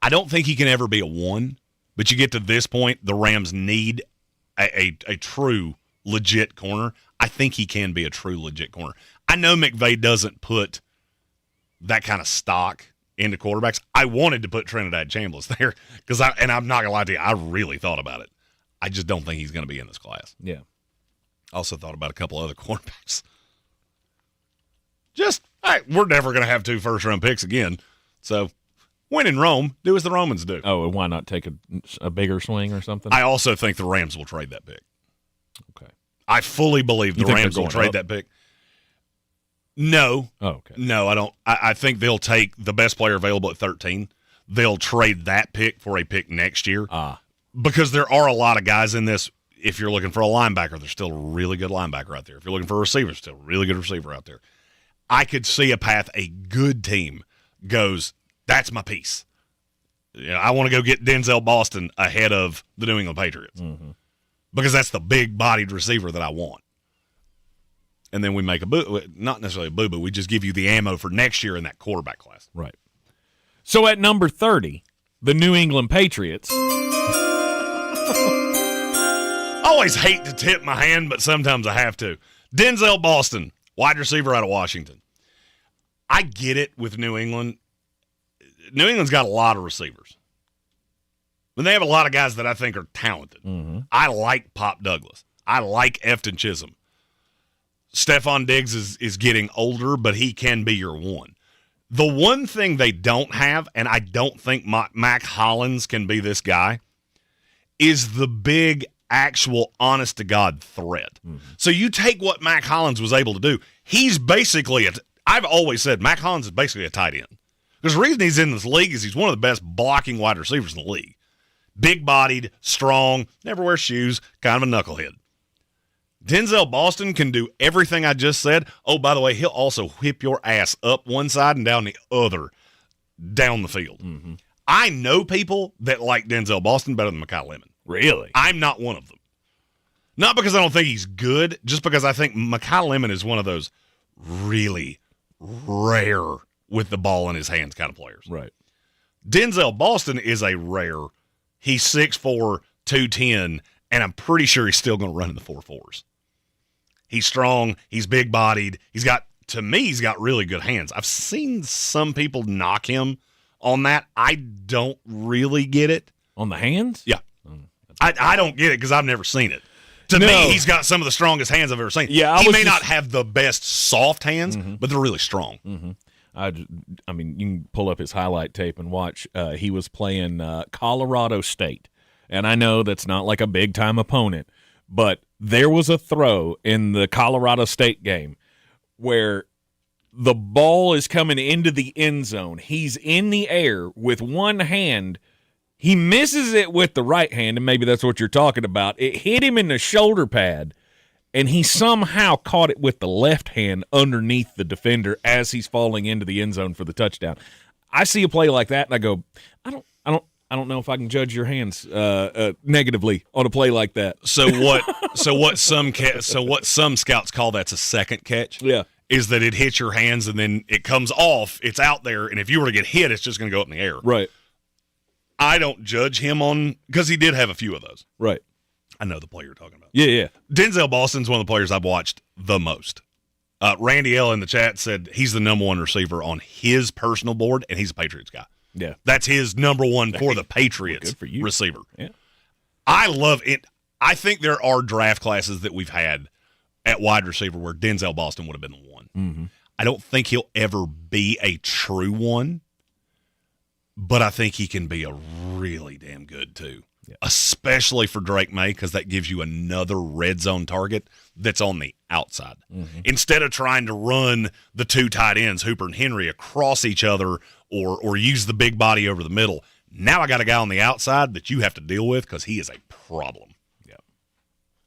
I don't think he can ever be a 1, but you get to this point, the Rams need a true, legit corner. I think he can be a true, legit corner. I know McVay doesn't put that kind of stock into quarterbacks. I wanted to put Trinidad Chambliss there, and I'm not going to lie to you, I really thought about it. I just don't think he's going to be in this class. Yeah. Also thought about a couple other quarterbacks. We're never going to have 2 first-round picks again. So, when in Rome, do as the Romans do. Oh, and why not take a bigger swing or something? I also think the Rams will trade that pick. Okay. I fully believe the Rams will trade up? that pick. No. Oh, okay. No, I don't. I think they'll take the best player available at 13. They'll trade that pick for a pick next year. Because there are a lot of guys in this. If you're looking for a linebacker, there's still a really good linebacker out there. If you're looking for a receiver, there's still a really good receiver out there. I could see a path a good team goes, that's my piece. I want to go get Denzel Boston ahead of the New England Patriots. Mm-hmm. Because that's the big-bodied receiver that I want. And then we make not necessarily a boo-boo, we just give you the ammo for next year in that quarterback class. Right. So at number 30, the New England Patriots. I always hate to tip my hand, but sometimes I have to. Denzel Boston, wide receiver out of Washington. I get it with New England. New England's got a lot of receivers. But they have a lot of guys that I think are talented. Mm-hmm. I like Pop Douglas. I like Efton Chisholm. Stephon Diggs is getting older, but he can be your 1. The one thing they don't have, and I don't think Mac Hollins can be this guy, is the big, actual, honest-to-God threat. Mm-hmm. So you take what Mac Hollins was able to do. He's basically I've always said Mac Hollins is basically a tight end. Because the reason he's in this league is he's one of the best blocking wide receivers in the league. Big-bodied, strong, never wears shoes, kind of a knucklehead. Denzel Boston can do everything I just said. Oh, by the way, he'll also whip your ass up one side and down the other down the field. Mm-hmm. I know people that like Denzel Boston better than Makai Lemon. Really? I'm not one of them. Not because I don't think he's good, just because I think Makai Lemon is one of those really rare with the ball in his hands kind of players. Right. Denzel Boston is a rare. He's 6'4", 210, and I'm pretty sure he's still going to run in the 4.4s. He's strong. He's big-bodied. He's got really good hands. I've seen some people knock him on that. I don't really get it. On the hands? Yeah. I don't get it because I've never seen it. To me, he's got some of the strongest hands I've ever seen. Yeah, he may not have the best soft hands, but they're really strong. Mm-hmm. I mean, you can pull up his highlight tape and watch. He was playing Colorado State, and I know that's not like a big-time opponent, but there was a throw in the Colorado State game where the ball is coming into the end zone. He's in the air with one hand. He misses it with the right hand, and maybe that's what you're talking about. It hit him in the shoulder pad, and he somehow caught it with the left hand underneath the defender as he's falling into the end zone for the touchdown. I see a play like that, and I go, I don't know if I can judge your hands negatively on a play like that. So what some scouts call that's a second catch. Yeah. Is that it hits your hands and then it comes off, it's out there, and if you were to get hit, it's just going to go up in the air. Right. I don't judge him on – because he did have a few of those. Right. I know the player you're talking about. Yeah. Denzel Boston's one of the players I've watched the most. Randy L. in the chat said he's the number one receiver on his personal board, and he's a Patriots guy. Yeah. That's his number one for the Patriots good for you. receiver. Yeah. I love it. I think there are draft classes that we've had at wide receiver where Denzel Boston would have been the one. Mm-hmm. I don't think he'll ever be a true one, but I think he can be a really damn good too, especially for Drake May, because that gives you another red zone target that's on the outside. Mm-hmm. Instead of trying to run the two tight ends, Hooper and Henry, across each other or use the big body over the middle, now I got a guy on the outside that you have to deal with because he is a problem. Yeah,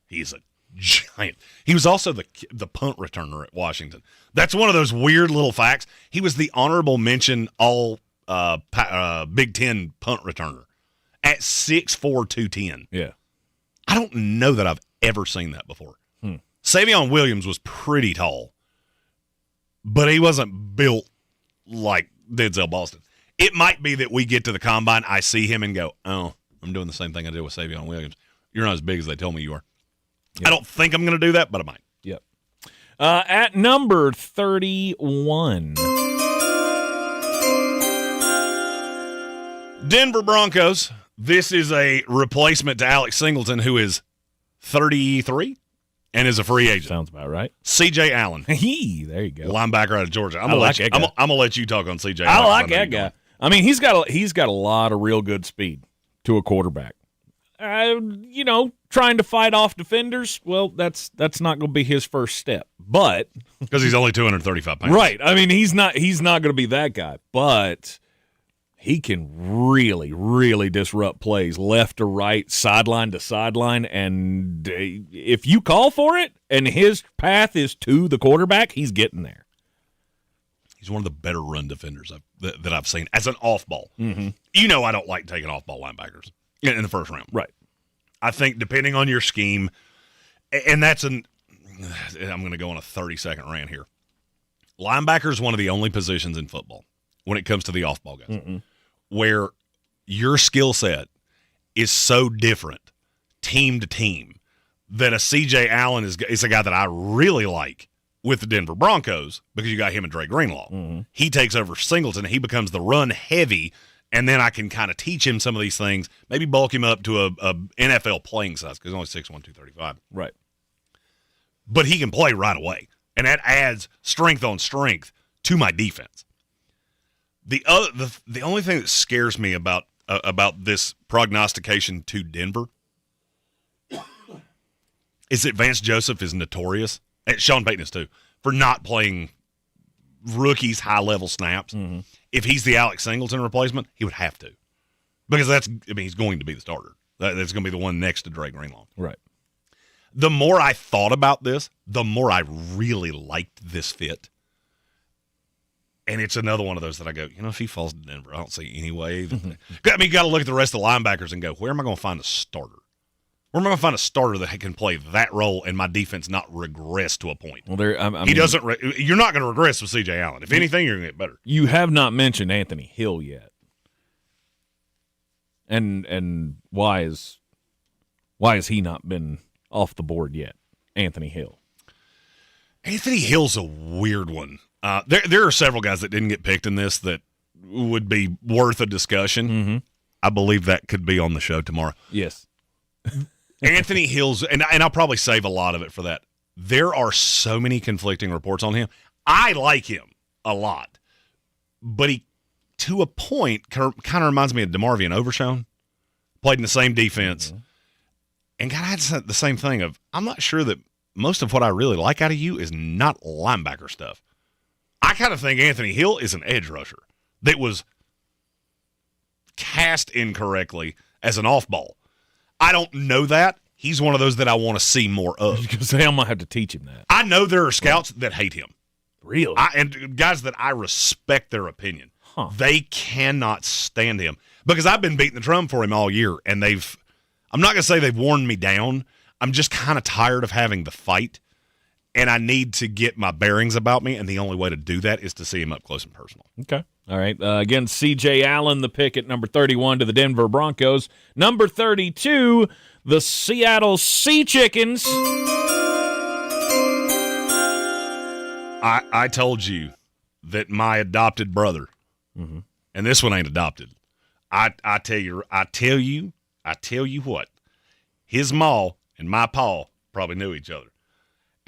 he is a giant. He was also the punt returner at Washington. That's one of those weird little facts. He was the honorable mention all Big Ten punt returner at 6'4", 210. Yeah. I don't know that I've ever seen that before. Savion Williams was pretty tall, but he wasn't built like Denzel Boston. It might be that we get to the combine, I see him and go, oh, I'm doing the same thing I did with Savion Williams. You're not as big as they told me you are. Yep. I don't think I'm going to do that, but I might. Yep. At number 31. Denver Broncos. This is a replacement to Alex Singleton, who is 33 and is a free agent. Sounds about right. C.J. Allen. There you go. Linebacker out of Georgia. I'm gonna let you talk on C.J. I Allen. like that guy. I mean, he's got a lot of real good speed to a quarterback. Trying to fight off defenders, well, that's not going to be his first step. But because he's only 235 pounds, right? I mean, he's not going to be that guy, but he can really, really disrupt plays left to right, sideline to sideline, and if you call for it, and his path is to the quarterback, he's getting there. He's one of the better run defenders that I've seen as an off-ball. Mm-hmm. I don't like taking off-ball linebackers in the first round. Right. I think depending on your scheme, and I'm going to go on a 30-second rant here. Linebacker is one of the only positions in football when it comes to the off-ball guys where your skill set is so different team to team that a C.J. Allen is a guy that I really like with the Denver Broncos because you got him and Dre Greenlaw. Mm-hmm. He takes over Singleton. He becomes the run heavy, and then I can kind of teach him some of these things, maybe bulk him up to a NFL playing size because he's only 6'1", 235. Right. But he can play right away, and that adds strength on strength to my defense. The only thing that scares me about this prognostication to Denver is that Vance Joseph is notorious, and Sean Payton is too, for not playing rookies high-level snaps. Mm-hmm. If he's the Alex Singleton replacement, he would have to. Because he's going to be the starter. That's going to be the one next to Dre Greenlaw. Right. The more I thought about this, the more I really liked this fit. And it's another one of those that I go, if he falls to Denver, I don't see any way. I mean, you got to look at the rest of the linebackers and go, where am I going to find a starter? Where am I going to find a starter that can play that role and my defense not regress to a point? Well, you're not going to regress with C.J. Allen. If anything, you're going to get better. You have not mentioned Anthony Hill yet. And why has he not been off the board yet? Anthony Hill. Anthony Hill's a weird one. There are several guys that didn't get picked in this that would be worth a discussion. Mm-hmm. I believe that could be on the show tomorrow. Yes. Anthony Hill's, and I'll probably save a lot of it for that. There are so many conflicting reports on him. I like him a lot, but he, to a point, kind of reminds me of DeMarvion Overshown. Played in the same defense, and kind of had the same thing of, I'm not sure that most of what I really like out of you is not linebacker stuff. I kind of think Anthony Hill is an edge rusher that was cast incorrectly as an off-ball. I don't know that. He's one of those that I want to see more of. Because I might have to teach him that. I know there are scouts that hate him. Really? And guys that I respect their opinion. Huh. They cannot stand him. Because I've been beating the drum for him all year, and I'm not going to say they've worn me down. I'm just kind of tired of having the fight, and I need to get my bearings about me, and the only way to do that is to see him up close and personal. Okay. All right. Again, C.J. Allen, the pick at number 31 to the Denver Broncos. Number 32, the Seattle Sea Chickens. I told you that my adopted brother, and this one ain't adopted. I tell you what, his ma and my pa probably knew each other.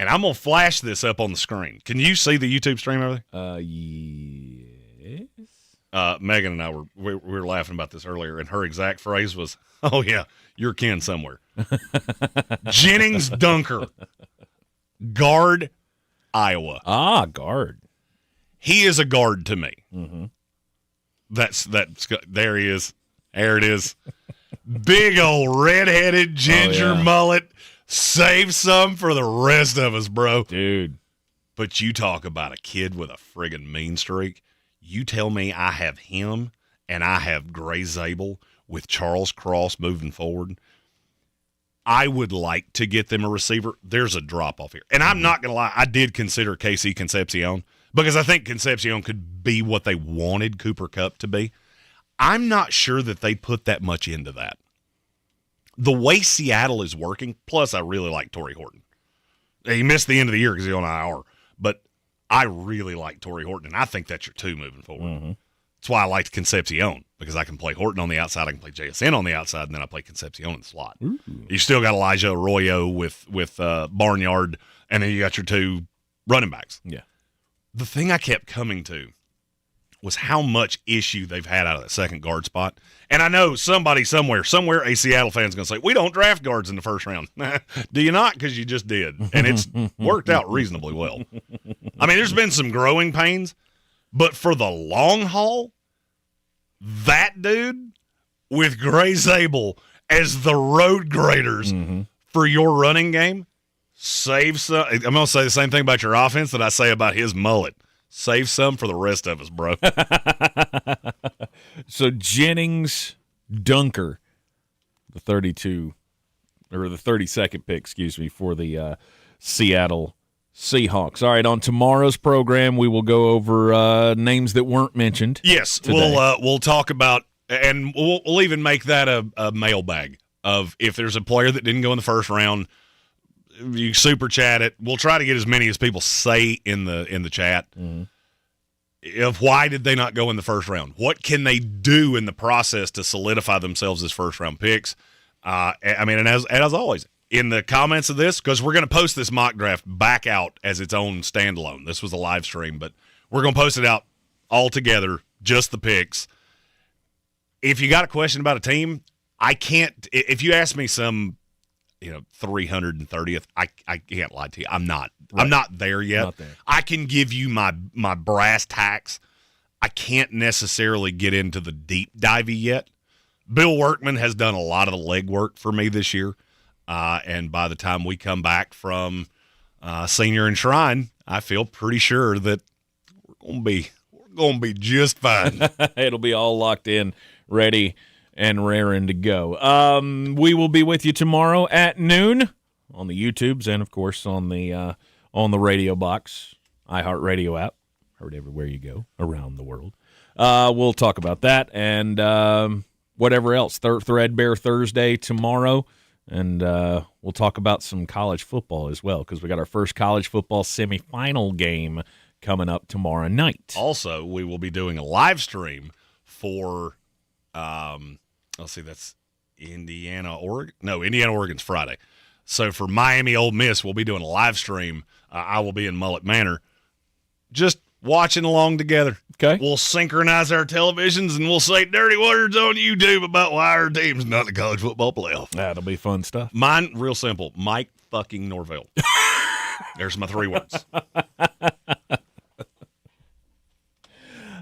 And I'm going to flash this up on the screen. Can you see the YouTube stream over there? Yes. Megan and I we were laughing about this earlier, and her exact phrase was, "Oh yeah, you're kin somewhere." Jennings Dunker, guard, Iowa. Ah, guard. He is a guard to me. Mm-hmm. That's there he is. There it is. Big old red-headed ginger mullet. Save some for the rest of us, bro. Dude. But you talk about a kid with a friggin' mean streak. You tell me I have him and I have Gray Zabel with Charles Cross moving forward. I would like to get them a receiver. There's a drop-off here. And I'm not going to lie, I did consider KC Concepcion because I think Concepcion could be what they wanted Cooper Kupp to be. I'm not sure that they put that much into that. The way Seattle is working, plus I really like Torrey Horton. He missed the end of the year because he's on IR, but I really like Torrey Horton, and I think that's your two moving forward. Mm-hmm. That's why I liked Concepcion, because I can play Horton on the outside, I can play JSN on the outside, and then I play Concepcion in the slot. Ooh. You still got Elijah Arroyo with Barnyard, and then you got your two running backs. Yeah. The thing I kept coming to was how much issue they've had out of that second guard spot. And I know somebody somewhere, a Seattle fan's going to say, we don't draft guards in the first round. Do you not? Because you just did. And it's worked out reasonably well. I mean, there's been some growing pains, but for the long haul, that dude with Gray Zabel as the road graders for your running game, save some. I'm going to say the same thing about your offense that I say about his mullet. Save some for the rest of us, bro. So Jennings Dunker, the 32 or the 32nd pick, excuse me, for the Seattle Seahawks. All right, on tomorrow's program, we will go over names that weren't mentioned. Yes, today. We'll talk about, and we'll even make that a mailbag of if there's a player that didn't go in the first round. You super chat it. We'll try to get as many as people say in the chat of why did they not go in the first round? What can they do in the process to solidify themselves as first round picks? I mean, and as always, in the comments of this, because we're going to post this mock draft back out as its own standalone. This was a live stream, but we're going to post it out all together, just the picks. If you got a question about a team, I can't. If you ask me some, 330th. I can't lie to you. I'm not. Right. I'm not there yet. Not there. I can give you my brass tacks. I can't necessarily get into the deep divey yet. Bill Workman has done a lot of the legwork for me this year, and by the time we come back from Senior and Shrine, I feel pretty sure that we're gonna be just fine. It'll be all locked in, ready, and raring to go. We will be with you tomorrow at noon on the YouTubes and, of course, on the radio box, iHeartRadio app. Heard everywhere you go around the world. We'll talk about that and whatever else. Threadbare Thursday tomorrow, and we'll talk about some college football as well because we got our first college football semifinal game coming up tomorrow night. Also, we will be doing a live stream for, that's Indiana, Oregon. No, Indiana, Oregon's Friday. So for Miami, Ole Miss, we'll be doing a live stream. I will be in Mullet Manor, just watching along together. Okay. We'll synchronize our televisions and we'll say dirty words on YouTube about why our team's not in the college football playoff. That'll be fun stuff. Mine, real simple. Mike fucking Norvell. There's my 3 words.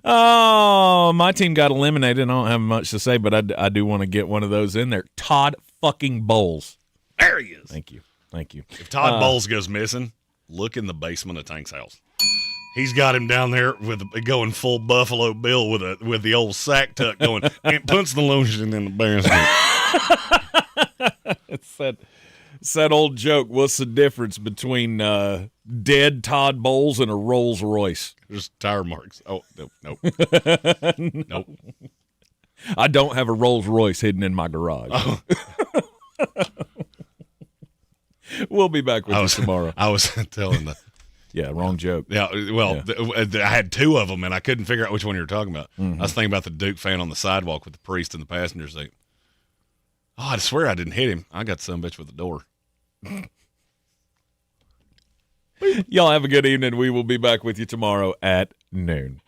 Oh, my team got eliminated. I don't have much to say, but I do want to get one of those in there. Todd fucking Bowles. There he is. Thank you. If Todd Bowles goes missing, look in the basement of Tank's house. He's got him down there going full Buffalo Bill with the old sack tuck going and puts the lotion in the basket. It's that old joke. What's the difference between dead Todd Bowles and a Rolls Royce? Just tire marks. Oh, no. Nope. I don't have a Rolls Royce hidden in my garage. Oh. We'll be back with you tomorrow. I was telling the... Yeah, wrong joke. Yeah, well, yeah. I had 2 of them, and I couldn't figure out which one you were talking about. Mm-hmm. I was thinking about the Duke fan on the sidewalk with the priest in the passenger seat. Oh, I swear I didn't hit him. I got some bitch with the door. Y'all have a good evening. We will be back with you tomorrow at noon.